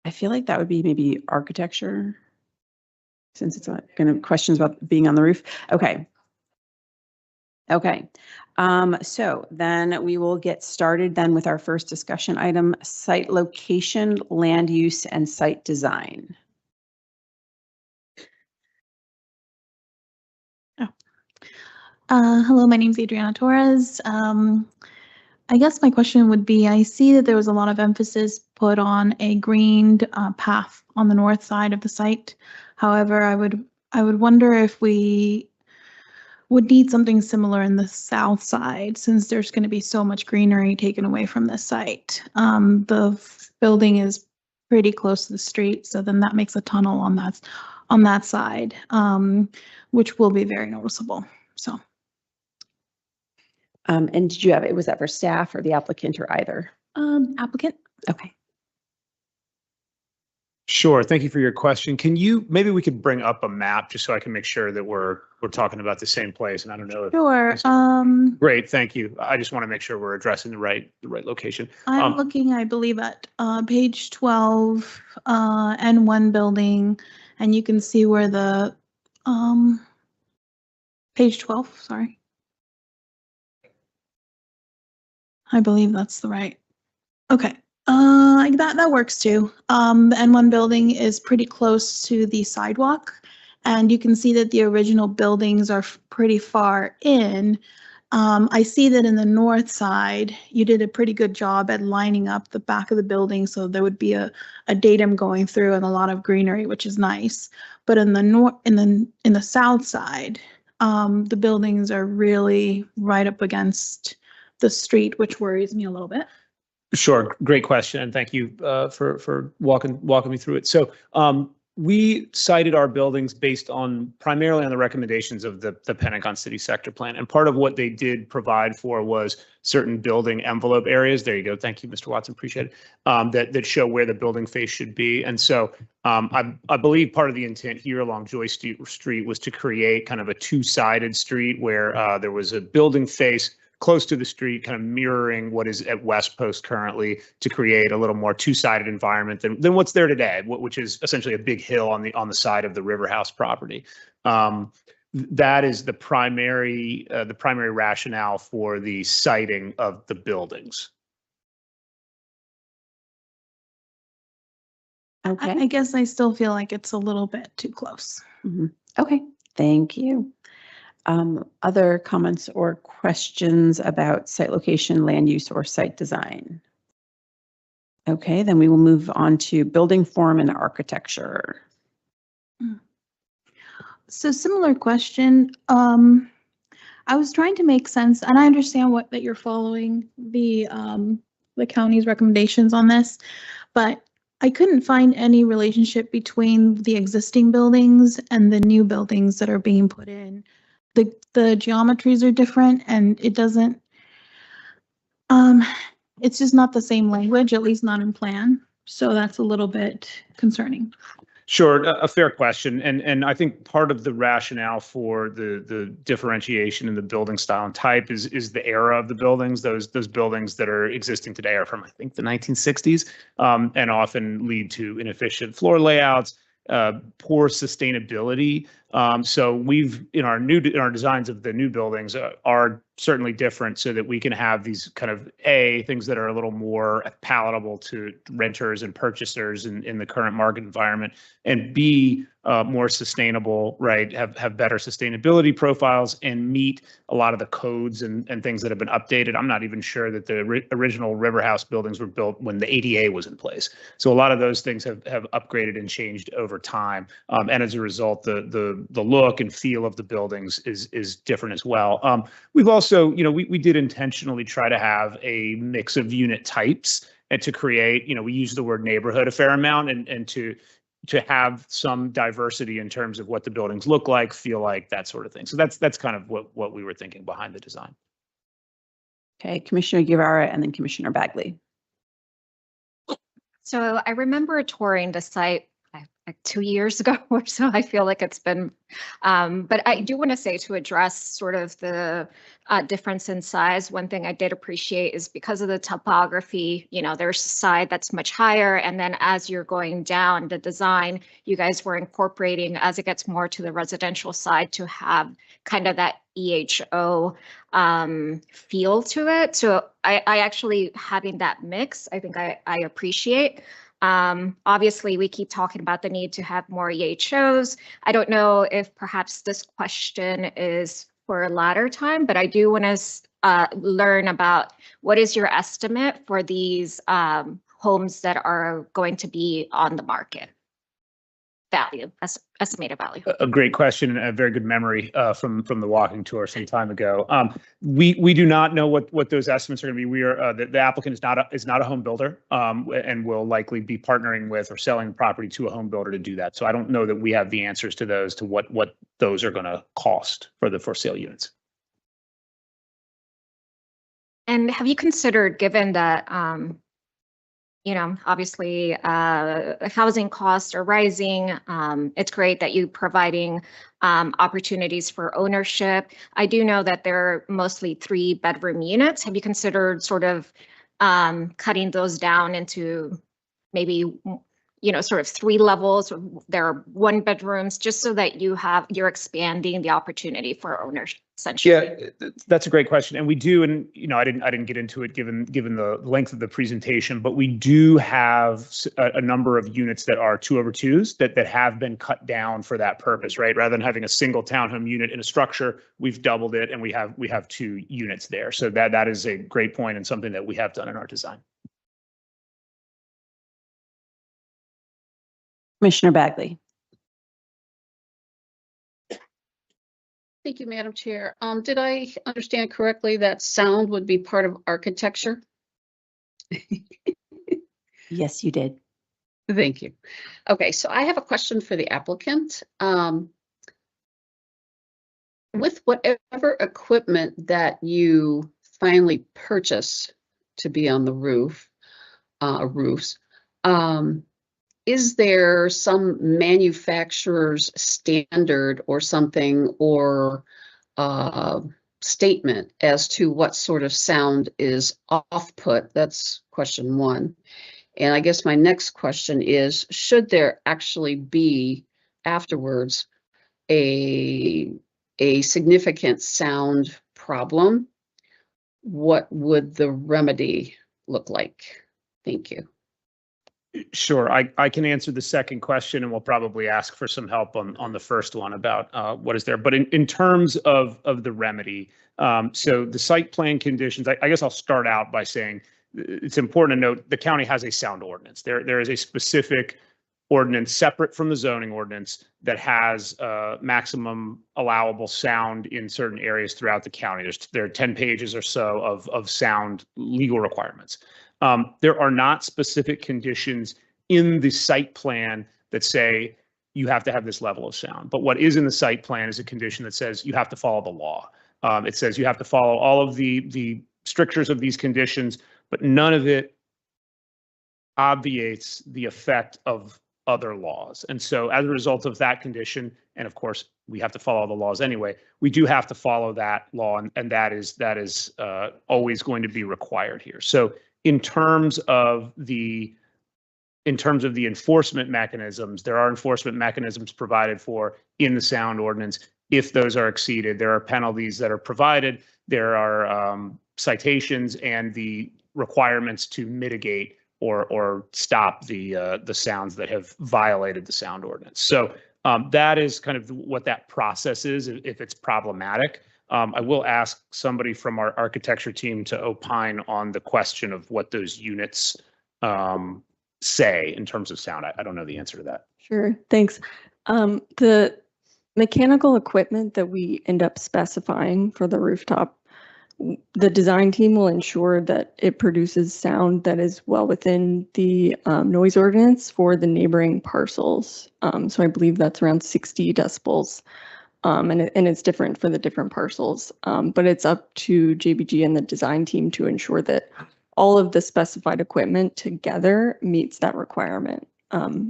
Q: I feel like that would be maybe architecture, since it's going to questions about being on the roof. Okay. Okay. So then we will get started then with our first discussion item, site location, land use, and site design.
T: Hello, my name is Adriana Torres. I guess my question would be, I see that there was a lot of emphasis put on a greened path on the north side of the site. However, I would wonder if we would need something similar in the south side, since there's going to be so much greenery taken away from the site. The building is pretty close to the street, so then that makes a tunnel on that side, which will be very noticeable. So.
Q: And did you have, was that for staff or the applicant or either?
T: Applicant.
Q: Okay.
U: Sure. Thank you for your question. Can you, maybe we could bring up a map just so I can make sure that we're talking about the same place. And I don't know if.
T: Sure.
U: Great. Thank you. I just want to make sure we're addressing the right location.
T: I'm looking, I believe, at page 12, N1 building, and you can see where the page 12, sorry. I believe that's the right. Okay, that works too. The N1 building is pretty close to the sidewalk, and you can see that the original buildings are pretty far in, I see that in the north side, you did a pretty good job at lining up the back of the building, so there would be a datum going through and a lot of greenery, which is nice. But in the south side, the buildings are really right up against the street, which worries me a little bit.
U: Sure, great question, and thank you for walking me through it. So we cited our buildings based on primarily on the recommendations of the Pentagon City Sector Plan, and part of what they did provide for was certain building envelope areas. There you go. Thank you, Mr. Watson. Appreciate it. That show where the building face should be, and so I believe part of the intent here along Joyce Street was to create kind of a two-sided street where there was a building face close to the street, kind of mirroring what is at West Post currently, to create a little more two-sided environment than what's there today, which is essentially a big hill on the side of the River House property. That is the primary rationale for the siting of the buildings.
T: Okay. I guess I still feel like it's a little bit too close.
Q: Okay, thank you. Other comments or questions about site location, land use, or site design? Okay, then we will move on to building form and architecture.
T: So similar question. I was trying to make sense, and I understand that you're following the county's recommendations on this, but I couldn't find any relationship between the existing buildings and the new buildings that are being put in. The geometries are different, and it doesn't, it's just not the same language, at least not in plan. So that's a little bit concerning.
U: Sure, a fair question, and I think part of the rationale for the differentiation in the building style and type is the era of the buildings. Those buildings that are existing today are from, I think, the 1960s, and often lead to inefficient floor layouts, poor sustainability. So we've in our designs of the new buildings are certainly different, so that we can have these kind of things that are a little more palatable to renters and purchasers in the current market environment, and B, more sustainable, right? Have better sustainability profiles and meet a lot of the codes and things that have been updated. I'm not even sure that the original River House buildings were built when the ADA was in place. So a lot of those things have upgraded and changed over time, and as a result, the look and feel of the buildings is different as well. We've also, we did intentionally try to have a mix of unit types, and to create, we use the word neighborhood a fair amount, and to have some diversity in terms of what the buildings look like, feel like, that sort of thing. So that's kind of what we were thinking behind the design.
Q: Okay, Commissioner Guevara and then Commissioner Bagley.
C: So I remember touring the site like 2 years ago or so. I feel like it's been, but I do want to say, to address sort of the difference in size, one thing I did appreciate is because of the topography, there's a side that's much higher, and then as you're going down the design, you guys were incorporating, as it gets more to the residential side, to have kind of that EHO feel to it. So I actually, having that mix, I think I appreciate. Obviously, we keep talking about the need to have more EHOs. I don't know if perhaps this question is for a latter time, but I do want to learn about what is your estimate for these homes that are going to be on the market. Value, estimated value.
U: A great question and a very good memory from the walking tour some time ago. We do not know what those estimates are going to be. We are the applicant is not a home builder, and will likely be partnering with or selling the property to a home builder to do that. So I don't know that we have the answers to those, to what those are going to cost for the for sale units.
C: And have you considered, given that obviously housing costs are rising. It's great that you're providing opportunities for ownership. I do know that they're mostly 3-bedroom units. Have you considered sort of cutting those down into maybe sort of 3 levels. There are 1 bedrooms, just so that you're expanding the opportunity for owners, essentially.
U: Yeah, that's a great question, and we do, and I didn't get into it given the length of the presentation, but we do have a number of units that are 2/2s that have been cut down for that purpose, right? Rather than having a single townhome unit in a structure, we've doubled it, and we have 2 units there. So that is a great point and something that we have done in our design.
Q: Commissioner Bagley.
D: Thank you, Madam Chair. Did I understand correctly that sound would be part of architecture?
Q: Yes, you did.
D: Thank you. Okay, so I have a question for the applicant. With whatever equipment that you finally purchase to be on the roofs, is there some manufacturer's standard or something or statement as to what sort of sound is off-put? That's question 1. And I guess my next question is, should there actually be afterwards a significant sound problem, what would the remedy look like? Thank you.
U: Sure, I can answer the second question, and we'll probably ask for some help on the first one about what is there. But in terms of the remedy, so the site plan conditions, I guess I'll start out by saying it's important to note the county has a sound ordinance. There is a specific ordinance separate from the zoning ordinance that has maximum allowable sound in certain areas throughout the county. There are 10 pages or so of sound legal requirements. There are not specific conditions in the site plan that say you have to have this level of sound. But what is in the site plan is a condition that says you have to follow the law. It says you have to follow all of the strictures of these conditions, but none of it obviates the effect of other laws. And so as a result of that condition, and of course we have to follow the laws anyway, we do have to follow that law, and that is always going to be required here. So in terms of the enforcement mechanisms, there are enforcement mechanisms provided for in the sound ordinance. If those are exceeded, there are penalties that are provided. There are citations and the requirements to mitigate or stop the sounds that have violated the sound ordinance. So that is kind of what that process is if it's problematic. I will ask somebody from our architecture team to opine on the question of what those units say in terms of sound. I don't know the answer to that.
E: Sure, thanks. The mechanical equipment that we end up specifying for the rooftop, the design team will ensure that it produces sound that is well within the noise ordinance for the neighboring parcels. So I believe that's around 60 decibels. And it's different for the different parcels, but it's up to JBG and the design team to ensure that all of the specified equipment together meets that requirement.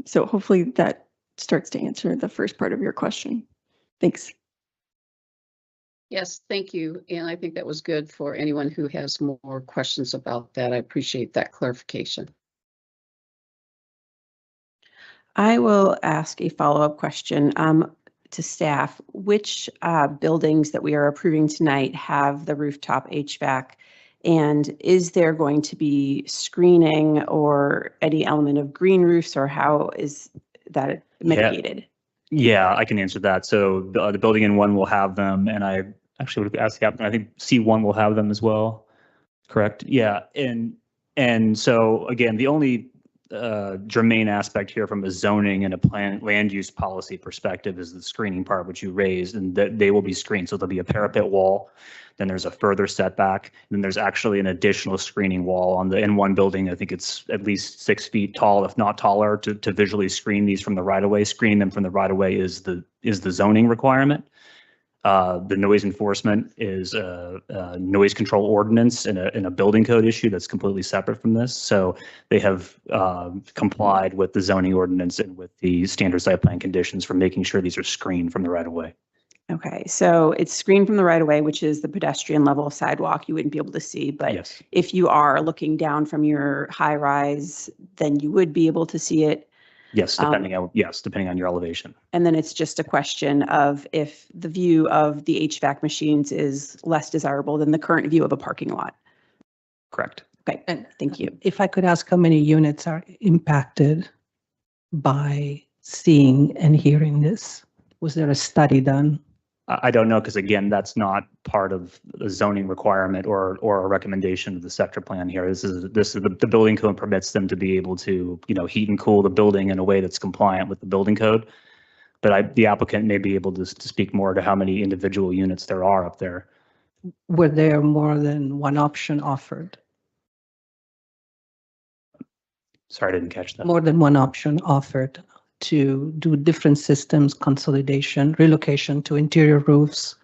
E: So hopefully that starts to answer the first part of your question. Thanks.
D: Yes, thank you. And I think that was good for anyone who has more questions about that. I appreciate that clarification.
Q: I will ask a follow-up question to staff. Which buildings that we are approving tonight have the rooftop HVAC? And is there going to be screening or any element of green roofs, or how is that mitigated?
V: Yeah, I can answer that. So the building in 1 will have them, and I actually would have asked the applicant, I think C1 will have them as well, correct? Yeah, and so again, the only germane aspect here from a zoning and a land use policy perspective is the screening part, which you raised, and that they will be screened. So there'll be a parapet wall, then there's a further setback, and then there's actually an additional screening wall on the N1 building. I think it's at least 6 feet tall, if not taller, to visually screen these from the right of way. Screening them from the right of way is the zoning requirement. The noise enforcement is a noise control ordinance in a building code issue that's completely separate from this. So they have complied with the zoning ordinance and with the standard site plan conditions for making sure these are screened from the right of way.
Q: Okay, so it's screened from the right of way, which is the pedestrian level sidewalk you wouldn't be able to see. But
V: yes,
Q: if you are looking down from your high rise, then you would be able to see it.
V: Yes, depending on your elevation.
Q: And then it's just a question of if the view of the HVAC machines is less desirable than the current view of a parking lot.
V: Correct.
Q: Okay,
G: And
Q: thank you.
G: if I could ask how many units are impacted by seeing and hearing this? Was there a study done?
V: I don't know, because again, that's not part of the zoning requirement or a recommendation of the sector plan here. This is the building code permits them to be able to, heat and cool the building in a way that's compliant with the building code. But the applicant may be able to speak more to how many individual units there are up there.
G: Were there more than one option offered?
V: Sorry, I didn't catch that.
G: More than one option offered to do different systems, consolidation, relocation to interior roofs,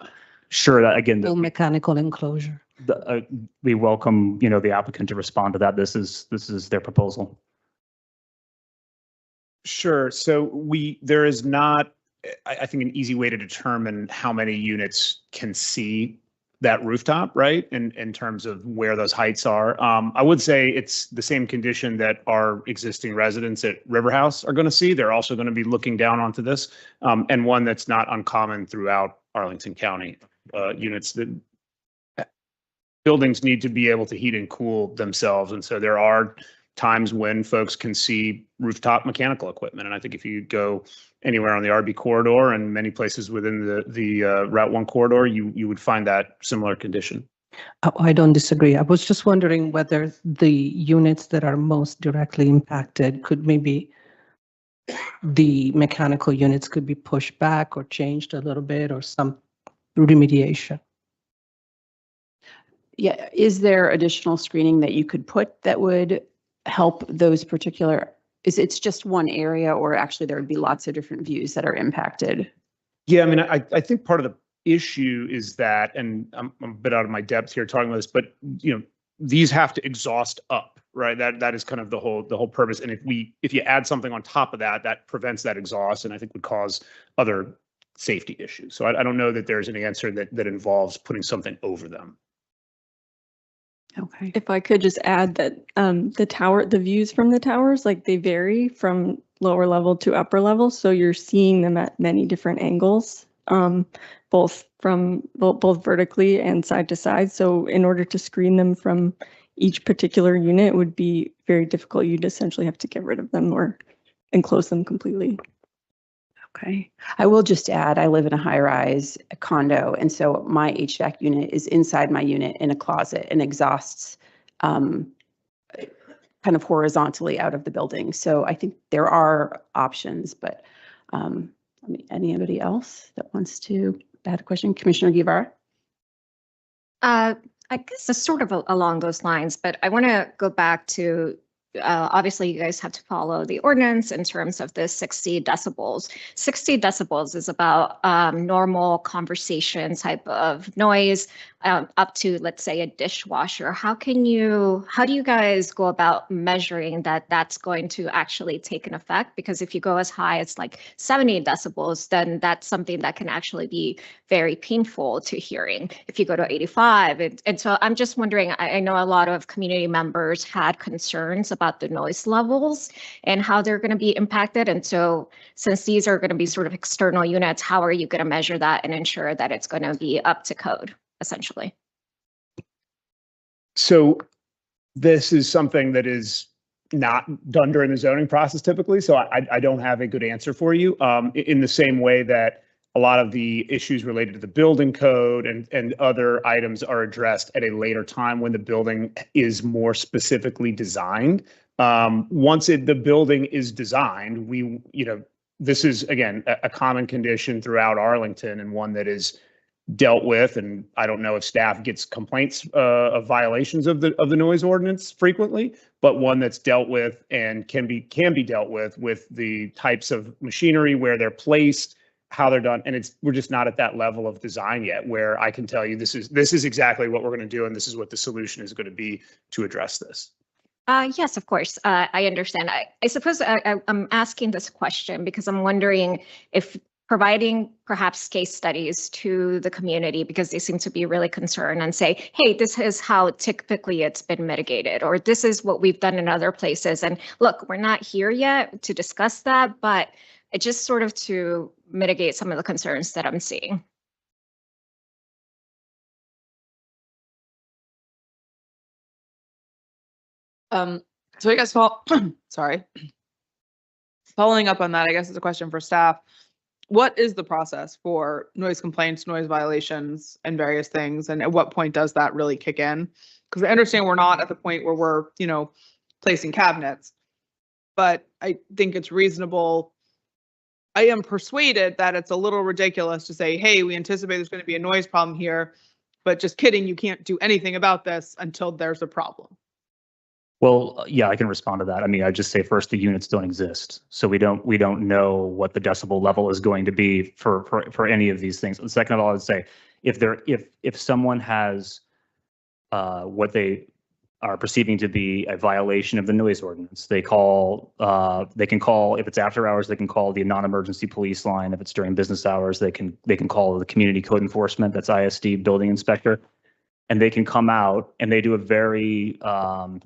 V: Sure, that again,
G: full mechanical enclosure.
V: we welcome, the applicant to respond to that. This is their proposal.
U: Sure. So there is not, I think, an easy way to determine how many units can see that rooftop, right? In terms of where those heights are. I would say it's the same condition that our existing residents at River House are going to see. They're also going to be looking down onto this, and one that's not uncommon throughout Arlington County. Units that buildings need to be able to heat and cool themselves. And so there are times when folks can see rooftop mechanical equipment. And I think if you go anywhere on the RB corridor and many places within the Route 1 corridor, you would find that similar condition.
G: I don't disagree. I was just wondering whether the units that are most directly impacted could maybe the mechanical units could be pushed back or changed a little bit or some remediation.
Q: Yeah, is there additional screening that you could put that would help those particular, it's just one area, or actually there would be lots of different views that are impacted?
U: Yeah, I mean, I think part of the issue is that, and I'm a bit out of my depth here talking about this, but these have to exhaust up, right? That is kind of the whole purpose. And if you add something on top of that, that prevents that exhaust, and I think would cause other safety issues. So I don't know that there's an answer that involves putting something over them.
Q: Okay.
E: If I could just add that the views from the towers, like they vary from lower level to upper level. So you're seeing them at many different angles, both vertically and side to side. So in order to screen them from each particular unit would be very difficult. You'd essentially have to get rid of them or enclose them completely.
Q: Okay. I will just add, I live in a high-rise condo, and so my HVAC unit is inside my unit in a closet and exhausts kind of horizontally out of the building. So I think there are options, but anybody else that wants to add a question? Commissioner Guevara?
C: I guess it's sort of along those lines, but I want to go back to obviously you guys have to follow the ordinance in terms of the 60 decibels. 60 decibels is about normal conversation type of noise up to, let's say, a dishwasher. How do you guys go about measuring that that's going to actually take an effect? Because if you go as high as like 70 decibels, then that's something that can actually be very painful to hearing. If you go to 85, and so I'm just wondering, I know a lot of community members had concerns about the noise levels and how they're going to be impacted. And so since these are going to be sort of external units, how are you going to measure that and ensure that it's going to be up to code, essentially?
U: So this is something that is not done during the zoning process typically. So I don't have a good answer for you, in the same way that a lot of the issues related to the building code and other items are addressed at a later time when the building is more specifically designed. Once the building is designed, this is, again, a common condition throughout Arlington and one that is dealt with. And I don't know if staff gets complaints of violations of the noise ordinance frequently, but one that's dealt with and can be dealt with the types of machinery, where they're placed, how they're done. And we're just not at that level of design yet where I can tell you this is exactly what we're going to do and this is what the solution is going to be to address this.
C: Yes, of course. I understand. I suppose I'm asking this question because I'm wondering if providing perhaps case studies to the community because they seem to be really concerned and say, hey, this is how typically it's been mitigated, or this is what we've done in other places. And look, we're not here yet to discuss that, but it just sort of to mitigate some of the concerns that I'm seeing.
H: So I guess, sorry, following up on that, I guess it's a question for staff. What is the process for noise complaints, noise violations, and various things? And at what point does that really kick in? Because I understand we're not at the point where we're, placing cabinets, but I think it's reasonable. I am persuaded that it's a little ridiculous to say, hey, we anticipate there's going to be a noise problem here, but just kidding, you can't do anything about this until there's a problem.
V: Well, yeah, I can respond to that. I mean, I just say first, the units don't exist, so we don't know what the decibel level is going to be for any of these things. And second of all, I would say if someone has what they are perceiving to be a violation of the noise ordinance, they can call, if it's after hours, they can call the non-emergency police line. If it's during business hours, they can call the community code enforcement, that's ISD building inspector. And they can come out and they do a very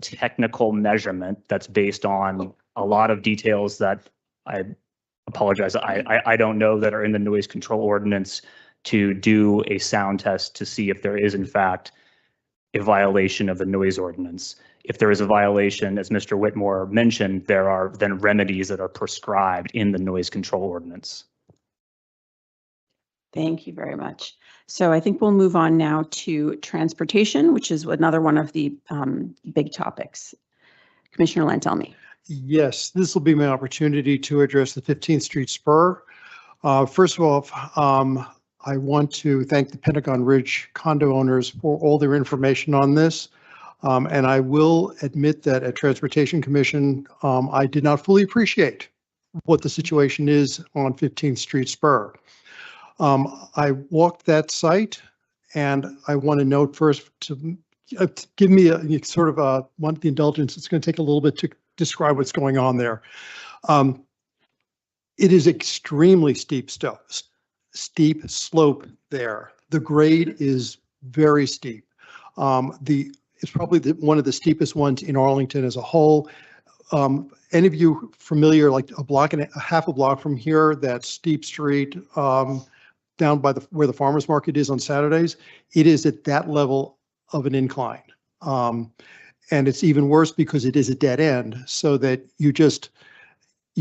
V: technical measurement that's based on a lot of details that I apologize, I don't know that are in the noise control ordinance, to do a sound test to see if there is in fact a violation of the noise ordinance. If there is a violation, as Mr. Whitmore mentioned, there are then remedies that are prescribed in the noise control ordinance.
Q: Thank you very much. So I think we'll move on now to transportation, which is another one of the big topics. Commissioner Lantelmi.
R: Yes, this will be my opportunity to address the 15th Street spur. First of all, I want to thank the Pentagon Ridge condo owners for all their information on this. And I will admit that at Transportation Commission, I did not fully appreciate what the situation is on 15th Street spur. I walked that site, and I want to note first to give me a sort of want the indulgence. It's going to take a little bit to describe what's going on there. It is extremely steep slope there. The grade is very steep. It's probably one of the steepest ones in Arlington as a whole. Any of you familiar, like half a block from here, that steep street down by where the farmers market is on Saturdays, it is at that level of an incline. And it's even worse because it is a dead end, so that you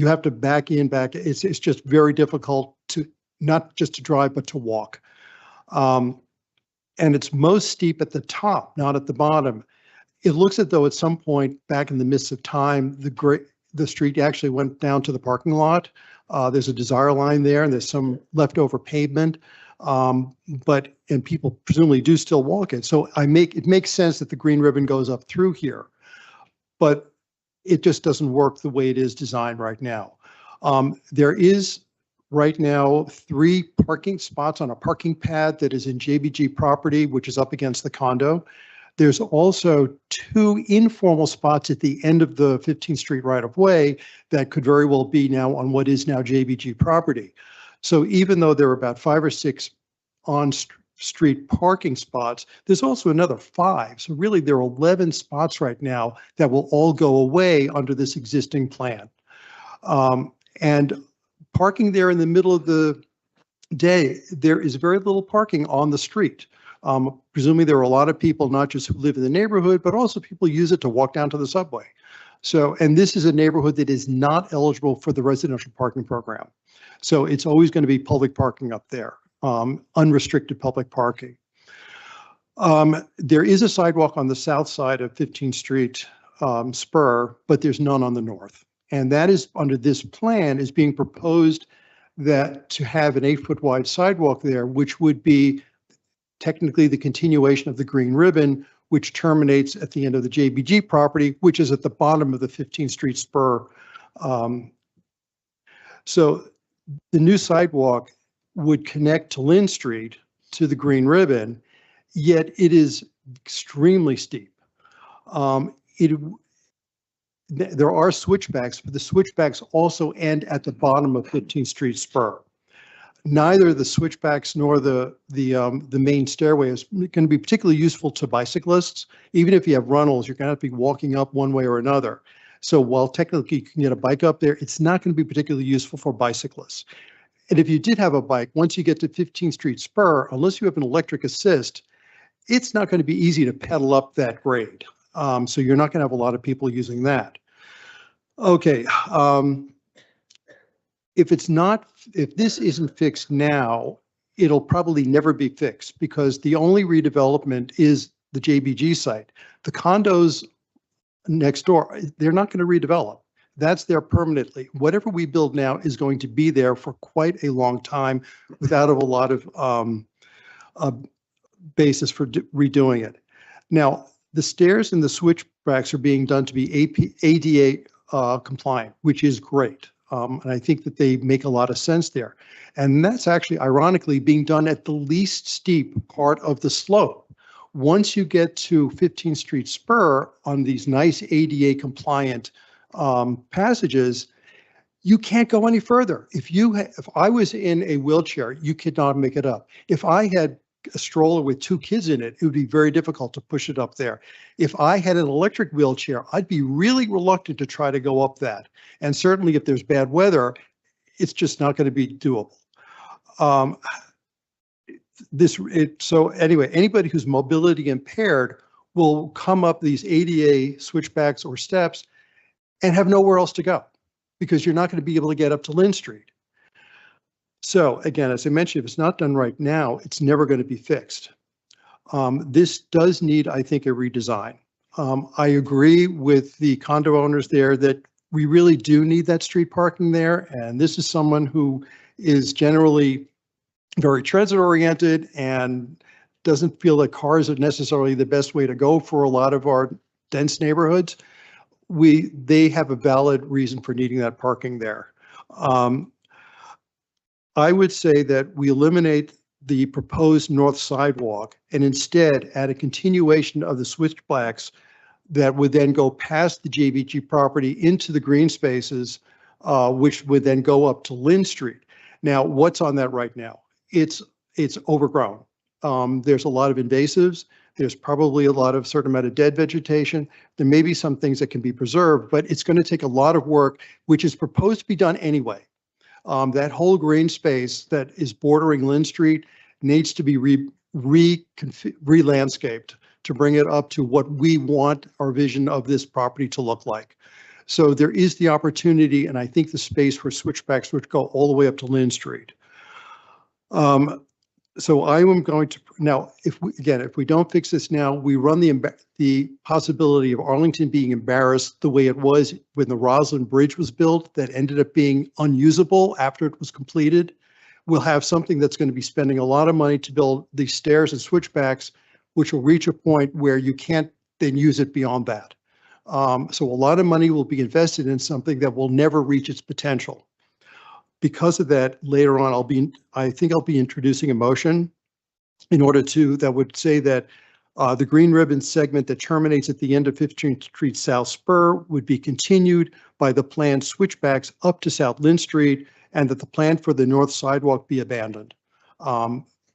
R: have to back in. It's just very difficult to not just to drive, but to walk. And it's most steep at the top, not at the bottom. It looks as though at some point back in the midst of time, the street actually went down to the parking lot. There's a Desire line there, and there's some leftover pavement, and people presumably do still walk it. So it makes sense that the green ribbon goes up through here, but it just doesn't work the way it is designed right now. There is right now 3 parking spots on a parking pad that is in JBG property, which is up against the condo. There's also 2 informal spots at the end of the 15th Street right-of-way that could very well be now on what is now JBG property. So even though there are about 5 or 6 on-street parking spots, there's also another 5. So really there are 11 spots right now that will all go away under this existing plan. And parking there in the middle of the day, there is very little parking on the street. Presumably there are a lot of people, not just who live in the neighborhood, but also people use it to walk down to the subway. So, and this is a neighborhood that is not eligible for the residential parking program. So it's always going to be public parking up there, unrestricted public parking. There is a sidewalk on the south side of 15th Street spur, but there's none on the north. And that is, under this plan, is being proposed that to have an 8-foot wide sidewalk there, which would be technically the continuation of the green ribbon, which terminates at the end of the JBG property, which is at the bottom of the 15th Street spur. So the new sidewalk would connect to Lynn Street to the green ribbon, yet it is extremely steep. There are switchbacks, but the switchbacks also end at the bottom of 15th Street spur. Neither the switchbacks nor the main stairway is going to be particularly useful to bicyclists. Even if you have runnels, you're going to have to be walking up one way or another. So while technically you can get a bike up there, it's not going to be particularly useful for bicyclists. And if you did have a bike, once you get to 15th Street Spur, unless you have an electric assist, it's not going to be easy to pedal up that grade. So you're not going to have a lot of people using that. Okay. If this isn't fixed now, it'll probably never be fixed because the only redevelopment is the JBG site. The condos next door, they're not going to redevelop. That's there permanently. Whatever we build now is going to be there for quite a long time without a lot of basis for redoing it. Now, the stairs and the switchbacks are being done to be ADA compliant, which is great. And I think that they make a lot of sense there. And that's actually, ironically, being done at the least steep part of the slope. Once you get to 15th Street Spur on these nice ADA compliant passages, you can't go any further. If I was in a wheelchair, you could not make it up. If I had a stroller with 2 kids in it, it would be very difficult to push it up there. If I had an electric wheelchair, I'd be really reluctant to try to go up that. And certainly if there's bad weather, it's just not going to be doable. So anyway, anybody who's mobility impaired will come up these ADA switchbacks or steps and have nowhere else to go because you're not going to be able to get up to Lynn Street. So again, as I mentioned, if it's not done right now, it's never going to be fixed. This does need, I think, a redesign. I agree with the condo owners there that we really do need that street parking there. And this is someone who is generally very transit oriented and doesn't feel that cars are necessarily the best way to go for a lot of our dense neighborhoods. They have a valid reason for needing that parking there. I would say that we eliminate the proposed north sidewalk and instead add a continuation of the switchbacks that would then go past the JBG property into the green spaces, which would then go up to Lynn Street. Now, what's on that right now? It's overgrown. There's a lot of invasives. There's probably a lot of certain amount of dead vegetation. There may be some things that can be preserved, but it's going to take a lot of work, which is proposed to be done anyway. That whole green space that is bordering Lynn Street needs to be re-landscaped to bring it up to what we want our vision of this property to look like. So there is the opportunity, and I think the space for switchbacks would go all the way up to Lynn Street. So I am going to, now, if we don't fix this now, we run the possibility of Arlington being embarrassed the way it was when the Roslyn Bridge was built that ended up being unusable after it was completed. We'll have something that's going to be spending a lot of money to build these stairs and switchbacks, which will reach a point where you can't then use it beyond that. So a lot of money will be invested in something that will never reach its potential. Because of that, later on, I think I'll be introducing a motion in order that would say that the green ribbon segment that terminates at the end of 15th Street South Spur would be continued by the planned switchbacks up to South Lynn Street, and that the plan for the north sidewalk be abandoned.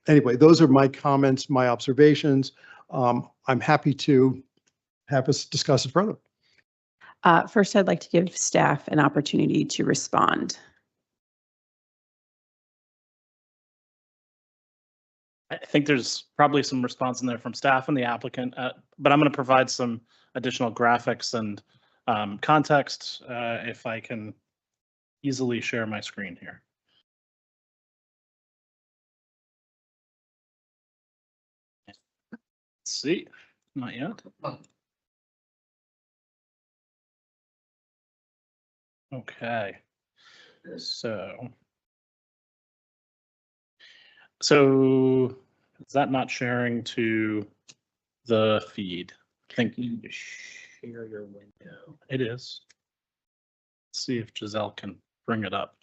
R: Anyway, those are my comments, my observations. I'm happy to have us discuss it further.
Q: First, I'd like to give staff an opportunity to respond.
I: I think there's probably some response in there from staff and the applicant, but I'm going to provide some additional graphics and context if I can easily share my screen here. Let's see, not yet. Okay, so is that not sharing to the feed? I think you need to share your window. It is. Let's see if Giselle can bring it up.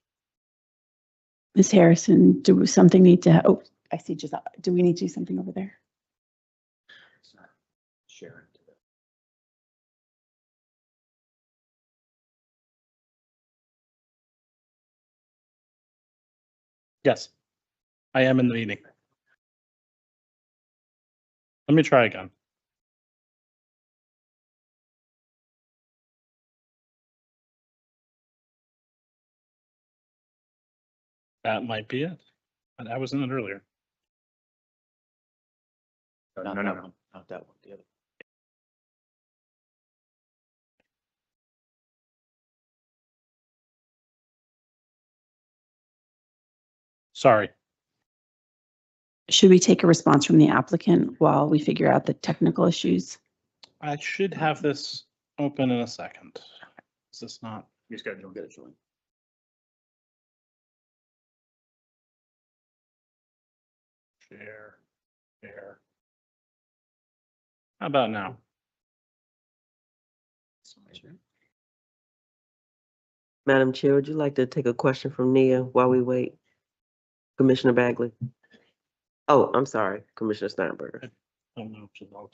Q: Ms. Harrison, do something need to, oh, I see Giselle. Do we need to do something over there?
I: Sharing. Yes. I am in the meeting. Let me try again. That might be it. And I was in it earlier.
S: No, not that one. The other.
I: Sorry.
Q: Should we take a response from the applicant while we figure out the technical issues?
I: I should have this open in a second. Is this not?
S: You just gotta get it joined.
I: Share. How about now?
B: Madam Chair, would you like to take a question from Nia while we wait? Commissioner Bagley? Oh, I'm sorry, Commissioner Steinberger.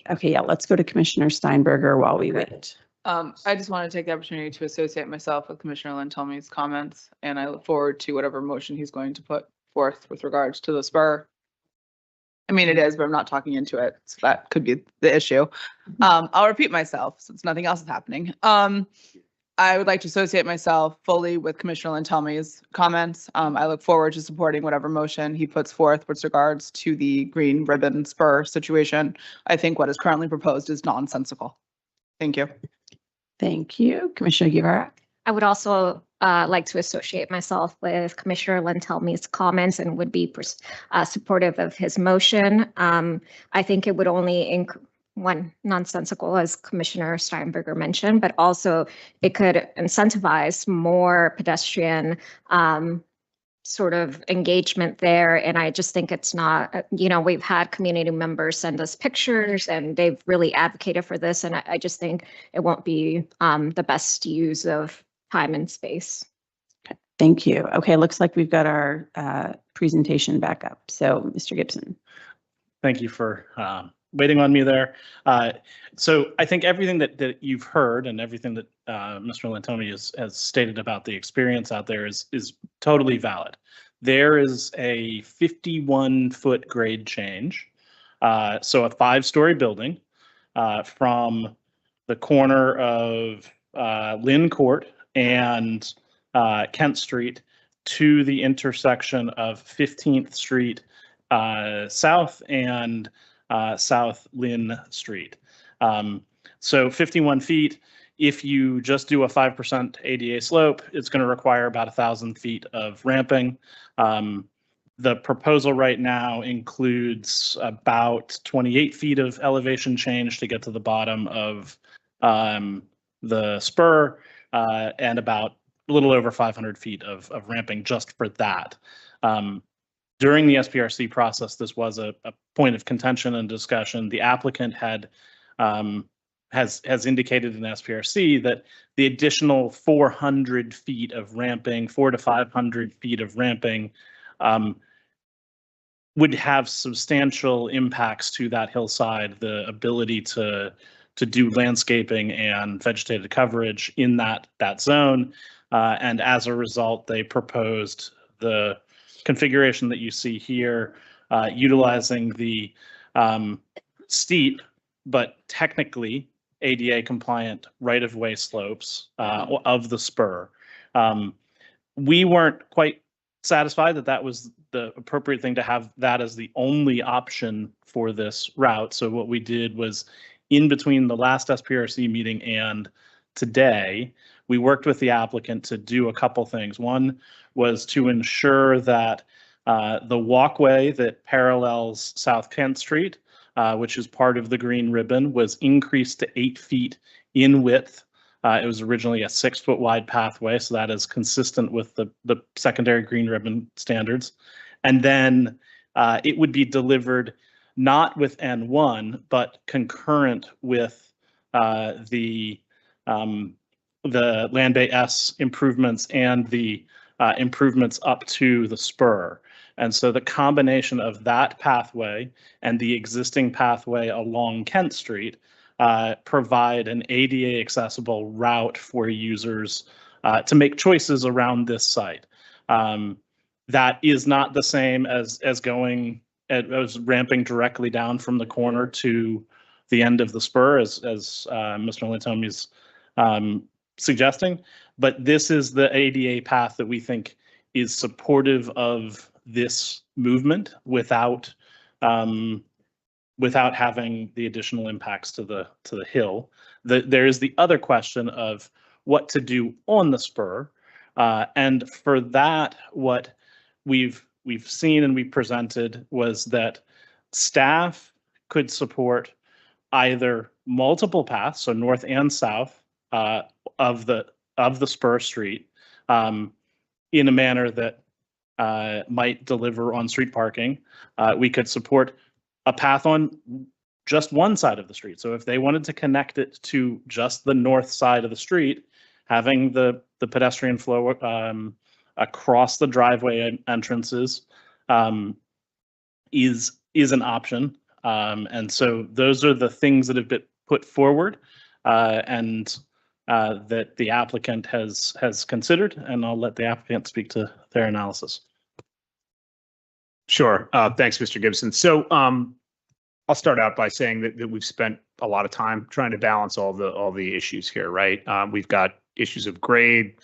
Q: Okay, yeah, let's go to Commissioner Steinberger while we wait.
H: I just want to take the opportunity to associate myself with Commissioner Lantelmi's comments, and I look forward to whatever motion he's going to put forth with regards to the spur. I mean, it is, but I'm not talking into it, so that could be the issue. I'll repeat myself since nothing else is happening. I would like to associate myself fully with Commissioner Lantelmi's comments. I look forward to supporting whatever motion he puts forth with regards to the green ribbon spur situation. I think what is currently proposed is nonsensical. Thank you.
Q: Thank you. Commissioner Guevara.
C: I would also like to associate myself with Commissioner Lantelmi's comments and would be supportive of his motion. I think it would only one, nonsensical, as Commissioner Steinberger mentioned, but also it could incentivize more pedestrian sort of engagement there. And I just think it's not, we've had community members send us pictures and they've really advocated for this. And I just think it won't be the best use of time and space.
Q: Thank you. Okay, looks like we've got our presentation back up. So Mr. Gibson.
I: Thank you for waiting on me there. So I think everything that you've heard and everything that Mr. Lantelmi has stated about the experience out there is totally valid. There is a 51-foot grade change. So a 5-story building from the corner of Lynn Court and Kent Street to the intersection of 15th Street South and South Lynn Street. So 51 feet, if you just do a 5% ADA slope, it's going to require about 1,000 feet of ramping. The proposal right now includes about 28 feet of elevation change to get to the bottom of the spur and about a little over 500 feet of ramping just for that. During the SPRC process, this was a point of contention and discussion. The applicant has indicated in SPRC that the additional 400 feet of ramping, 400 to 500 feet of ramping, would have substantial impacts to that hillside, the ability to do landscaping and vegetated coverage in that zone. And as a result, they proposed the configuration that you see here, utilizing the steep but technically ADA compliant right-of-way slopes of the spur. We weren't quite satisfied that was the appropriate thing to have that as the only option for this route. So what we did was, in between the last SPRC meeting and today, we worked with the applicant to do a couple things. One was to ensure that the walkway that parallels South Kent Street, which is part of the green ribbon, was increased to 8 feet in width. It was originally a 6-foot wide pathway, so that is consistent with the secondary green ribbon standards. And then it would be delivered not with N1, but concurrent with the Land Bay S improvements and the improvements up to the spur. And so the combination of that pathway and the existing pathway along Kent Street provide an ADA accessible route for users to make choices around this site.
U: that is not the same as as ramping directly down from the corner to the end of the spur, as Mr. Lantomi is suggesting. But this is the ADA path that we think is supportive of this movement without having the additional impacts to the hill. There is the other question of what to do on the spur, and for that, what we've seen and we presented was that staff could support either multiple paths, so north and south of the spur street, in a manner that might deliver on-street parking. We could support a path on just one side of the street. So if they wanted to connect it to just the north side of the street, having the pedestrian flow across the driveway entrances is an option. And so those are the things that have been put forward and that the applicant has considered, and I'll let the applicant speak to their analysis. Sure. Thanks, Mr. Gibson. So I'll start out by saying that we've spent a lot of time trying to balance all the issues here, right? We've got issues of grade,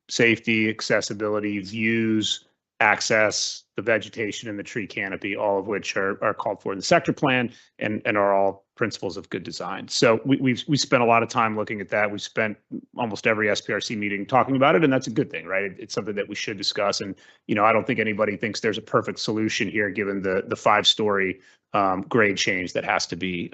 U: safety, accessibility, views, access, the vegetation and the tree canopy, all of which are called for in the sector plan and are all principles of good design. So we spent a lot of time looking at that. We spent almost every SPRC meeting talking about it, and that's a good thing, right? It's something that we should discuss. And, you know, I don't think anybody thinks there's a perfect solution here, given the 5-story grade change that has to be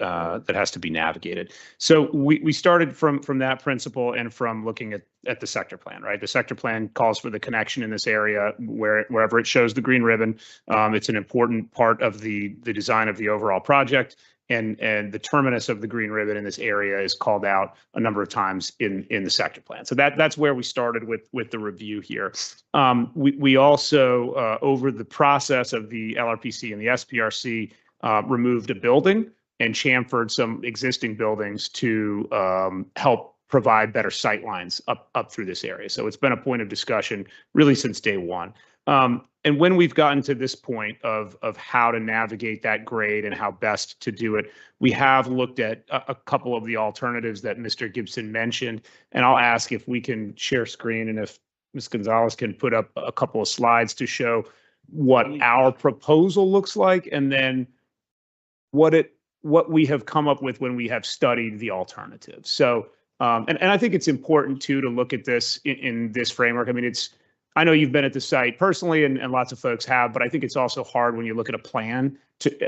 U: navigated. So we started from that principle and from looking at the sector plan, right? The sector plan calls for the connection in this area wherever it shows the green ribbon. It's an important part of the design of the overall project. And the terminus of the green ribbon in this area is called out a number of times in the sector plan. So that's where we started with the review here. We also, over the process of the LRPC and the SPRC, removed a building and chamfered some existing buildings to help provide better sight lines up through this area. So it's been a point of discussion really since day one. And when we've gotten to this point of how to navigate that grade and how best to do it, we have looked at a couple of the alternatives that Mr. Gibson mentioned. And I'll ask if we can share screen and if Ms. Gonzalez can put up a couple of slides to show what our proposal looks like, and then what we have come up with when we have studied the alternatives. So, and I think it's important too to look at this in this framework. I mean, I know you've been at the site personally, and lots of folks have, but I think it's also hard when you look at a plan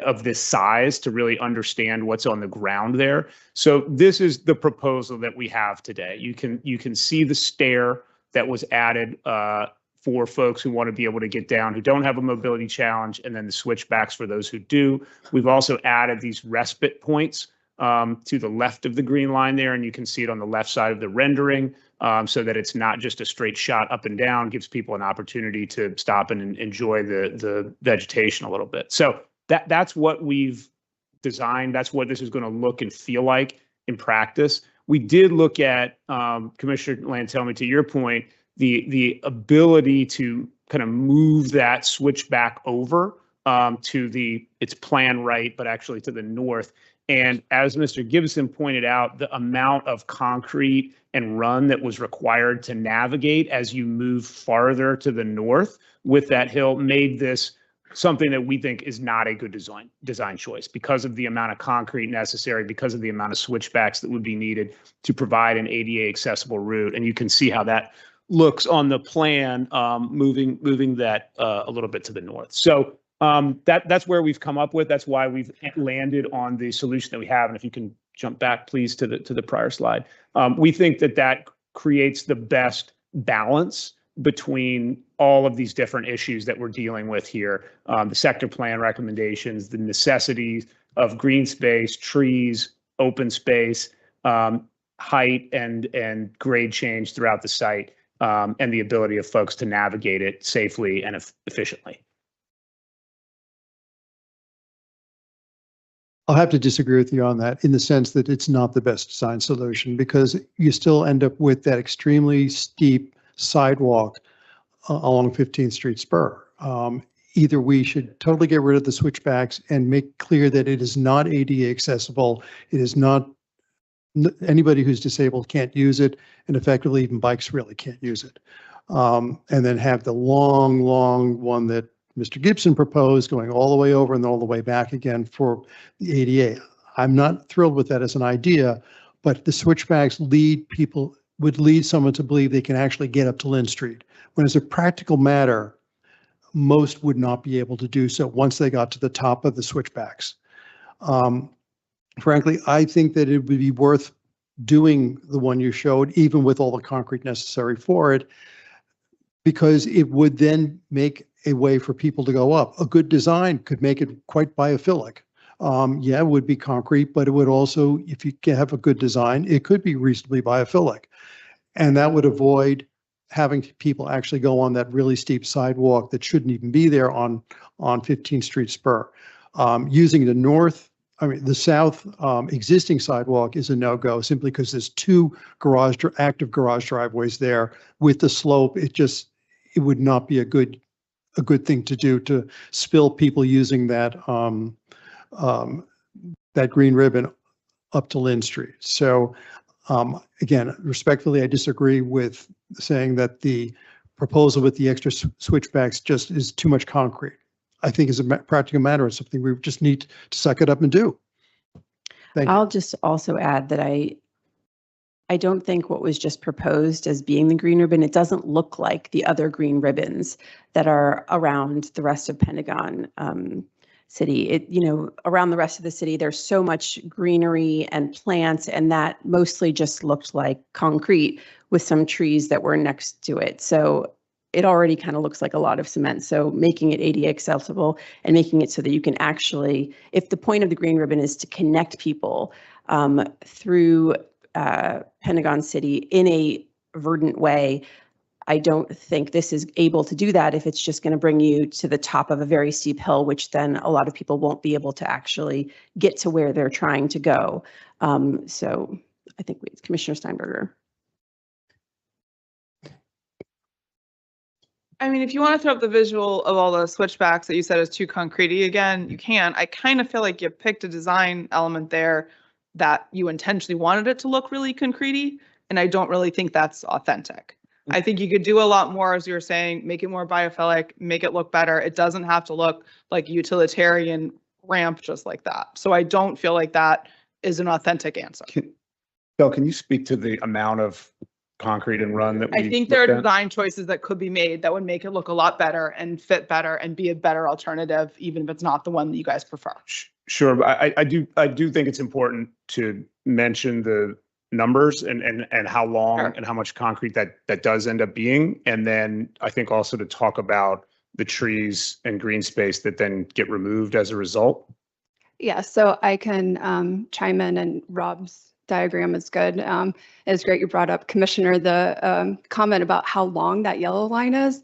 U: of this size to really understand what's on the ground there. So this is the proposal that we have today. You can see the stair that was added for folks who want to be able to get down, who don't have a mobility challenge, and then the switchbacks for those who do. We've also added these respite points to the left of the green line there, and you can see it on the left side of the rendering, so that it's not just a straight shot up and down, gives people an opportunity to stop and enjoy the vegetation a little bit. So that's what we've designed. That's what this is going to look and feel like in practice. We did look at, Commissioner Lantomi, to your point, the ability to kind of move that switchback over to its plan right, but actually to the north. And as Mr. Gibson pointed out, the amount of concrete and run that was required to navigate as you move farther to the north with that hill made this something that we think is not a good design choice because of the amount of concrete necessary, because of the amount of switchbacks that would be needed to provide an ADA accessible route. And you can see how that looks on the plan, moving that a little bit to the north. So that's where we've come up with. That's why we've landed on the solution that we have. And if you can jump back, please, to the prior slide. We think that creates the best balance between all of these different issues that we're dealing with here. The sector plan recommendations, the necessities of green space, trees, open space, height and grade change throughout the site, and the ability of folks to navigate it safely and efficiently.
R: I'll have to disagree with you on that in the sense that it's not the best design solution because you still end up with that extremely steep sidewalk along 15th Street spur. Either we should totally get rid of the switchbacks and make clear that it is not ADA accessible. It is not, anybody who's disabled can't use it, and effectively even bikes really can't use it. And then have the long, long one that Mr. Gibson proposed going all the way over and all the way back again for the ADA. I'm not thrilled with that as an idea, but the switchbacks would lead someone to believe they can actually get up to Lynn Street. When as a practical matter, most would not be able to do so once they got to the top of the switchbacks. Frankly, I think that it would be worth doing the one you showed, even with all the concrete necessary for it, because it would then make a way for people to go up. A good design could make it quite biophilic. Yeah, it would be concrete, but it would also, if you can have a good design, it could be reasonably biophilic. And that would avoid having people actually go on that really steep sidewalk that shouldn't even be there on 15th Street spur. Using the south existing sidewalk is a no-go simply because there's two active garage driveways there. With the slope, it would not be a good thing to do, to spill people using that that green ribbon up to Lynn Street. So again, respectfully, I disagree with saying that the proposal with the extra switchbacks just is too much concrete. I think as a practical matter, it's something we just need to suck it up and do. Thank you.
Q: I'll just also add that I don't think what was just proposed as being the green ribbon, it doesn't look like the other green ribbons that are around the rest of Pentagon City. Around the rest of the city, there's so much greenery and plants, and that mostly just looked like concrete with some trees that were next to it. So it already kind of looks like a lot of cement. So making it ADA accessible and making it so that you can actually, if the point of the green ribbon is to connect people through Pentagon City in a verdant way, I don't think this is able to do that if it's just going to bring you to the top of a very steep hill, which then a lot of people won't be able to actually get to where they're trying to go. So I think it's Commissioner Steinberger.
H: I mean, if you want to throw up the visual of all the switchbacks that you said is too concretey again, you can. I kind of feel like you picked a design element there that you intentionally wanted it to look really concretey, and I don't really think that's authentic. I think you could do a lot more, as you were saying, make it more biophilic, make it look better. It doesn't have to look like a utilitarian ramp just like that. So I don't feel like that is an authentic answer.
U: Bill, can you speak to the amount of concrete and run that
H: I think there are design choices that could be made that would make it look a lot better and fit better and be a better alternative, even if it's not the one that you guys prefer.
U: Sure, but I do think it's important to mention the numbers and how long and how much concrete that does end up being. And then I think also to talk about the trees and green space that then get removed as a result.
A: Yeah, so I can chime in, and Rob's diagram is good. It's great you brought up, Commissioner, the comment about how long that yellow line is.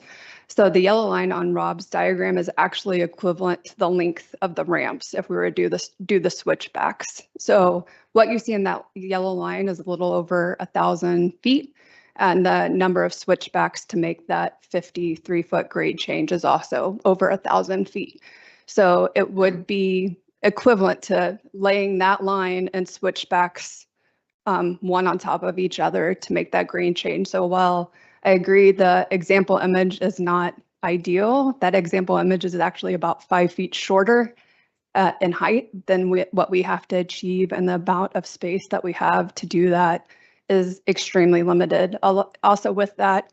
A: So the yellow line on Rob's diagram is actually equivalent to the length of the ramps if we were to do the switchbacks. So what you see in that yellow line is a little over 1,000 feet, and the number of switchbacks to make that 53-foot grade change is also over 1,000 feet. So it would be equivalent to laying that line and switchbacks one on top of each other to make that grade change. So while I agree the example image is not ideal, that example image is actually about 5 feet shorter in height than what we have to achieve, and the amount of space that we have to do that is extremely limited. Also with that,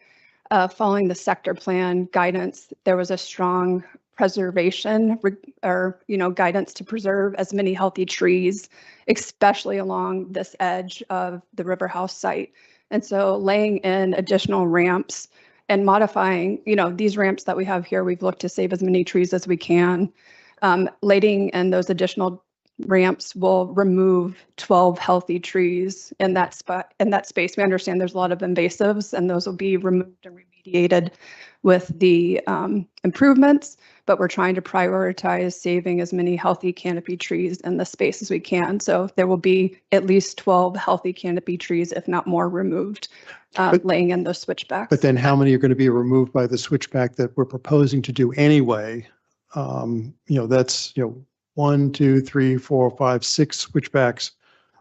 A: following the sector plan guidance, there was a strong preservation or guidance to preserve as many healthy trees, especially along this edge of the River House site. And so laying in additional ramps and modifying, these ramps that we have here, we've looked to save as many trees as we can. Laying in those additional ramps will remove 12 healthy trees in that spot, in that space. We understand there's a lot of invasives, and those will be removed and remediated
J: expedited with the improvements, but we're trying to prioritize saving as many healthy canopy trees in the space as we can. So there will be at least 12 healthy canopy trees, if not more, removed, laying in those switchbacks.
R: But then how many are going to be removed by the switchback that we're proposing to do anyway? That's, 1, 2, 3, 4, 5, 6 switchbacks,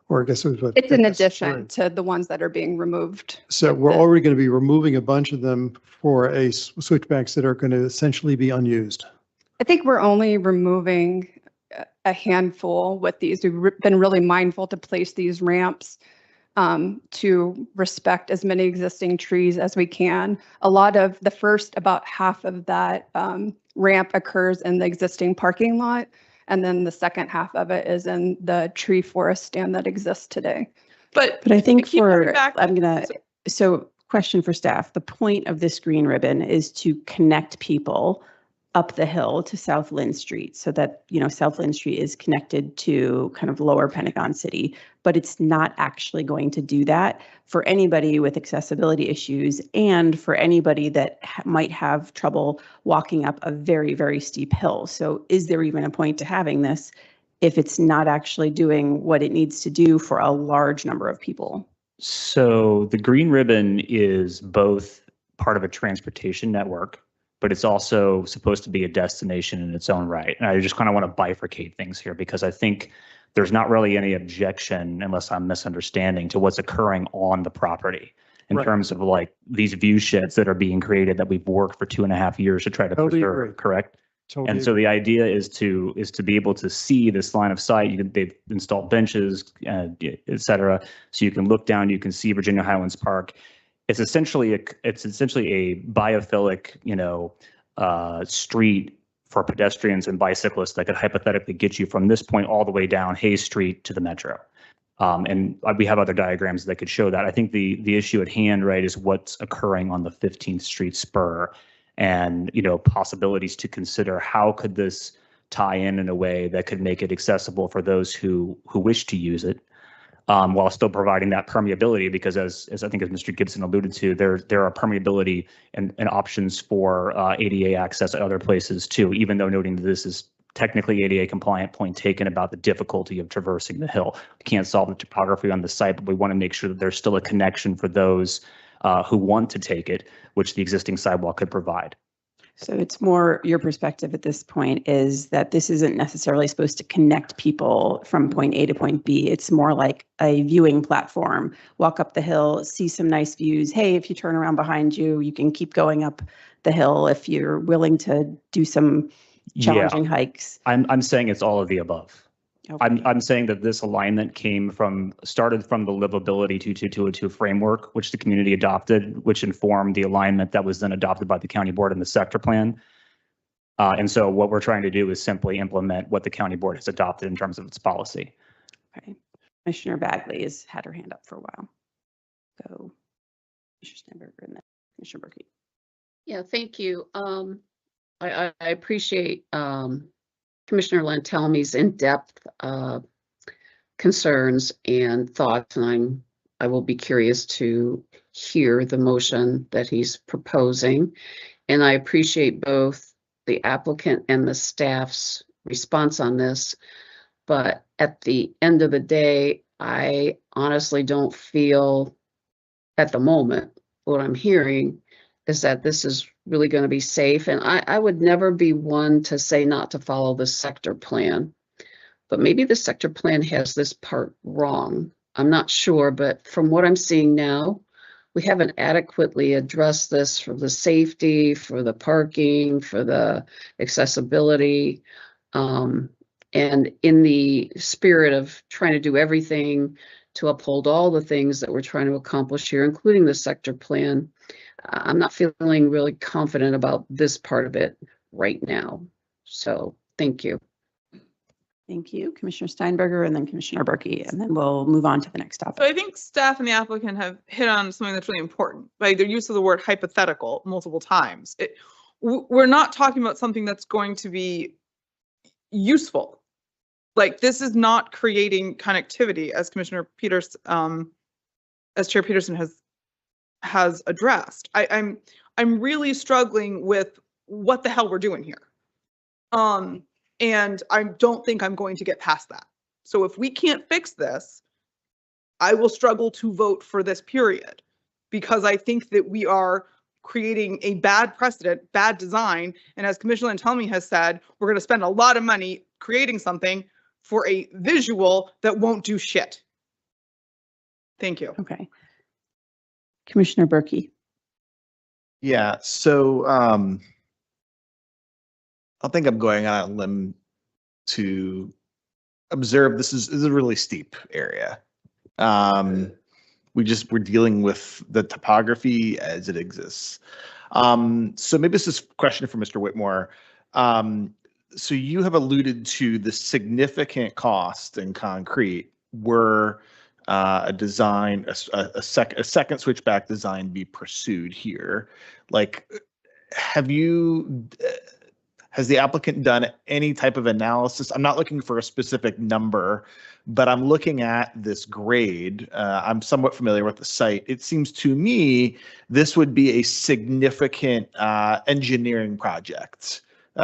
R: or I guess it was what?
J: It's in
R: that's
J: addition
R: 3.
J: to the ones that are being removed.
R: So we're already going to be removing a bunch of them for switchbacks that are going to essentially be unused.
J: I think we're only removing a handful with these. We've been really mindful to place these ramps to respect as many existing trees as we can. A lot of the first about half of that ramp occurs in the existing parking lot, and then the second half of it is in the tree forest stand that exists today.
H: But
Q: I think
H: keep coming back-
Q: so question for staff. The point of this green ribbon is to connect people up the hill to South Lynn Street so that, South Lynn Street is connected to kind of lower Pentagon City, but it's not actually going to do that for anybody with accessibility issues and for anybody that might have trouble walking up a very, very steep hill. So is there even a point to having this if it's not actually doing what it needs to do for a large number of people?
V: So the green ribbon is both part of a transportation network, but it's also supposed to be a destination in its own right. And I just kind of want to bifurcate things here because I think there's not really any objection, unless I'm misunderstanding, to what's occurring on the property in terms of like these view sheds that are being created that we've worked for 2.5 years to try to preserve, correct? And so the idea is to be able to see this line of sight. They've installed benches, et cetera, so you can look down, you can see Virginia Highlands Park. It's essentially a biophilic, street for pedestrians and bicyclists that could hypothetically get you from this point all the way down Hayes Street to the metro. And we have other diagrams that could show that. I think the issue at hand, right, is what's occurring on the 15th Street spur, and possibilities to consider how could this tie in a way that could make it accessible for those who wish to use it. While still providing that permeability, because as I think as Mr. Gibson alluded to, there are permeability and options for ADA access at other places too, even though noting that this is technically ADA compliant. Point taken about the difficulty of traversing the hill. We can't solve the topography on the site, but we want to make sure that there's still a connection for those who want to take it, which the existing sidewalk could provide.
Q: So it's more your perspective at this point is that this isn't necessarily supposed to connect people from point A to point B. It's more like a viewing platform. Walk up the hill, see some nice views. Hey, if you turn around behind you, you can keep going up the hill if you're willing to do some challenging hikes.
V: I'm saying it's all of the above.
Q: Okay.
V: I'm saying that this alignment started from the livability 22202 framework, which the community adopted, which informed the alignment that was then adopted by the county board in the sector plan. And so what we're trying to do is simply implement what the county board has adopted in terms of its policy.
Q: Okay. Commissioner Bagley has had her hand up for a while. So Commissioner Steinberger and then Commissioner Berkey.
D: Yeah, thank you. I appreciate Commissioner Lantelmi's in-depth concerns and thoughts, and I will be curious to hear the motion that he's proposing. And I appreciate both the applicant and the staff's response on this. But at the end of the day, I honestly don't feel at the moment what I'm hearing is that this is really going to be safe. And I would never be one to say not to follow the sector plan, but maybe the sector plan has this part wrong. I'm not sure, but from what I'm seeing now, we haven't adequately addressed this for the safety, for the parking, for the accessibility. And in the spirit of trying to do everything to uphold all the things that we're trying to accomplish here, including the sector plan, I'm not feeling really confident about this part of it right now. So thank you.
Q: Thank you, Commissioner Steinberger, and then Commissioner Berkey, and then we'll move on to the next topic.
H: So I think staff and the applicant have hit on something that's really important, like their use of the word hypothetical multiple times. We're not talking about something that's going to be useful. Like this is not creating connectivity, as Commissioner Peters, as Chair Peterson has has addressed. I'm really struggling with what the hell we're doing here. And I don't think I'm going to get past that. So if we can't fix this, I will struggle to vote for this period, because I think that we are creating a bad precedent, bad design. And as Commissioner Lantelmi has said, we're going to spend a lot of money creating something for a visual that won't do shit. Thank you.
Q: Okay. Commissioner Berkey.
K: Yeah, so I think I'm going on a limb to observe this is a really steep area. We're dealing with the topography as it exists. So maybe this is a question for Mr. Whitmore. So you have alluded to the significant cost in concrete were a design, a second switchback design be pursued here. Like, has the applicant done any type of analysis? I'm not looking for a specific number, but I'm looking at this grade. I'm somewhat familiar with the site. It seems to me this would be a significant engineering project,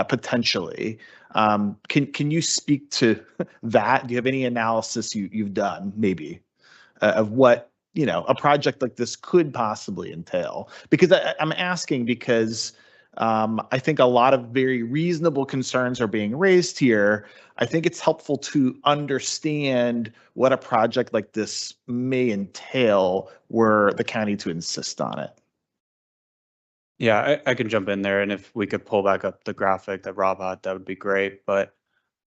K: potentially. Can you speak to that? Do you have any analysis you've done, maybe, of what a project like this could possibly entail? Because I'm asking because I think a lot of very reasonable concerns are being raised here. I think it's helpful to understand what a project like this may entail were the county to insist on it.
V: Yeah, I can jump in there, and if we could pull back up the graphic that Rob had, that would be great. But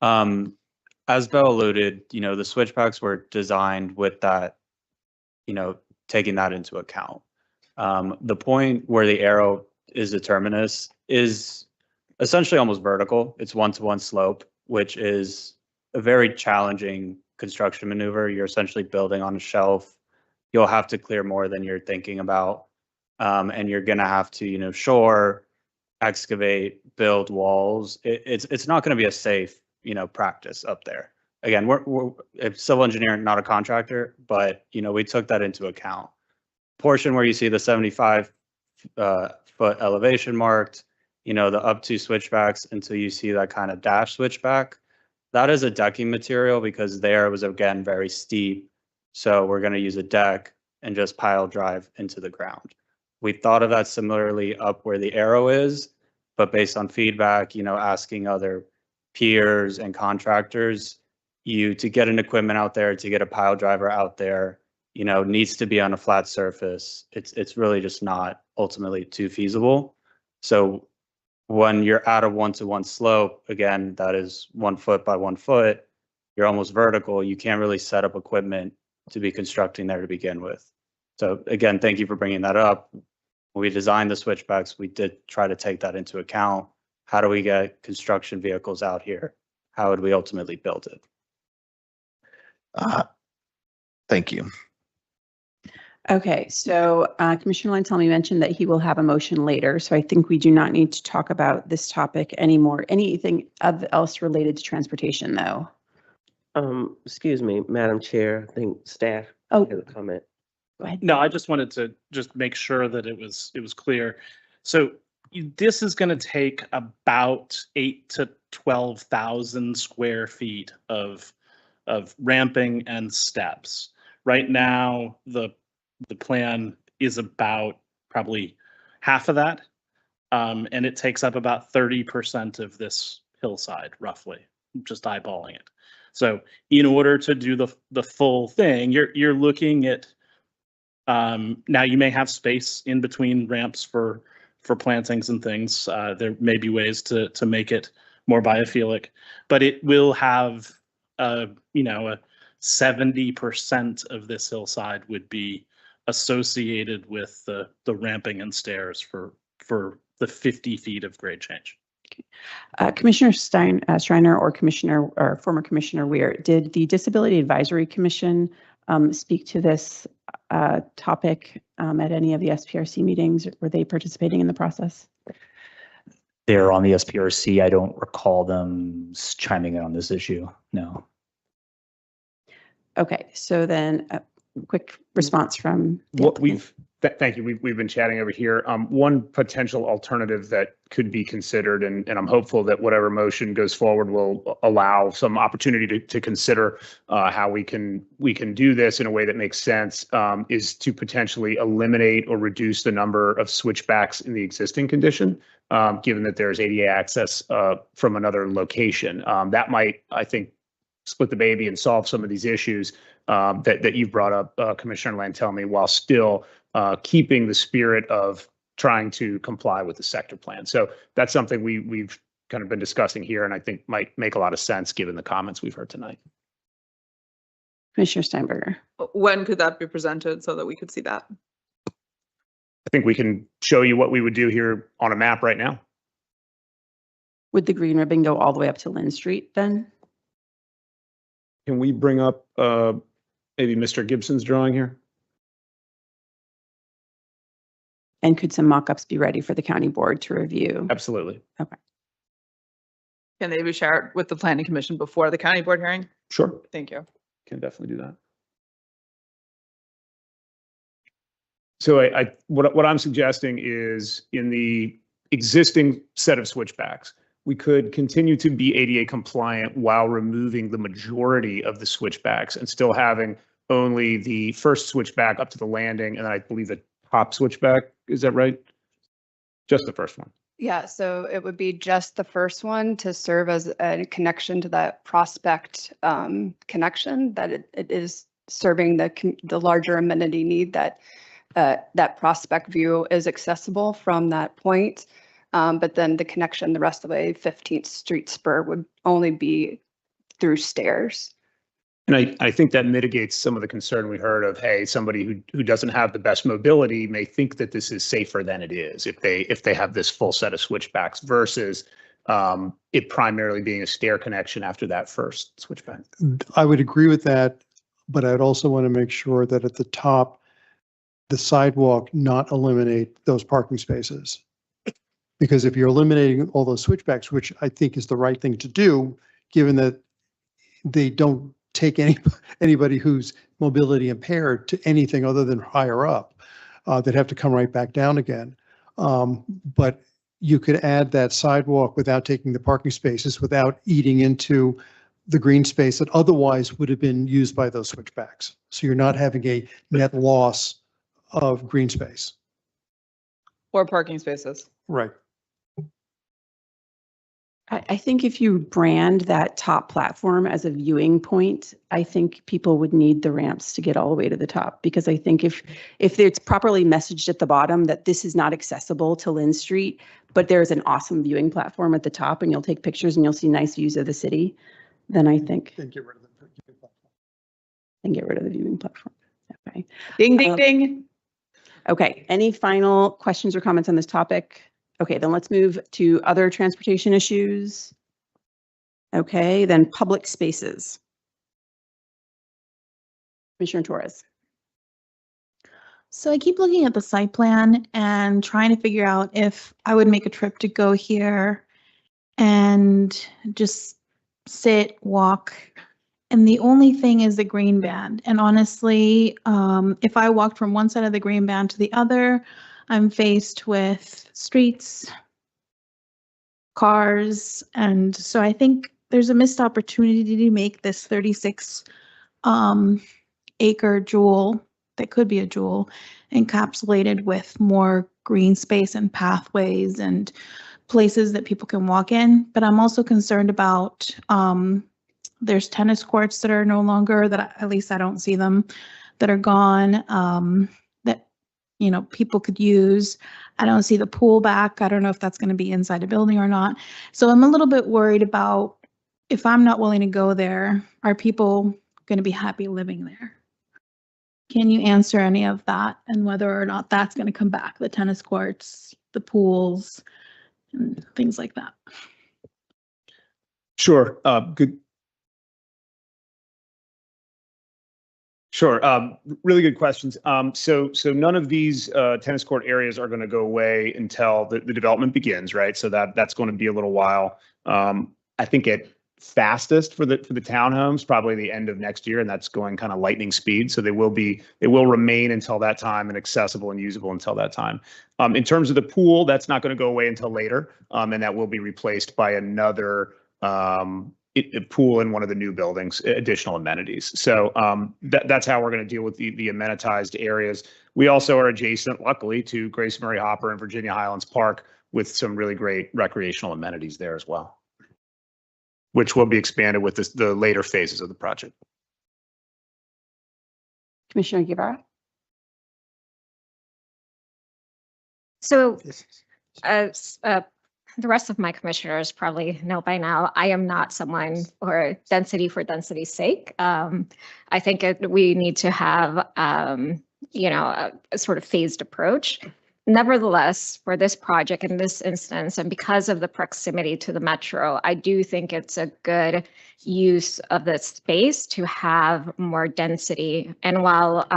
V: as Belle alluded, the switchbacks were designed with that, taking that into account. The point where the arrow is the terminus is essentially almost vertical. It's one-to-one slope, which is a very challenging construction maneuver. You're essentially building on a shelf. You'll have to clear more than you're thinking about. And you're going to have to, shore, excavate, build walls. It's not going to be a safe, practice up there. Again, we're a civil engineer, not a contractor, but, we took that into account. Portion where you see the 75 foot elevation marked, the up to switchbacks until you see that kind of dash switchback. That is a decking material because there was, again, very steep. So we're going to use a deck and just pile drive into the ground. We thought of that similarly up where the arrow is, but based on feedback, asking other peers and contractors, to get an equipment out there, to get a pile driver out there, needs to be on a flat surface. It's really just not ultimately too feasible. So when you're at a one-to-one slope, again, that is 1 foot by 1 foot, you're almost vertical. You can't really set up equipment to be constructing there to begin with. So again, thank you for bringing that up. When we designed the switchbacks, we did try to take that into account. How do we get construction vehicles out here? How would we ultimately build it?
K: Thank you.
Q: Okay, so Commissioner Lantelmi mentioned that he will have a motion later, so I think we do not need to talk about this topic anymore. Anything else related to transportation, though?
B: Excuse me, Madam Chair, I think staff
Q: has
B: a comment.
Q: Go ahead.
I: No, I just wanted to just make sure that it was clear. So this is going to take about 8,000 to 12,000 square feet of ramping and steps. Right now, the plan is about probably half of that, and it takes up about 30% of this hillside, roughly, just eyeballing it. So in order to do the full thing, you're looking at now you may have space in between ramps for plantings and things. There may be ways to make it more biophilic, but it will have a 70% of this hillside would be associated with the ramping and stairs for the 50 feet of grade change.
Q: Commissioner Schreiner or former Commissioner Weir, did the Disability Advisory Commission speak to this topic at any of the SPRC meetings? Were they participating in the process?
V: They're on the SPRC. I don't recall them chiming in on this issue. No.
Q: Okay, so then quick response from the
U: What
Q: applicant.
U: thank you. We've been chatting over here. One potential alternative that could be considered, and I'm hopeful that whatever motion goes forward will allow some opportunity to consider how we can do this in a way that makes sense, is to potentially eliminate or reduce the number of switchbacks in the existing condition, given that there's ADA access from another location. That might, I think, split the baby and solve some of these issues that you've brought up, Commissioner Lantelmi, while still keeping the spirit of trying to comply with the sector plan. So that's something we've kind of been discussing here, and I think might make a lot of sense given the comments we've heard tonight.
Q: Commissioner Steinberger.
H: When could that be presented so that we could see that?
U: I think we can show you what we would do here on a map right now.
Q: Would the green ribbon go all the way up to Lynn Street then?
U: Can we bring up maybe Mr. Gibson's drawing here?
Q: And could some mock-ups be ready for the county board to review?
U: Absolutely.
Q: Okay.
H: Can they be shared with the planning commission before the county board hearing?
U: Sure.
H: Thank you.
U: Can definitely do that. So what I'm suggesting is in the existing set of switchbacks, we could continue to be ADA compliant while removing the majority of the switchbacks and still having only the first switchback up to the landing, and I believe the top switchback. Is that right? Just the first one.
J: Yeah, so it would be just the first one to serve as a connection to that Prospect connection, that it is serving the larger amenity need that that Prospect view is accessible from that point. But then the connection the rest of the way, 15th Street spur, would only be through stairs.
U: And I think that mitigates some of the concern we heard of, hey, somebody who doesn't have the best mobility may think that this is safer than it is if they have this full set of switchbacks versus it primarily being a stair connection after that first switchback.
R: I would agree with that, but I'd also want to make sure that at the top, the sidewalk not eliminate those parking spaces. Because if you're eliminating all those switchbacks, which I think is the right thing to do, given that they don't take anybody who's mobility impaired to anything other than higher up, they'd have to come right back down again. But you could add that sidewalk without taking the parking spaces, without eating into the green space that otherwise would have been used by those switchbacks. So you're not having a net loss of green space.
H: Or parking spaces.
R: Right.
Q: I think if you brand that top platform as a viewing point, I think people would need the ramps to get all the way to the top. Because I think if it's properly messaged at the bottom that this is not accessible to Lynn Street, but there's an awesome viewing platform at the top and you'll take pictures and you'll see nice views of the city, then I think.
R: Then get rid of the viewing platform.
Q: And get rid of the viewing platform. Okay.
H: Ding, ding, ding.
Q: Okay. Any final questions or comments on this topic? Okay, then let's move to other transportation issues. Okay, then public spaces. Commissioner Torres.
T: So I keep looking at the site plan and trying to figure out if I would make a trip to go here and just sit, walk. And the only thing is the green band. And honestly, if I walked from one side of the green band to the other, I'm faced with streets, cars, and so I think there's a missed opportunity to make this 36 acre jewel, that could be a jewel, encapsulated with more green space and pathways and places that people can walk in. But I'm also concerned about there's tennis courts that are no longer, that at least I don't see them, that are gone. You know, people could use. I don't see the pool back. I don't know if that's going to be inside a building or not. So I'm a little bit worried about if I'm not willing to go there, are people going to be happy living there? Can you answer any of that and whether or not that's going to come back, the tennis courts, the pools, and things like that?
U: Sure. Good. Sure. Really good questions. So none of these tennis court areas are going to go away until the development begins, right? So that's going to be a little while. I think at fastest for the townhomes, probably the end of next year, and that's going kind of lightning speed. So they will remain until that time and accessible and usable until that time. In terms of the pool, that's not going to go away until later, and that will be replaced by another pool in one of the new buildings, additional amenities. So that's how we're going to deal with the amenitized areas. We also are adjacent, luckily, to Grace Murray Hopper and Virginia Highlands Park with some really great recreational amenities there as well, which will be expanded with the later phases of the project.
Q: Commissioner Guevara?
C: So as the rest of my commissioners probably know by now, I am not someone for density's sake. I think we need to have, a sort of phased approach. Nevertheless, for this project in this instance, and because of the proximity to the metro, I do think it's a good use of the space to have more density. And while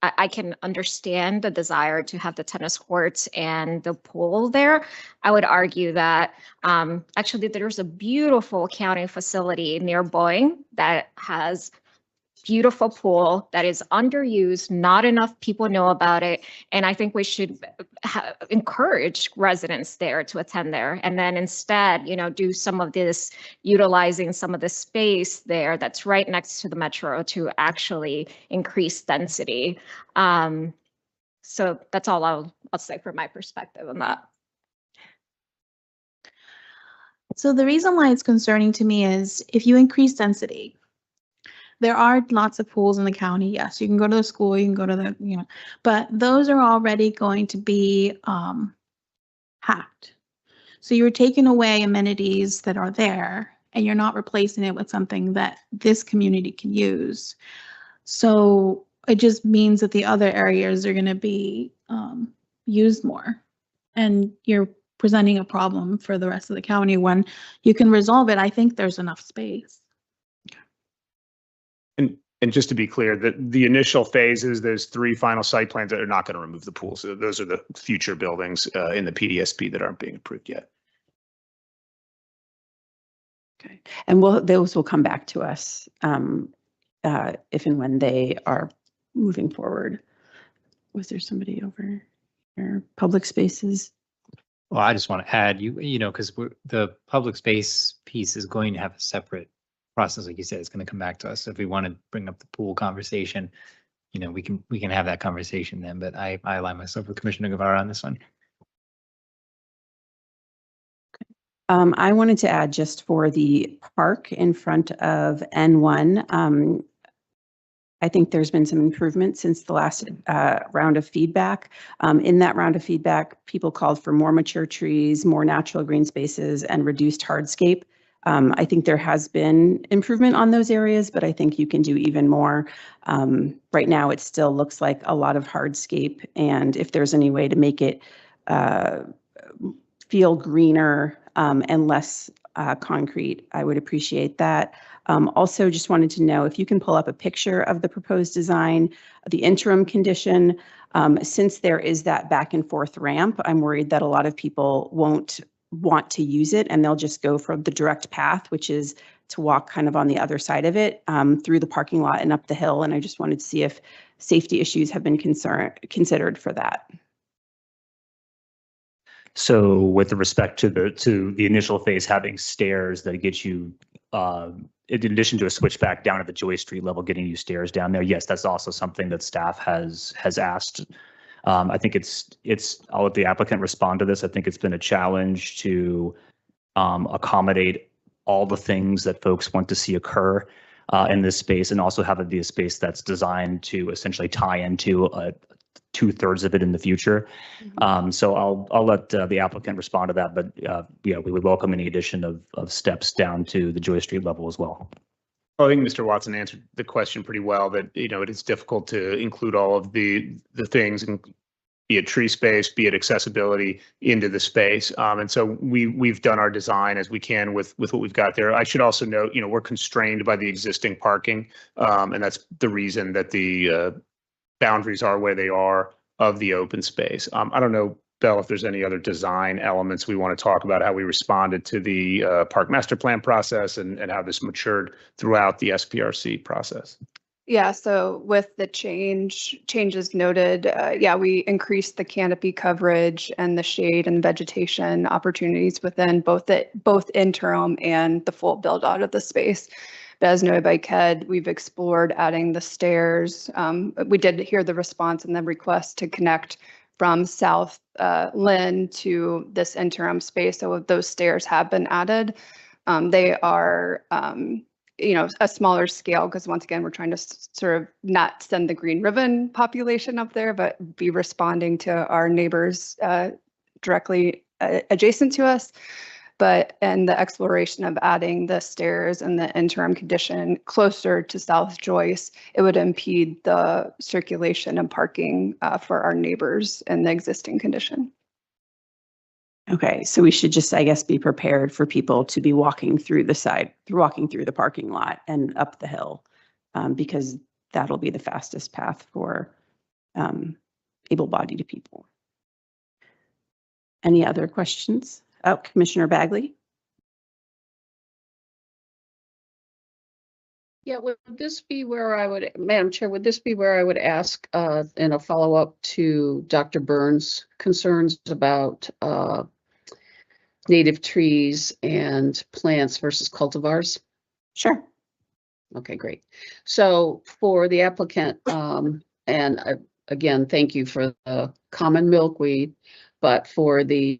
C: I can understand the desire to have the tennis courts and the pool there, I would argue that actually there's a beautiful county facility near Boeing that has beautiful pool that is underused. Not enough people know about it. And I think we should encourage residents there to attend there. And then instead, do some of this, utilizing some of the space there that's right next to the metro to actually increase density. So that's all I'll say from my perspective on that.
T: So the reason why it's concerning to me is if you increase density, there are lots of pools in the county. Yes, you can go to the school, you can go to the, but those are already going to be hacked. So you're taking away amenities that are there and you're not replacing it with something that this community can use. So it just means that the other areas are going to be used more. And you're presenting a problem for the rest of the county when you can resolve it. I think there's enough space.
U: And just to be clear, the initial phases, those 3 final site plans that are not going to remove the pool. So those are the future buildings in the PDSP that aren't being approved yet.
Q: Okay, and those will come back to us if and when they are moving forward. Was there somebody over here? Public spaces?
S: Well, I just want to add, because the public space piece is going to have a separate process, like you said. It's going to come back to us. So if we want to bring up the pool conversation, we can have that conversation then. But I align myself with Commissioner Guevara on this one.
Q: I wanted to add just for the park in front of N1. I think there's been some improvement since the last round of feedback. In that round of feedback, people called for more mature trees, more natural green spaces, and reduced hardscape. I think there has been improvement on those areas, but I think you can do even more. Right now, it still looks like a lot of hardscape, and if there's any way to make it feel greener and less concrete, I would appreciate that. Also, just wanted to know if you can pull up a picture of the proposed design, the interim condition. Since there is that back and forth ramp, I'm worried that a lot of people won't want to use it and they'll just go for the direct path, which is to walk kind of on the other side of it through the parking lot and up the hill. And I just wanted to see if safety issues have been considered for that.
V: So with respect to the initial phase having stairs that get you, in addition to a switchback down at the Joy Street level, getting you stairs down there, yes, that's also something that staff has asked. I think I'll let the applicant respond to this. I think it's been a challenge to accommodate all the things that folks want to see occur in this space, and also have it be a space that's designed to essentially tie into 2/3 of it in the future. So I'll let the applicant respond to that, but yeah, we would welcome any addition of steps down to the Joy Street level as well.
U: I think Mr. Watson answered the question pretty well, that it is difficult to include all of the things, and be it tree space, be it accessibility, into the space. And so we've done our design as we can with what we've got there. I should also note, we're constrained by the existing parking, and that's the reason that the boundaries are where they are of the open space. I don't know, Bill, if there's any other design elements we want to talk about, how we responded to the park master plan process and how this matured throughout the SPRC process.
J: Yeah, so with the changes noted, yeah, we increased the canopy coverage and the shade and vegetation opportunities within both interim and the full build out of the space. But as noted by KED, we've explored adding the stairs. We did hear the response and the request to connect from South Lynn to this interim space. So those stairs have been added. They are a smaller scale, because once again, we're trying to sort of not send the green ribbon population up there, but be responding to our neighbors directly adjacent to us. But in the exploration of adding the stairs and the interim condition closer to South Joyce, it would impede the circulation and parking for our neighbors in the existing condition.
Q: Okay, so we should just, I guess, be prepared for people to be walking through the parking lot and up the hill, because that'll be the fastest path for able-bodied people. Any other questions? Oh, Commissioner Bagley?
D: Yeah, would this be where I would, Madam Chair, would this be where I would ask in a follow-up to Dr. Burns' concerns about native trees and plants versus cultivars?
Q: Sure.
D: Okay, great. So for the applicant, again, thank you for the common milkweed, but for the,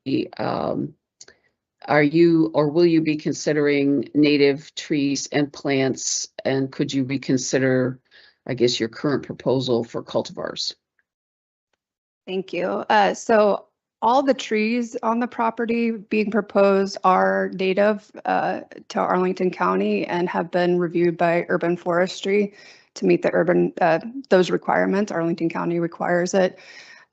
D: are you or will you be considering native trees and plants? And could you reconsider, I guess, your current proposal for cultivars?
J: Thank you. So all the trees on the property being proposed are native to Arlington County and have been reviewed by urban forestry to meet the those requirements. Arlington County requires it.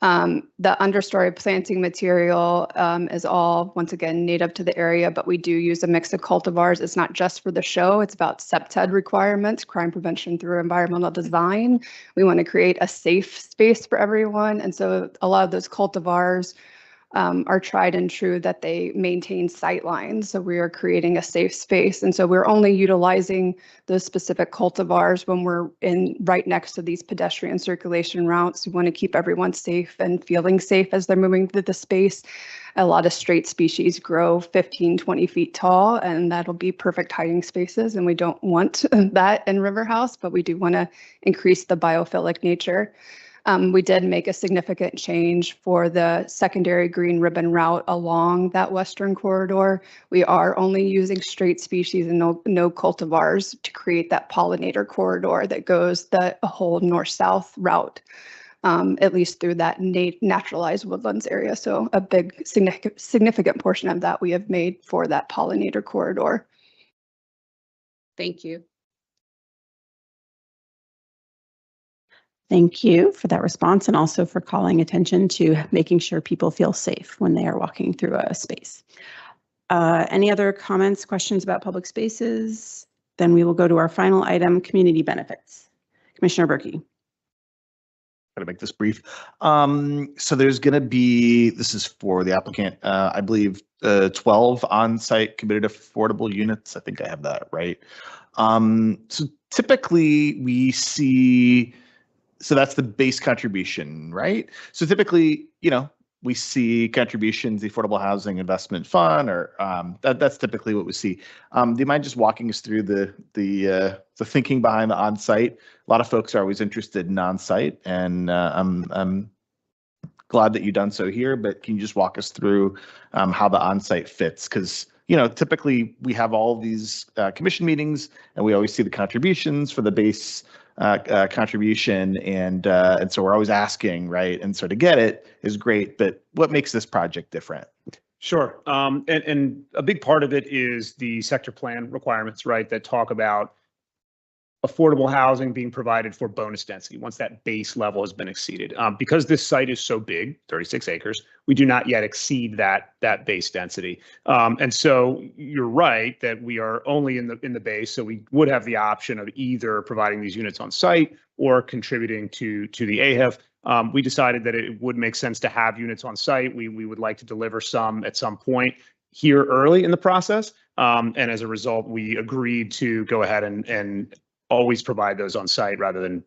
J: The understory planting material is all, once again, native to the area, but we do use a mix of cultivars. It's not just for the show. It's about CPTED requirements, crime prevention through environmental design. We want to create a safe space for everyone. And so a lot of those cultivars are tried and true that they maintain sight lines. So we are creating a safe space. And so we're only utilizing those specific cultivars when we're right next to these pedestrian circulation routes. We want to keep everyone safe and feeling safe as they're moving through the space. A lot of straight species grow 15, 20 feet tall, and that'll be perfect hiding spaces. And we don't want that in River House, but we do want to increase the biophilic nature. We did make a significant change for the secondary green ribbon route along that western corridor. We are only using straight species and no cultivars to create that pollinator corridor that goes the whole north-south route, at least through that naturalized woodlands area. So a big significant portion of that we have made for that pollinator corridor.
D: Thank you.
Q: Thank you for that response and also for calling attention to making sure people feel safe when they are walking through a space. Any other comments, questions about public spaces? Then we will go to our final item, community benefits. Commissioner Berkey.
K: Try to make this brief. So there's going to be, this is for the applicant, I believe 12 on-site committed affordable units. I think I have that right. So typically we see, so that's the base contribution, right? So typically, we see contributions, the Affordable Housing Investment Fund, or that's typically what we see. Do you mind just walking us through the thinking behind the on-site? A lot of folks are always interested in on-site, and I'm glad that you've done so here. But can you just walk us through how the on-site fits? Because typically we have all these commission meetings, and we always see the contributions for the base contribution, and so we're always asking, right? And so to get it is great, but what makes this project different?
U: Sure. And a big part of it is the sector plan requirements, right, that talk about affordable housing being provided for bonus density once that base level has been exceeded. Because this site is so big, 36 acres, we do not yet exceed that base density. And so you're right that we are only in the base, so we would have the option of either providing these units on site or contributing to the AHIF. we decided that it would make sense to have units on site. We would like to deliver some at some point here early in the process. And as a result, we agreed to go ahead and always provide those on site rather than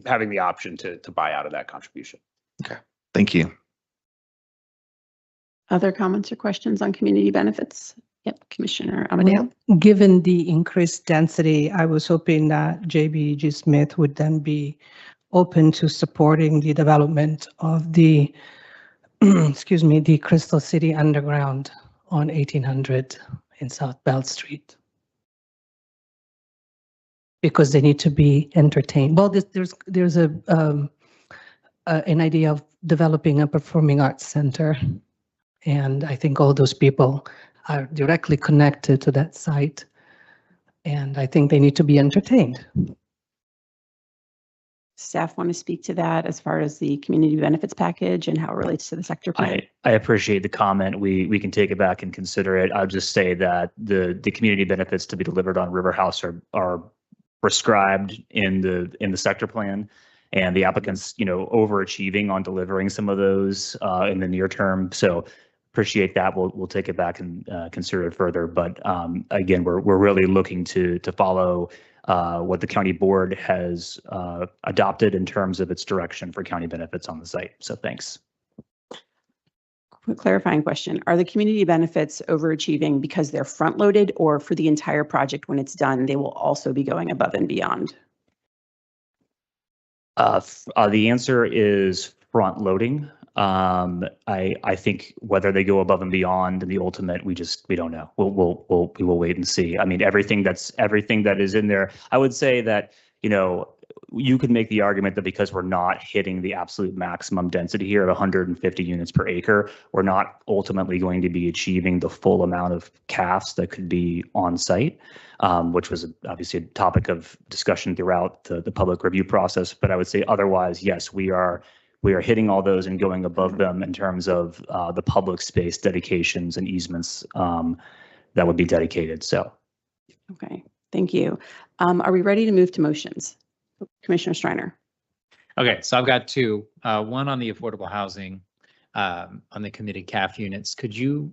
U: having the option to buy out of that contribution.
K: Okay, thank you.
Q: Other comments or questions on community benefits? Yep, Commissioner Amadeo.
G: Well, given the increased density, I was hoping that JBG Smith would then be open to supporting the development of the, excuse me, the Crystal City Underground on 1800 in South Bell Street. Because they need to be entertained. Well, there's an idea of developing a performing arts center. And I think all those people are directly connected to that site. And I think they need to be entertained.
Q: Staff want to speak to that as far as the community benefits package and how it relates to the sector plan?
V: I appreciate the comment. We can take it back and consider it. I'll just say that the community benefits to be delivered on River House are prescribed in the sector plan, and the applicants, overachieving on delivering some of those in the near term. So appreciate that. We'll take it back and consider it further. But again, we're really looking to follow what the county board has adopted in terms of its direction for county benefits on the site. So thanks.
Q: Quick clarifying question. Are the community benefits overachieving because they're front loaded, or for the entire project when it's done, they will also be going above and beyond?
V: The answer is front loading. I think whether they go above and beyond in the ultimate, we don't know. We will wait and see. I mean, everything that is in there, I would say that, you could make the argument that because we're not hitting the absolute maximum density here of 150 units per acre, we're not ultimately going to be achieving the full amount of CAFs that could be on site, which was obviously a topic of discussion throughout the public review process. But I would say otherwise, yes, we are hitting all those and going above them in terms of the public space dedications and easements that would be dedicated. So.
Q: Okay, thank you. Are we ready to move to motions? Commissioner Streiner.
S: Okay, so I've got two. One on the affordable housing, on the committed CAF units. Could you,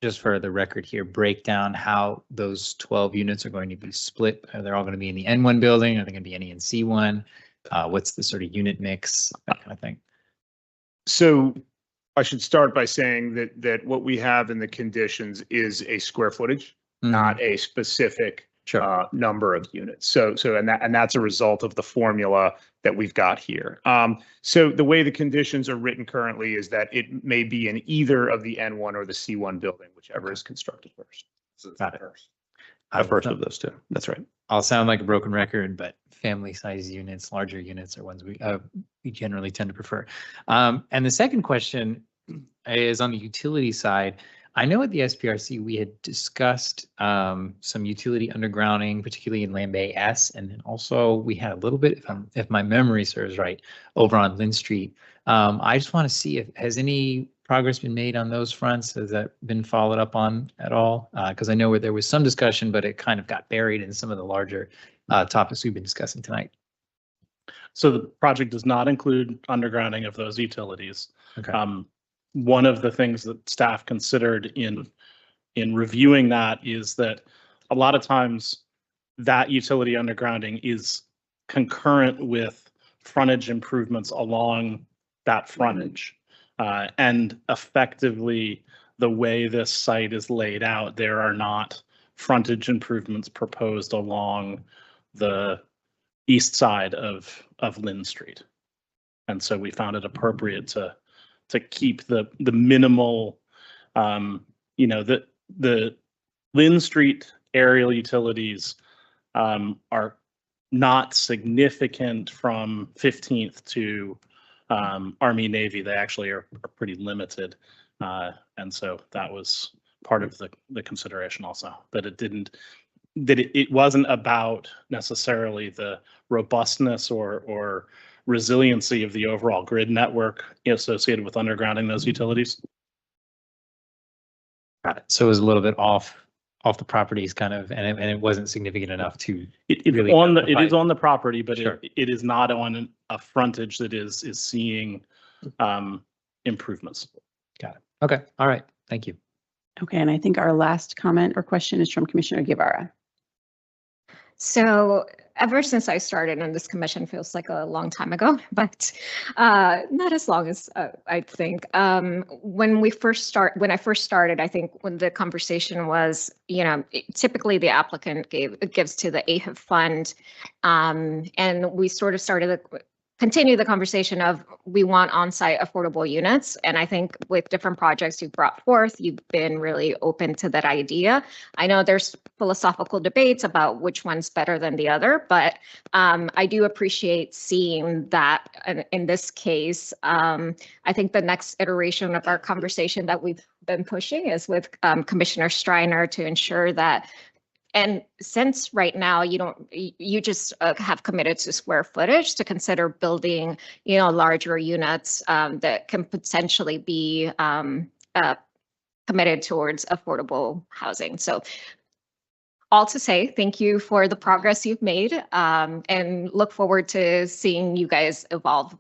S: just for the record here, break down how those 12 units are going to be split? Are they all going to be in the N1 building? Are they going to be any in C1? What's the sort of unit mix, that kind of thing?
U: So I should start by saying that what we have in the conditions is a square footage, not a specific number of units. So that's a result of the formula that we've got here. So the way the conditions are written currently is that it may be in either of the N1 or the C1 building, whichever is constructed first. So
S: Got it.
F: The first of those two. That's right.
S: I'll sound like a broken record, but family size units, larger units are ones we generally tend to prefer. And the second question is on the utility side. I know at the SPRC we had discussed some utility undergrounding, particularly in Land Bay S, and then also we had a little bit, if my memory serves right, over on Lynn Street. I just want to see if has any progress been made on those fronts. Has that been followed up on at all? Because I know where there was some discussion, but it kind of got buried in some of the larger topics we've been discussing tonight.
I: So the project does not include undergrounding of those utilities.
S: Okay.
I: One of the things that staff considered in reviewing that is that a lot of times that utility undergrounding is concurrent with frontage improvements along that frontage. And effectively, the way this site is laid out, there are not frontage improvements proposed along the east side of Lynn Street. And so we found it appropriate to keep the minimal, the Lynn Street aerial utilities are not significant from 15th to Army Navy. They actually are pretty limited. And so that was part of the consideration also, that it wasn't about necessarily the robustness or resiliency of the overall grid network associated with undergrounding those utilities.
S: Got it. So it was a little bit off off the properties kind of, and it wasn't significant enough to
I: It's
S: really
I: on the, it
S: justify
I: is on the property, but
S: Sure.
I: it is not on a frontage that is seeing improvements.
S: Got it. Okay. All right. Thank you.
Q: Okay, and I think our last comment or question is from Commissioner Guevara.
C: So ever since I started on this commission, feels like a long time ago, but not as long as I think. When I first started, I think when the conversation was, typically the applicant gives to the AHIP fund, and we sort of continue the conversation of we want on-site affordable units. And I think with different projects you've brought forth, you've been really open to that idea. I know there's philosophical debates about which one's better than the other, but I do appreciate seeing that in this case. I think the next iteration of our conversation that we've been pushing is with Commissioner Streiner to ensure that. And since right now you just have committed to square footage, to consider building, larger units that can potentially be committed towards affordable housing. So all to say, thank you for the progress you've made, and look forward to seeing you guys evolve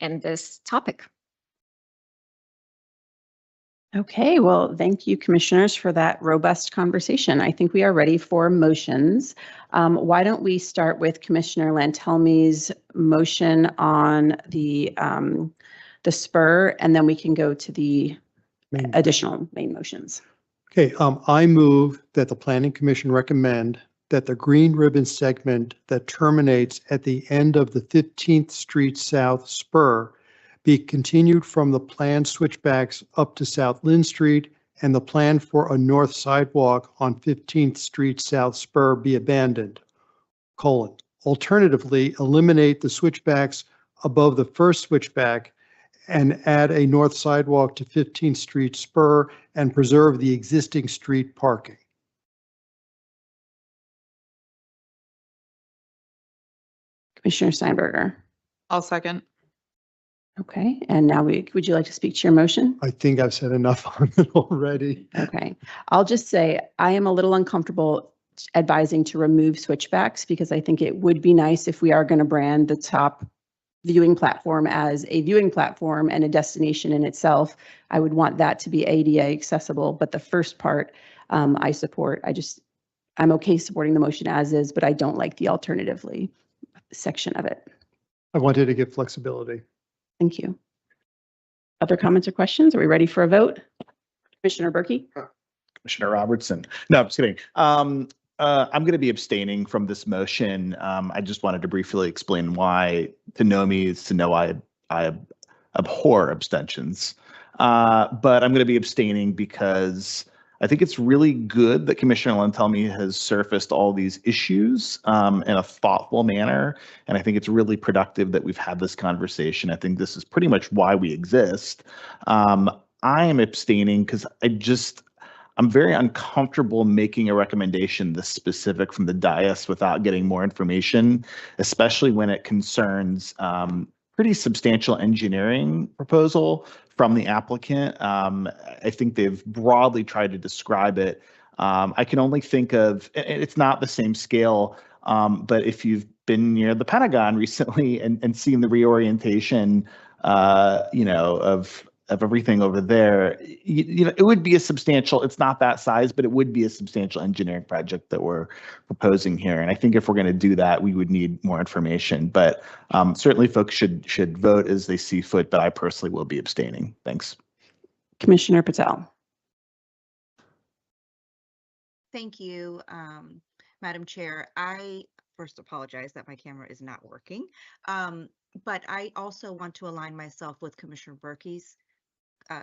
C: in this topic.
Q: Okay, well, thank you, commissioners, for that robust conversation. I think we are ready for motions. Why don't we start with Commissioner Lantelmi's motion on the spur, and then we can go to the additional main motions.
R: Okay, I move that the Planning Commission recommend that the green ribbon segment that terminates at the end of the 15th Street South spur be continued from the planned switchbacks up to South Lynn Street, and the plan for a north sidewalk on 15th Street South spur be abandoned. Alternatively, eliminate the switchbacks above the first switchback and add a north sidewalk to 15th Street spur and preserve the existing street parking.
Q: Commissioner Steinberger.
H: I'll second.
Q: Okay, and now would you like to speak to your motion?
R: I think I've said enough on it already.
Q: Okay, I'll just say I am a little uncomfortable advising to remove switchbacks because I think it would be nice if we are going to brand the top viewing platform as a viewing platform and a destination in itself. I would want that to be ADA accessible, but the first part I support. I'm okay supporting the motion as is, but I don't like the alternatively section of it.
R: I wanted to give flexibility.
Q: Thank you. Other comments or questions? Are we ready for a vote? Commissioner Berkey?
K: Commissioner Robertson. No, I'm just kidding. I'm going to be abstaining from this motion. I just wanted to briefly explain why. To know me is to know I abhor abstentions. But I'm going to be abstaining because I think it's really good that Commissioner Lantelmi has surfaced all these issues in a thoughtful manner. And I think it's really productive that we've had this conversation. I think this is pretty much why we exist. I am abstaining because I'm very uncomfortable making a recommendation this specific from the dais without getting more information, especially when it concerns pretty substantial engineering proposal from the applicant. I think they've broadly tried to describe it. I can only think of, it's not the same scale, but if you've been near the Pentagon recently and seen the reorientation, of everything over there, it would be a substantial, it's not that size, but it would be a substantial engineering project that we're proposing here. And I think if we're going to do that, we would need more information, but certainly folks should vote as they see fit, but I personally will be abstaining. Thanks.
Q: Commissioner Patel.
L: Thank you, Madam Chair. I first apologize that my camera is not working, but I also want to align myself with Commissioner Berkey's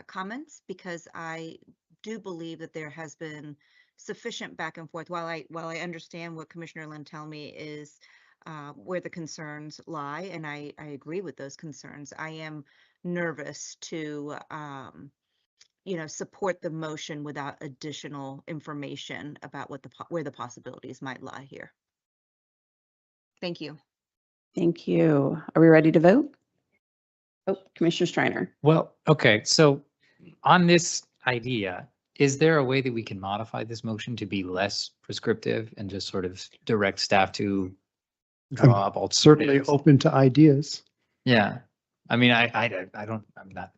L: comments, because I do believe that there has been sufficient back and forth. While I understand what Commissioner Lantelmi is, where the concerns lie, and I agree with those concerns, I am nervous to support the motion without additional information about where the possibilities might lie here. Thank you.
Q: Thank you. Are we ready to vote? Oh, Commissioner Streiner.
S: Well, okay. So on this idea, Is there a way that we can modify this motion to be less prescriptive and just sort of direct staff to draw up alternatives?
R: Certainly open to ideas.
S: Yeah, I mean, I'm not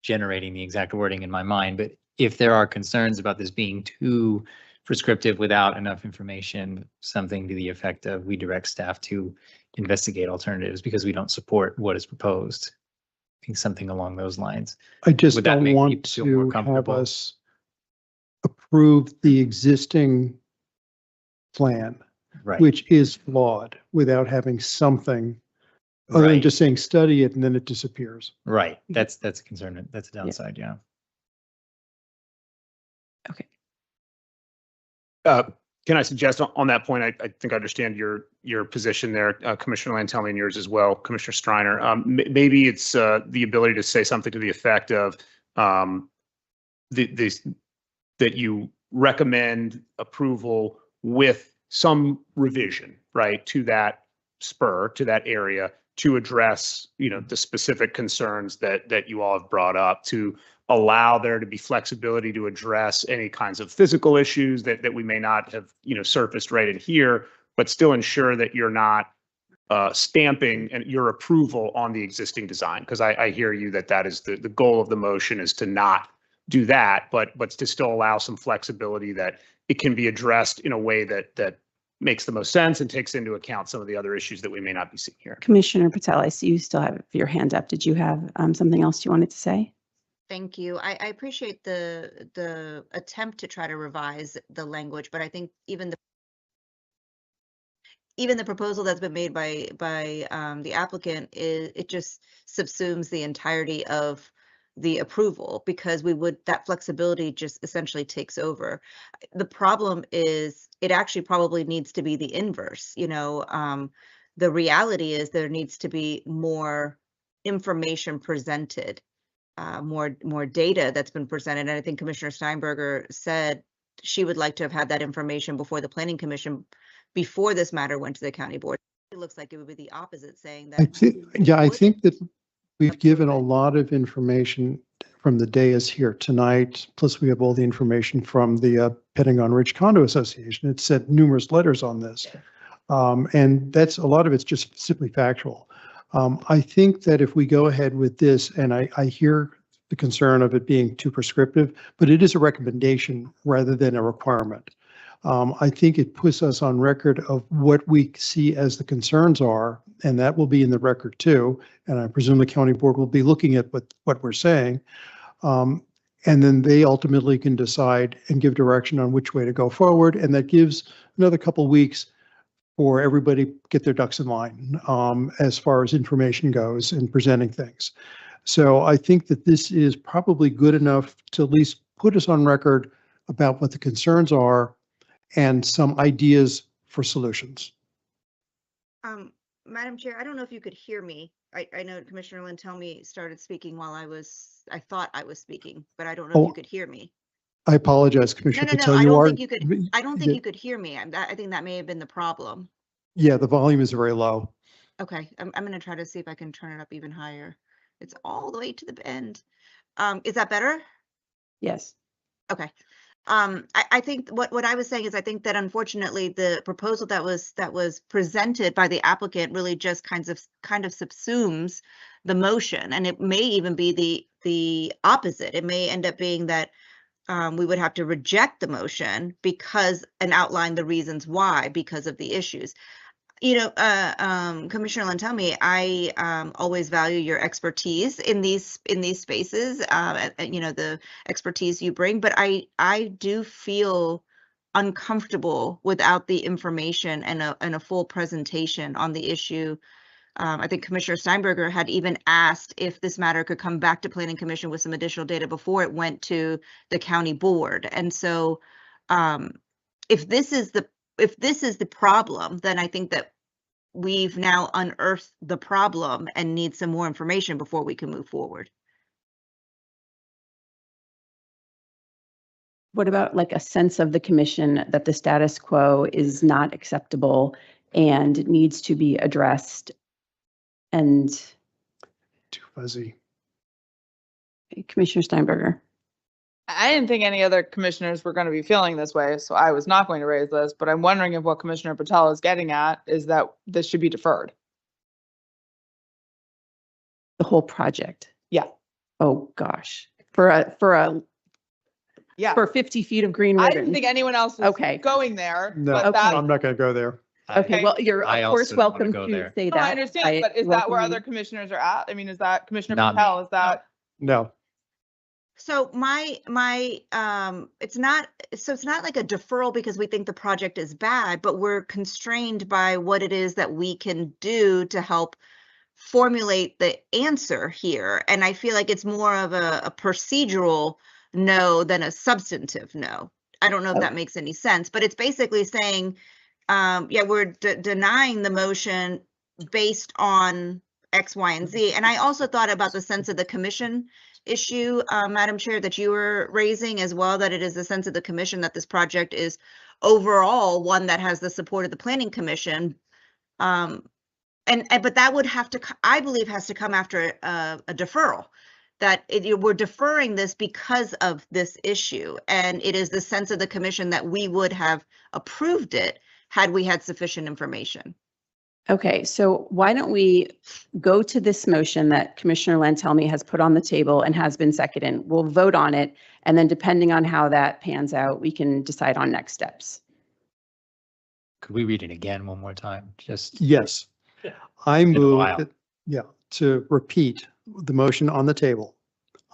S: generating the exact wording in my mind, but if there are concerns about this being too prescriptive without enough information, something to the effect of we direct staff to investigate alternatives because we don't support what is proposed. I think something along those lines.
R: I just
S: Would that
R: don't
S: make
R: want
S: people feel more
R: to have
S: comfortable?
R: us approve the existing plan,
S: Right.
R: which is flawed, without having something other than
S: Right.
R: just saying study it and then it disappears.
S: Right. That's a concern. That's a downside. Yeah.
U: Can I suggest on that point, I think I understand your position there, Commissioner Lantelmi, and yours as well, Commissioner Streiner. Maybe it's the ability to say something to the effect of that you recommend approval with some revision, right, to that spur, to that area, to address, the specific concerns that you all have brought up, to allow there to be flexibility to address any kinds of physical issues that we may not have, surfaced right in here, but still ensure that you're not stamping your approval on the existing design. Because I hear you that is the goal of the motion is to not do that, but to still allow some flexibility that it can be addressed in a way that makes the most sense and takes into account some of the other issues that we may not be seeing here.
Q: Commissioner Patel, I see you still have your hand up. Did you have something else you wanted to say?
L: Thank you. I appreciate the attempt to try to revise the language, but I think even the proposal that's been made by the applicant it just subsumes the entirety of the approval, because that flexibility just essentially takes over. The problem is it actually probably needs to be the inverse. The reality is there needs to be more information presented, more data that's been presented. And I think Commissioner Steinberger said she would like to have had that information before the Planning Commission, before this matter went to the county board. It looks like it would be the opposite, saying that.
R: I think that we've given a lot of information from the dais here tonight, plus we have all the information from the Pentagon Ridge Condo Association. It sent numerous letters on this. And that's a lot of it's just simply factual. I think that if we go ahead with this, and I hear the concern of it being too prescriptive, but it is a recommendation rather than a requirement. I think it puts us on record of what we see as the concerns are, and that will be in the record too. And I presume the county board will be looking at what we're saying. And then they ultimately can decide and give direction on which way to go forward. And that gives another couple weeks for everybody to get their ducks in line as far as information goes and presenting things. So I think that this is probably good enough to at least put us on record about what the concerns are and some ideas for solutions.
L: Madam Chair, I don't know if you could hear me. I know Commissioner Lantelmi started speaking while I thought I was speaking, but I don't know if you could hear me.
R: I apologize, Commissioner
L: No,
R: Patel.
L: I
R: You
L: don't
R: are.
L: think you could. I don't think you could hear me. I think that may have been the problem.
R: Yeah, the volume is very low.
L: Okay, I'm going to try to see if I can turn it up even higher. It's all the way to the end. Is that better?
Q: Yes.
L: Okay. I think what I was saying is I think that unfortunately the proposal that was presented by the applicant really just kind of subsumes the motion, and it may even be the opposite. It may end up being that we would have to reject the motion and outline the reasons why, because of the issues. Commissioner Lantelmi, I always value your expertise in these spaces, the expertise you bring, but I do feel uncomfortable without the information and a full presentation on the issue. I think Commissioner Steinberger had even asked if this matter could come back to Planning Commission with some additional data before it went to the county board. And so if this is the problem, then I think that we've now unearthed the problem and need some more information before we can move forward.
Q: What about like a sense of the commission that the status quo is not acceptable and needs to be addressed? And
R: too fuzzy.
Q: Commissioner Steinberger.
H: I didn't think any other commissioners were going to be feeling this way, so I was not going to raise this, but I'm wondering if what Commissioner Patel is getting at is that this should be deferred.
Q: The whole project.
H: Yeah.
Q: Oh, gosh. For 50 feet of green
H: I
Q: ribbon.
H: didn't think anyone else was
Q: Okay.
H: going there.
R: No,
H: but that,
R: I'm not going to go there.
Q: Okay, well, you're
S: I
Q: of course
S: also don't wanna
Q: welcome
S: go
Q: to
S: there.
Q: say
H: no,
Q: that.
H: I understand, but is that where other commissioners are at? I mean, is that Commissioner
S: Not me.
H: Patel? Is that?
R: No.
L: So it's not like a deferral because we think the project is bad, but we're constrained by what it is that we can do to help formulate the answer here. And I feel like it's more of a procedural no than a substantive no. I don't know if that makes any sense, but it's basically saying, we're denying the motion based on X, Y, and Z. And I also thought about the sense of the commission issue, Madam Chair, that you were raising as well, that it is the sense of the commission that this project is overall one that has the support of the Planning Commission. But that would have to, I believe, has to come after a deferral. That we're deferring this because of this issue, and it is the sense of the commission that we would have approved it had we had sufficient information.
Q: Okay, so why don't we go to this motion that Commissioner Lantelmi has put on the table and has been seconded. We'll vote on it, and then depending on how that pans out, we can decide on next steps.
S: Could we read it again one more time? Just
R: Yes. I
S: been a
R: move
S: while.
R: that, to repeat the motion on the table.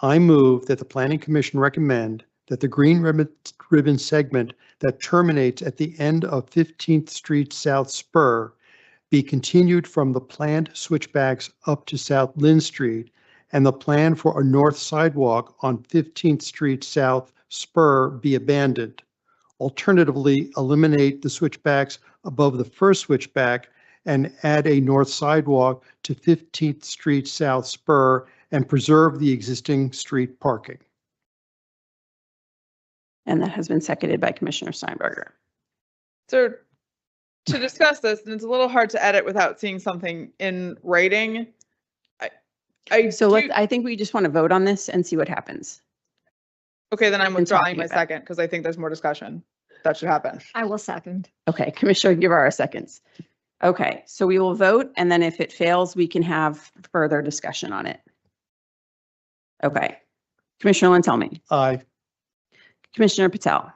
R: I move that the Planning Commission recommend that the green ribbon segment that terminates at the end of 15th Street South Spur be continued from the planned switchbacks up to South Lynn Street, and the plan for a north sidewalk on 15th Street South Spur be abandoned. Alternatively, eliminate the switchbacks above the first switchback and add a north sidewalk to 15th Street South Spur and preserve the existing street parking.
Q: And that has been seconded by Commissioner Steinberger.
H: So to discuss this, and it's a little hard to edit without seeing something in writing.
Q: I think we just want to vote on this and see what happens.
H: Okay, then I'm
Q: Been
H: withdrawing
Q: talking
H: my
Q: about.
H: second because I think there's more discussion that should happen.
C: I will second.
Q: Okay, Commissioner Guevara seconds. Okay, so we will vote, and then if it fails, we can have further discussion on it. Okay. Commissioner Lantelmi.
R: Aye.
Q: Commissioner Patel.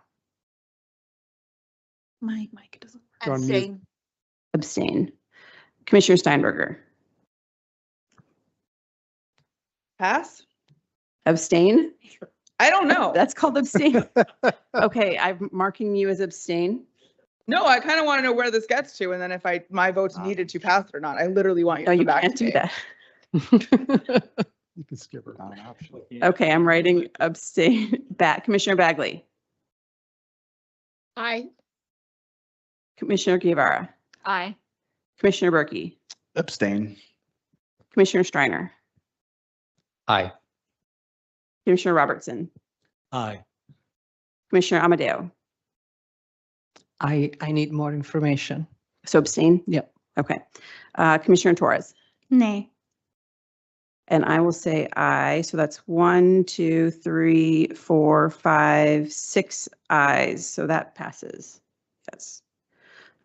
T: My mic doesn't.
L: Abstain.
Q: Abstain. Commissioner Steinberger.
H: Pass?
Q: Abstain?
H: I don't know.
Q: That's called abstain. Okay, I'm marking you as abstain.
H: No, I kind of want to know where this gets to, and then if my vote's needed to pass it or not. I literally want you
Q: No,
H: to
Q: you
H: come back
Q: can't
H: to
Q: do
H: me.
Q: that.
R: You can skip her.
Q: Okay, I'm writing abstain back. Commissioner Bagley.
A: Aye.
Q: Commissioner Guevara.
C: Aye.
Q: Commissioner Berkey.
K: Abstain.
Q: Commissioner Streiner.
S: aye.
Q: Commissioner Robertson.
G: Aye.
Q: Commissioner Amadeo.
G: I need more information.
Q: So abstain?
G: Yep.
Q: Okay. Commissioner Torres.
T: Nay.
Q: And I will say aye. So that's 1, 2, 3, 4, 5, 6 ayes. So that passes. Yes.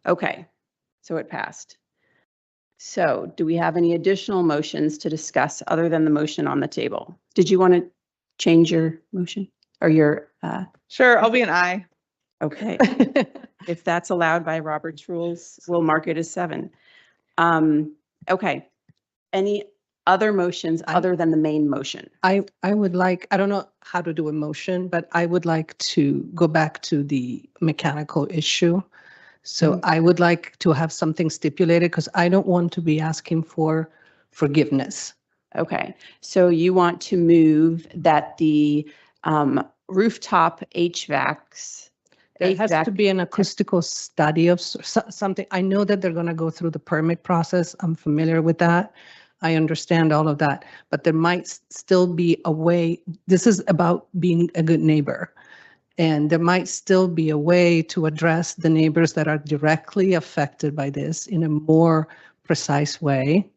Q: Okay. So it passed. So do we have any additional motions to discuss other than the motion on the table? Did you want to change your motion or your?
H: Sure, I'll be an aye.
Q: Okay. If that's allowed by Robert's rules, we'll mark it as 7. Okay. Any other motions other than the main motion?
G: I would like, I don't know how to do a motion, but I would like to go back to the mechanical issue. So I would like to have something stipulated because I don't want to be asking for forgiveness.
Q: Okay. So you want to move that the rooftop HVACs.
G: There has to be an acoustical study of something. I know that they're going to go through the permit process. I'm familiar with that. I understand all of that, but there might still be a way. This is about being a good neighbor. And there might still be a way to address the neighbors that are directly affected by this in a more precise way.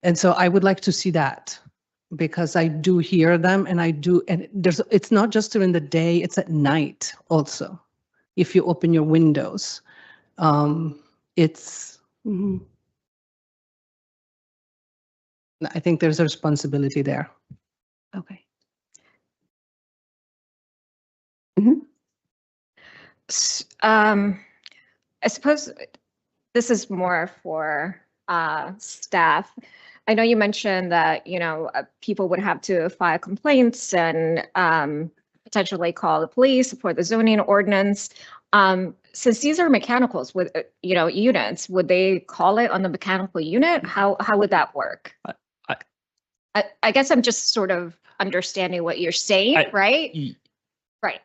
G: And so I would like to see that. because I do hear them and it's not just during the day, it's at night also. If you open your windows, it's, I think there's a responsibility there.
Q: Okay.
C: I suppose this is more for staff. I know you mentioned that, people would have to file complaints and potentially call the police for the zoning ordinance. Since these are mechanicals with, units, would they call it on the mechanical unit? How would that work? I guess I'm just sort of understanding what you're saying, right? Right.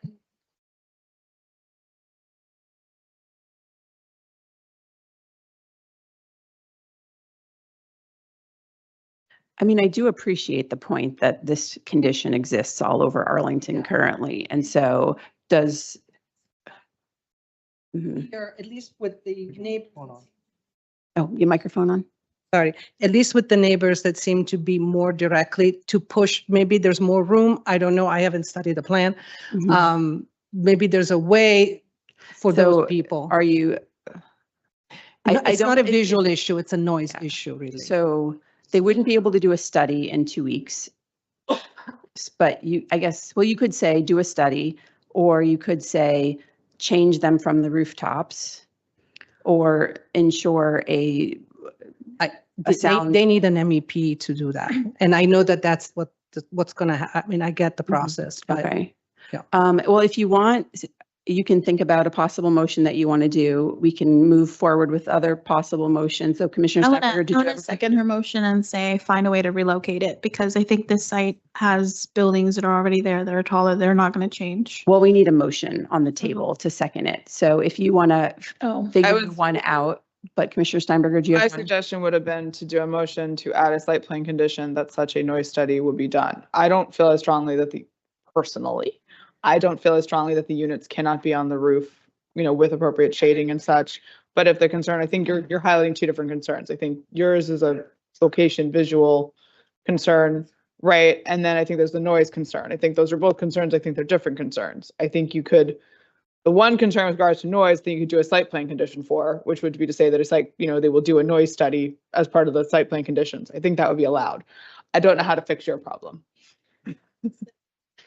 Q: I mean, I do appreciate the point that this condition exists all over Arlington currently. And so does.
G: Here, at least with the neighbor.
Q: Oh, your microphone on?
G: Sorry, at least with the neighbors that seem to be more directly to push, maybe there's more room. I don't know. I haven't studied the plan. Maybe there's a way for those people.
Q: Are you?
G: It's not a visual issue. It's a noise issue, really.
Q: So they wouldn't be able to do a study in 2 weeks. But I guess, well, you could say do a study, or you could say change them from the rooftops, or ensure a sound.
G: They need an MEP to do that. And I know that that's what's going to happen. I mean, I get the process. But,
Q: okay.
G: Yeah.
Q: Well, if you want, you can think about a possible motion that you want to do. We can move forward with other possible motions. So Commissioner Steinberger,
T: I want to second her motion and say find a way to relocate it, because I think this site has buildings that are already there that are taller. They're not going to change.
Q: Well, we need a motion on the table to second it. So if you want to figure one out, but Commissioner Steinberger, do you
H: My
Q: have one?
H: suggestion would have been to do a motion to add a site plan condition that such a noise study would be done. I don't feel as strongly that I don't feel as strongly that the units cannot be on the roof, with appropriate shading and such. But if the concern, I think you're highlighting two different concerns. I think yours is a location visual concern, right? And then I think there's the noise concern. I think those are both concerns. I think they're different concerns. I think the one concern with regards to noise, that you could do a site plan condition for, which would be to say that it's like, they will do a noise study as part of the site plan conditions. I think that would be allowed. I don't know how to fix your problem.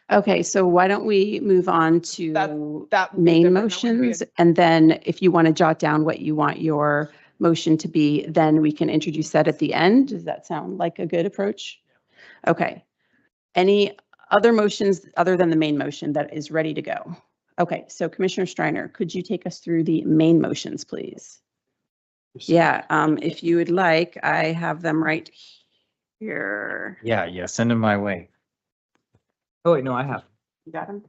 Q: Okay, so why don't we move on to main motions? And then if you want to jot down what you want your motion to be, then we can introduce that at the end. Does that sound like a good approach? Okay. Any other motions other than the main motion that is ready to go? Okay, so Commissioner Streiner, could you take us through the main motions, please? Yeah, if you would like, I have them right here.
S: Yeah, send them my way. Oh, wait, no, I have.
Q: You got them?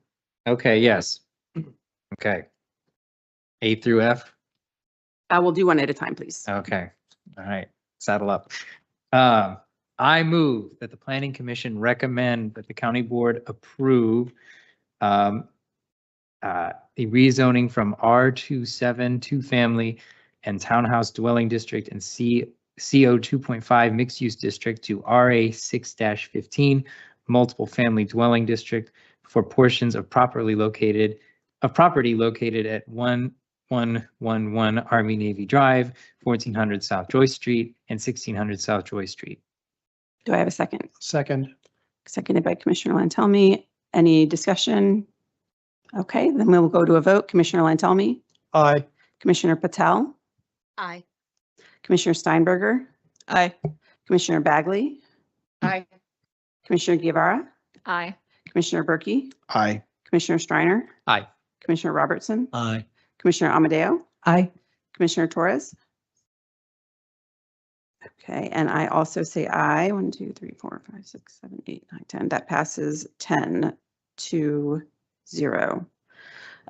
S: Okay, yes. Okay. A through F?
Q: We'll do one at a time, please.
S: Okay, all right, saddle up. I move that the Planning Commission recommend that the county board approve the rezoning from R27 two-family and townhouse dwelling district and CO 2.5 mixed-use district to RA 6-15 multiple family dwelling district for portions of property located at 1111 Army Navy Drive, 1400 South Joyce Street, and 1600 South Joyce Street.
Q: Do I have a second?
R: Second.
Q: Seconded by Commissioner Lantelmi. Any discussion? Okay, then we'll go to a vote. Commissioner Lantelmi?
R: Aye.
Q: Commissioner Patel?
L: Aye.
Q: Commissioner Steinberger?
H: Aye.
Q: Commissioner Bagley?
D: Aye.
Q: Commissioner Guevara?
C: Aye.
Q: Commissioner Berkey?
K: Aye.
Q: Commissioner Streiner?
S: Aye.
Q: Commissioner Robertson?
F: Aye.
Q: Commissioner Amadeo?
G: Aye.
Q: Commissioner Torres? Okay, and I also say aye. 1, 2, 3, 4, 5, 6, 7, 8, 9, 10. That passes 10-0.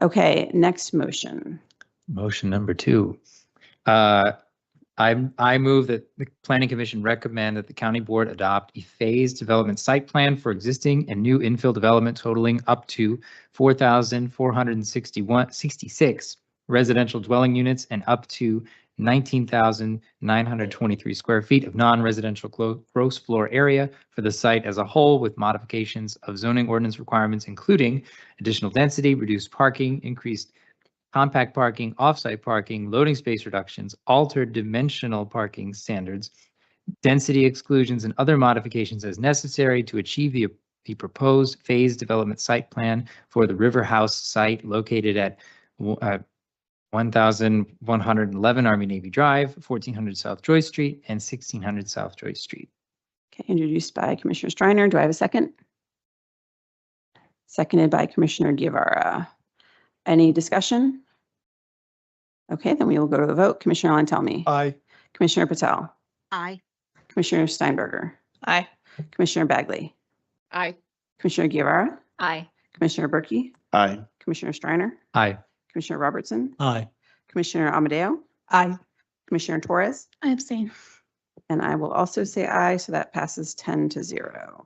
Q: Okay, next motion.
S: Motion number 2. I move that the Planning Commission recommend that the county board adopt a phased development site plan for existing and new infill development totaling up to 4,466 residential dwelling units and up to 19,923 square feet of non-residential gross floor area for the site as a whole, with modifications of zoning ordinance requirements, including additional density, reduced parking, increased compact parking, off-site parking, loading space reductions, altered dimensional parking standards, density exclusions, and other modifications as necessary to achieve the proposed phase development site plan for the River House site located at 1111 Army Navy Drive, 1400 South Joy Street, and 1600 South Joy Street.
Q: Okay, introduced by Commissioner Streiner. Do I have a second? Seconded by Commissioner Guevara. Any discussion? Okay, then we will go to the vote. Commissioner Lantelmi.
R: Aye.
Q: Commissioner Patel.
L: Aye.
Q: Commissioner Steinberger.
H: Aye.
Q: Commissioner Bagley.
D: Aye.
Q: Commissioner Guevara.
C: Aye.
Q: Commissioner Berkey.
K: Aye.
Q: Commissioner Streiner.
S: Aye.
Q: Commissioner Robertson.
G: Aye.
Q: Commissioner Amadeo.
G: Aye.
Q: Commissioner Torres.
T: I abstain.
Q: And I will also say aye, so that passes 10-0.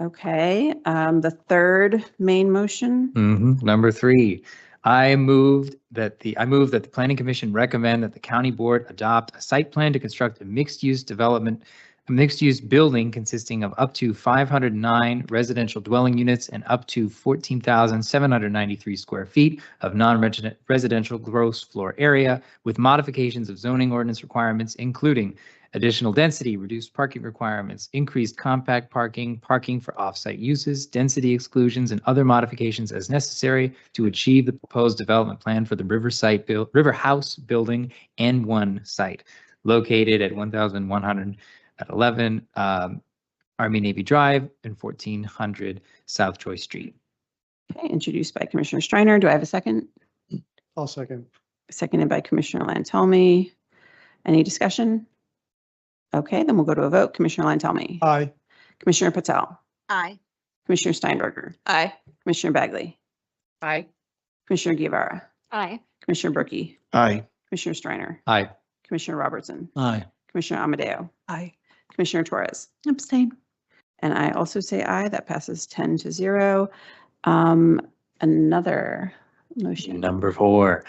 Q: Okay, the third main motion.
S: Number 3, I move that the Planning Commission recommend that the county board adopt a site plan to construct a mixed-use building consisting of up to 509 residential dwelling units and up to 14,793 square feet of non-residential gross floor area, with modifications of zoning ordinance requirements, including additional density, reduced parking requirements, increased compact parking, parking for off-site uses, density exclusions, and other modifications as necessary to achieve the proposed development plan for the River House Building N1 site located at 1111 Army Navy Drive and 1400 South Joy Street.
Q: Okay, introduced by Commissioner Streiner. Do I have a second?
R: I'll second.
Q: Seconded by Commissioner Lantelmi. Any discussion? Okay, then we'll go to a vote. Commissioner Lantelmi.
R: Aye.
Q: Commissioner Patel.
L: Aye.
Q: Commissioner Steinberger.
H: Aye.
Q: Commissioner Bagley.
D: Aye.
Q: Commissioner Guevara.
C: Aye.
Q: Commissioner Berkey.
K: Aye.
Q: Commissioner Streiner.
S: Aye.
Q: Commissioner Robertson.
G: Aye.
Q: Commissioner Amadeo.
G: Aye.
Q: Commissioner Torres.
T: Abstain.
Q: And I also say aye. That passes 10-0. Another motion.
S: Number 4,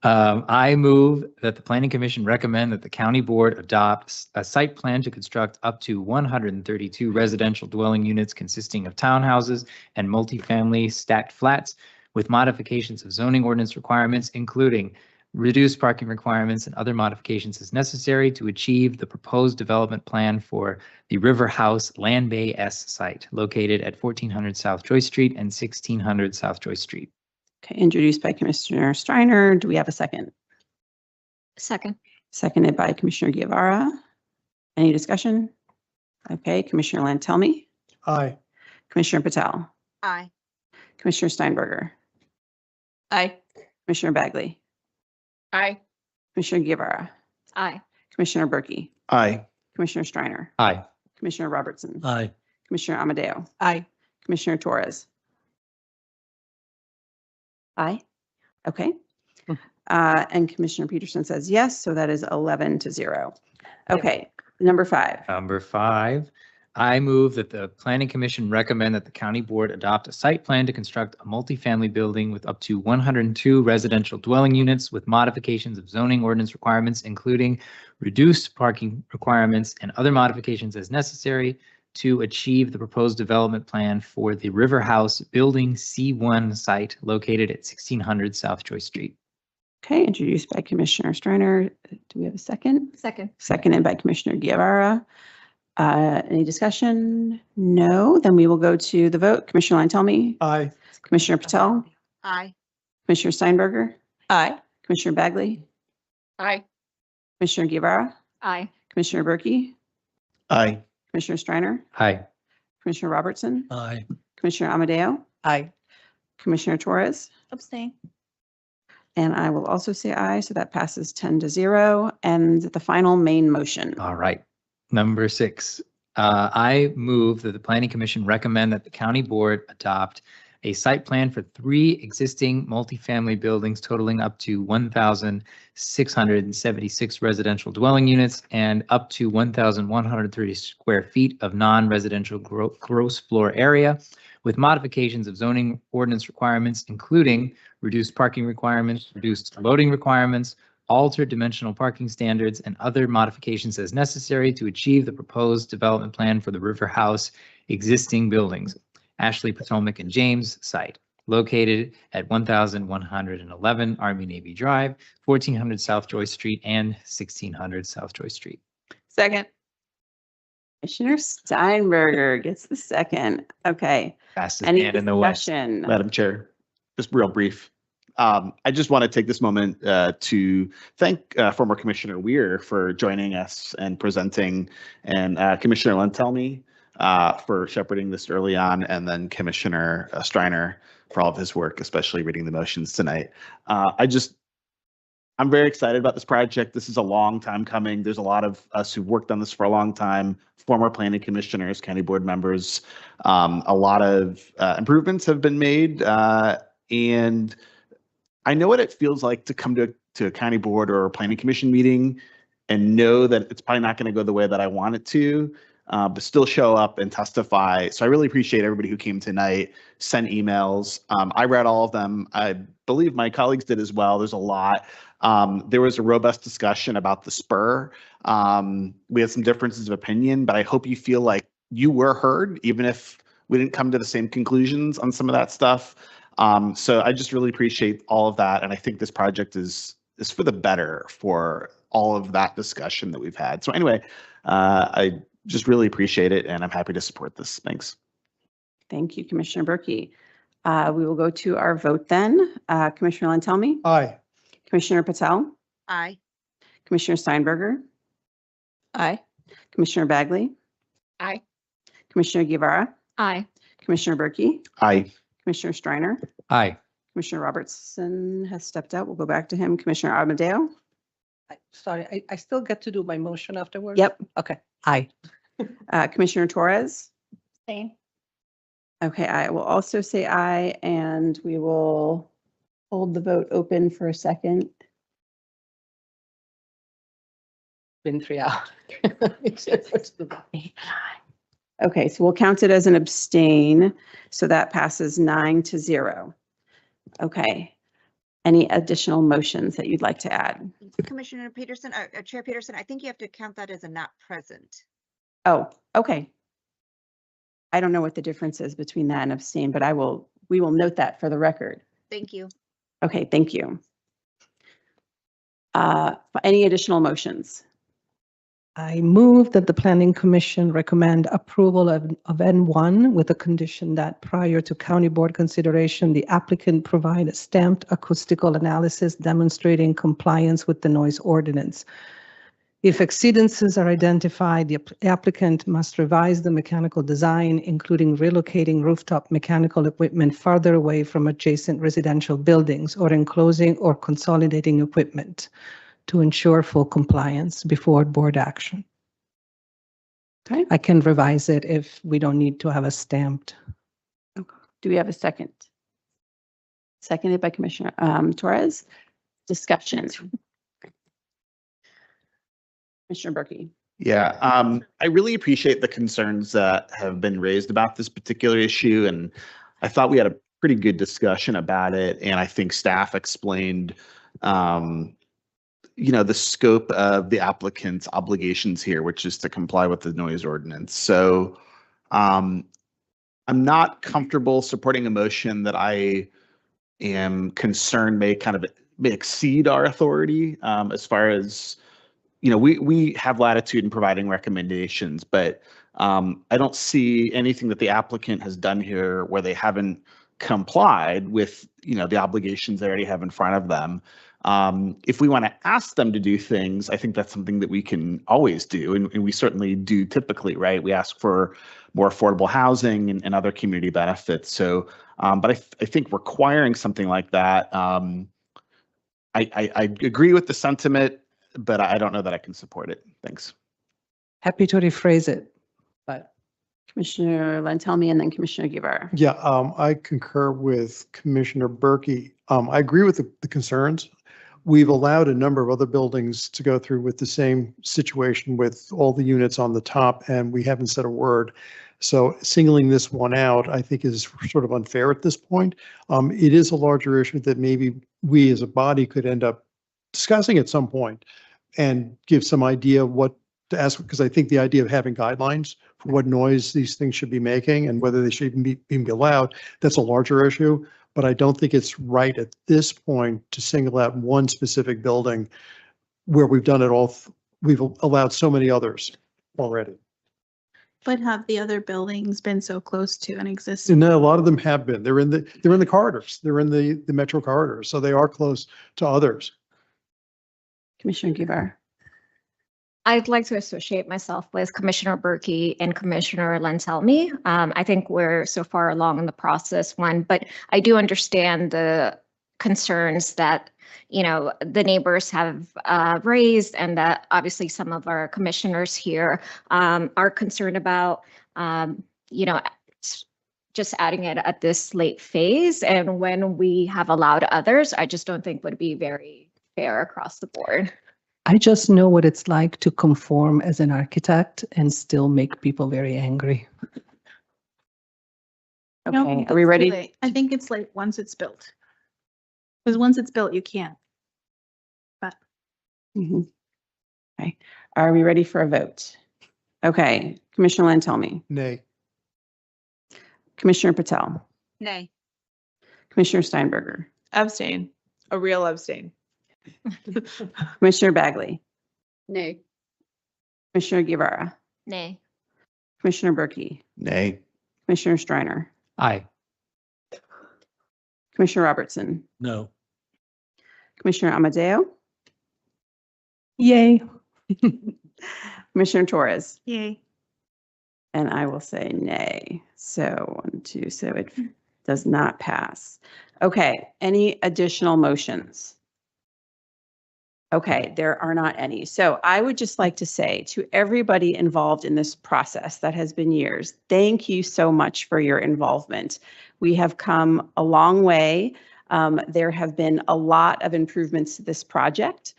S: I move that the Planning Commission recommend that the county board adopt a site plan to construct up to 132 residential dwelling units consisting of townhouses and multifamily stacked flats, with modifications of zoning ordinance requirements, including reduced parking requirements and other modifications as necessary to achieve the proposed development plan for the River House Land Bay S site located at 1400 South Joy Street and 1600 South Joy Street.
Q: Okay, introduced by Commissioner Streiner. Do we have a second?
C: Second.
Q: Seconded by Commissioner Guevara. Any discussion? Okay, Commissioner Lantelmi.
R: Aye.
Q: Commissioner Patel.
L: Aye.
Q: Commissioner Steinberger.
H: Aye.
Q: Commissioner Bagley.
D: Aye.
Q: Commissioner Guevara.
C: Aye.
Q: Commissioner Berkey.
K: Aye.
Q: Commissioner Streiner.
S: Aye.
Q: Commissioner Robertson.
G: Aye.
Q: Commissioner Amadeo.
H: Aye.
Q: Commissioner Torres. Aye. Okay. And Commissioner Peterson says yes, so that is 11-0. Okay, number 5.
S: Number 5, I move that the Planning Commission recommend that the county board adopt a site plan to construct a multifamily building with up to 102 residential dwelling units with modifications of zoning ordinance requirements, including reduced parking requirements and other modifications as necessary to achieve the proposed development plan for the River House Building C1 site located at 1600 South Joy Street.
Q: Okay, introduced by Commissioner Streiner. Do we have a second?
C: Second.
Q: Seconded by Commissioner Guevara. Any discussion? No, then we will go to the vote. Commissioner Lantelmi.
R: Aye.
Q: Commissioner Patel.
L: Aye.
Q: Commissioner Steinberger.
H: Aye.
Q: Commissioner Bagley.
D: Aye.
Q: Commissioner Guevara.
C: Aye.
Q: Commissioner Berkey.
K: Aye.
Q: Commissioner Streiner.
S: Aye.
Q: Commissioner Robertson.
G: Aye.
Q: Commissioner Amadeo.
H: Aye.
Q: Commissioner Torres.
T: Abstain.
Q: And I will also say aye, so that passes 10-0. And the final main motion.
S: All right. Number 6, I move that the Planning Commission recommend that the county board adopt a site plan for 3 existing multifamily buildings totaling up to 1,676 residential dwelling units and up to 1,130 square feet of non-residential gross floor area, with modifications of zoning ordinance requirements, including reduced parking requirements, reduced loading requirements, alter dimensional parking standards, and other modifications as necessary to achieve the proposed development plan for the River House existing buildings, Ashley, Potomac, and James site, located at 1111 Army Navy Drive, 1400 South Joy Street, and 1600 South Joy Street.
H: Second.
Q: Commissioner Steinberger gets the second. Okay.
S: Fastest
Q: Any
S: man in the West.
Q: discussion?
K: Madam Chair, just real brief. I just want to take this moment to thank former Commissioner Weir for joining us and presenting, and Commissioner Lentelmi for shepherding this early on, and then Commissioner Streiner for all of his work, especially reading the motions tonight. I'm very excited about this project. This is a long time coming. There's a lot of us who've worked on this for a long time, former planning commissioners, county board members. A lot of improvements have been made, and I know what it feels like to come to a county board or a planning commission meeting and know that it's probably not going to go the way that I want it to, but still show up and testify. So I really appreciate everybody who came tonight, sent emails. I read all of them. I believe my colleagues did as well. There's a lot. There was a robust discussion about the spur. We had some differences of opinion, but I hope you feel like you were heard, even if we didn't come to the same conclusions on some of that stuff. So I just really appreciate all of that. And I think this project is for the better for all of that discussion that we've had. So anyway, I just really appreciate it, and I'm happy to support this. Thanks.
Q: Thank you, Commissioner Berkey. We will go to our vote then. Commissioner Lentelmi?
R: Aye.
Q: Commissioner Patel?
L: Aye.
Q: Commissioner Steinberger?
H: Aye.
Q: Commissioner Bagley?
L: Aye.
Q: Commissioner Guevara?
C: Aye.
Q: Commissioner Berkey?
K: Aye.
Q: Commissioner Streiner?
S: Aye.
Q: Commissioner Robertson has stepped out. We'll go back to him. Commissioner Armadale?
G: Sorry, I still get to do my motion afterwards?
Q: Yep.
G: Okay. Aye.
Q: Commissioner Torres?
C: Same.
Q: Okay, I will also say aye, and we will hold the vote open for a second.
G: Been 3 hours.
Q: Okay, so we'll count it as an abstain. So that passes 9-0. Okay. Any additional motions that you'd like to add?
L: Commissioner Peterson, Chair Peterson, I think you have to count that as a not present.
Q: Oh, okay. I don't know what the difference is between that and abstain, but we will note that for the record.
L: Thank you.
Q: Okay, thank you. Any additional motions?
G: I move that the Planning Commission recommend approval of N1 with the condition that prior to county board consideration, the applicant provide a stamped acoustical analysis demonstrating compliance with the noise ordinance. If exceedances are identified, the applicant must revise the mechanical design, including relocating rooftop mechanical equipment farther away from adjacent residential buildings or enclosing or consolidating equipment to ensure full compliance before board action.
Q: Okay.
G: I can revise it if we don't need to have a stamped.
Q: Do we have a second? Seconded by Commissioner Torres. Discussion. Commissioner Berkey.
K: Yeah, I really appreciate the concerns that have been raised about this particular issue, and I thought we had a pretty good discussion about it, and I think staff explained the scope of the applicant's obligations here, which is to comply with the noise ordinance. So I'm not comfortable supporting a motion that I am concerned may exceed our authority as far as, we have latitude in providing recommendations, but I don't see anything that the applicant has done here where they haven't complied with, the obligations they already have in front of them. If we want to ask them to do things, I think that's something that we can always do, and we certainly do typically, right? We ask for more affordable housing and other community benefits. So, but I think requiring something like that, I agree with the sentiment, but I don't know that I can support it. Thanks.
G: Happy to rephrase it, but.
Q: Commissioner Lentelmi and then Commissioner Guevara.
R: Yeah, I concur with Commissioner Berkey. I agree with the concerns. We've allowed a number of other buildings to go through with the same situation with all the units on the top, and we haven't said a word. So singling this one out, I think, is sort of unfair at this point. It is a larger issue that maybe we as a body could end up discussing at some point and give some idea of what to ask, because I think the idea of having guidelines for what noise these things should be making and whether they should even be allowed, that's a larger issue. But I don't think it's right at this point to single out one specific building where we've done it all. We've allowed so many others already.
T: But have the other buildings been so close to an existing?
R: And a lot of them have been. They're in the corridors. They're in the metro corridors, so they are close to others.
Q: Commissioner Guevara.
C: I'd like to associate myself with Commissioner Berkey and Commissioner Lantelmi. I think we're so far along in the process, but I do understand the concerns that, the neighbors have raised, and that obviously some of our commissioners here are concerned about, just adding it at this late phase. And when we have allowed others, I just don't think would be very fair across the board.
G: I just know what it's like to conform as an architect and still make people very angry.
Q: Okay, are we ready?
T: Late. I think it's late once it's built. Because once it's built, you can't. But
Q: Okay, are we ready for a vote? Okay, Commissioner Lantelmi.
R: Nay.
Q: Commissioner Patel.
L: Nay.
Q: Commissioner Steinberger.
H: Abstain. A real abstain.
Q: Commissioner Bagley.
D: Nay.
Q: Commissioner Guevara.
C: Nay.
Q: Commissioner Berkey.
K: Nay.
Q: Commissioner Striner.
S: Aye.
Q: Commissioner Robertson.
I: No.
Q: Commissioner Amadeo.
G: Yay.
Q: Commissioner Torres.
T: yay.
Q: And I will say nay. So 1, 2, so it does not pass. Okay, any additional motions? Okay, there are not any. So I would just like to say to everybody involved in this process that has been years, thank you so much for your involvement. We have come a long way. There have been a lot of improvements to this project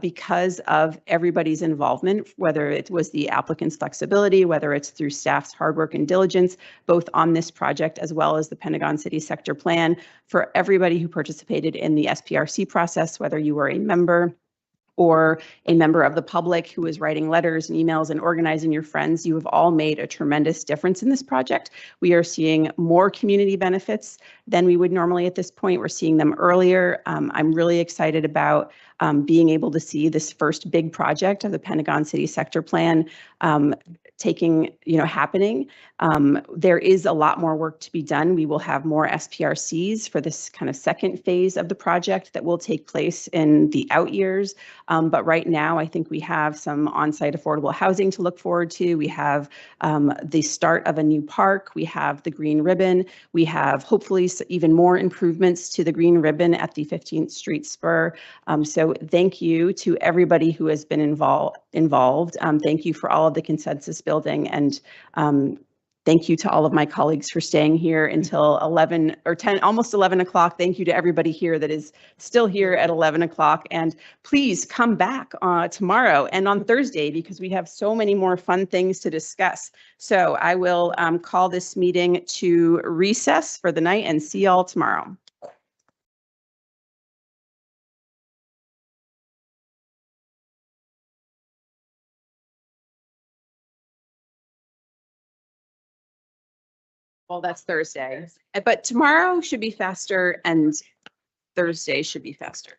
Q: because of everybody's involvement, whether it was the applicant's flexibility, whether it's through staff's hard work and diligence, both on this project as well as the Pentagon City Sector Plan. For everybody who participated in the SPRC process, whether you were a member or a member of the public who is writing letters and emails and organizing your friends, you have all made a tremendous difference in this project. We are seeing more community benefits than we would normally at this point. We're seeing them earlier. I'm really excited about being able to see this first big project of the Pentagon City Sector Plan happening. There is a lot more work to be done. We will have more SPRCs for this kind of second phase of the project that will take place in the out years. But right now, I think we have some on-site affordable housing to look forward to. We have the start of a new park. We have the green ribbon. We have hopefully even more improvements to the green ribbon at the 15th Street spur. So thank you to everybody who has been involved. Thank you for all of the consensus building, and thank you to all of my colleagues for staying here until 11 or 10, almost 11 o'clock. Thank you to everybody here that is still here at 11 o'clock. And please come back tomorrow and on Thursday, because we have so many more fun things to discuss. So I will call this meeting to recess for the night and see y'all tomorrow. Well, that's Thursday, but tomorrow should be faster and Thursday should be faster.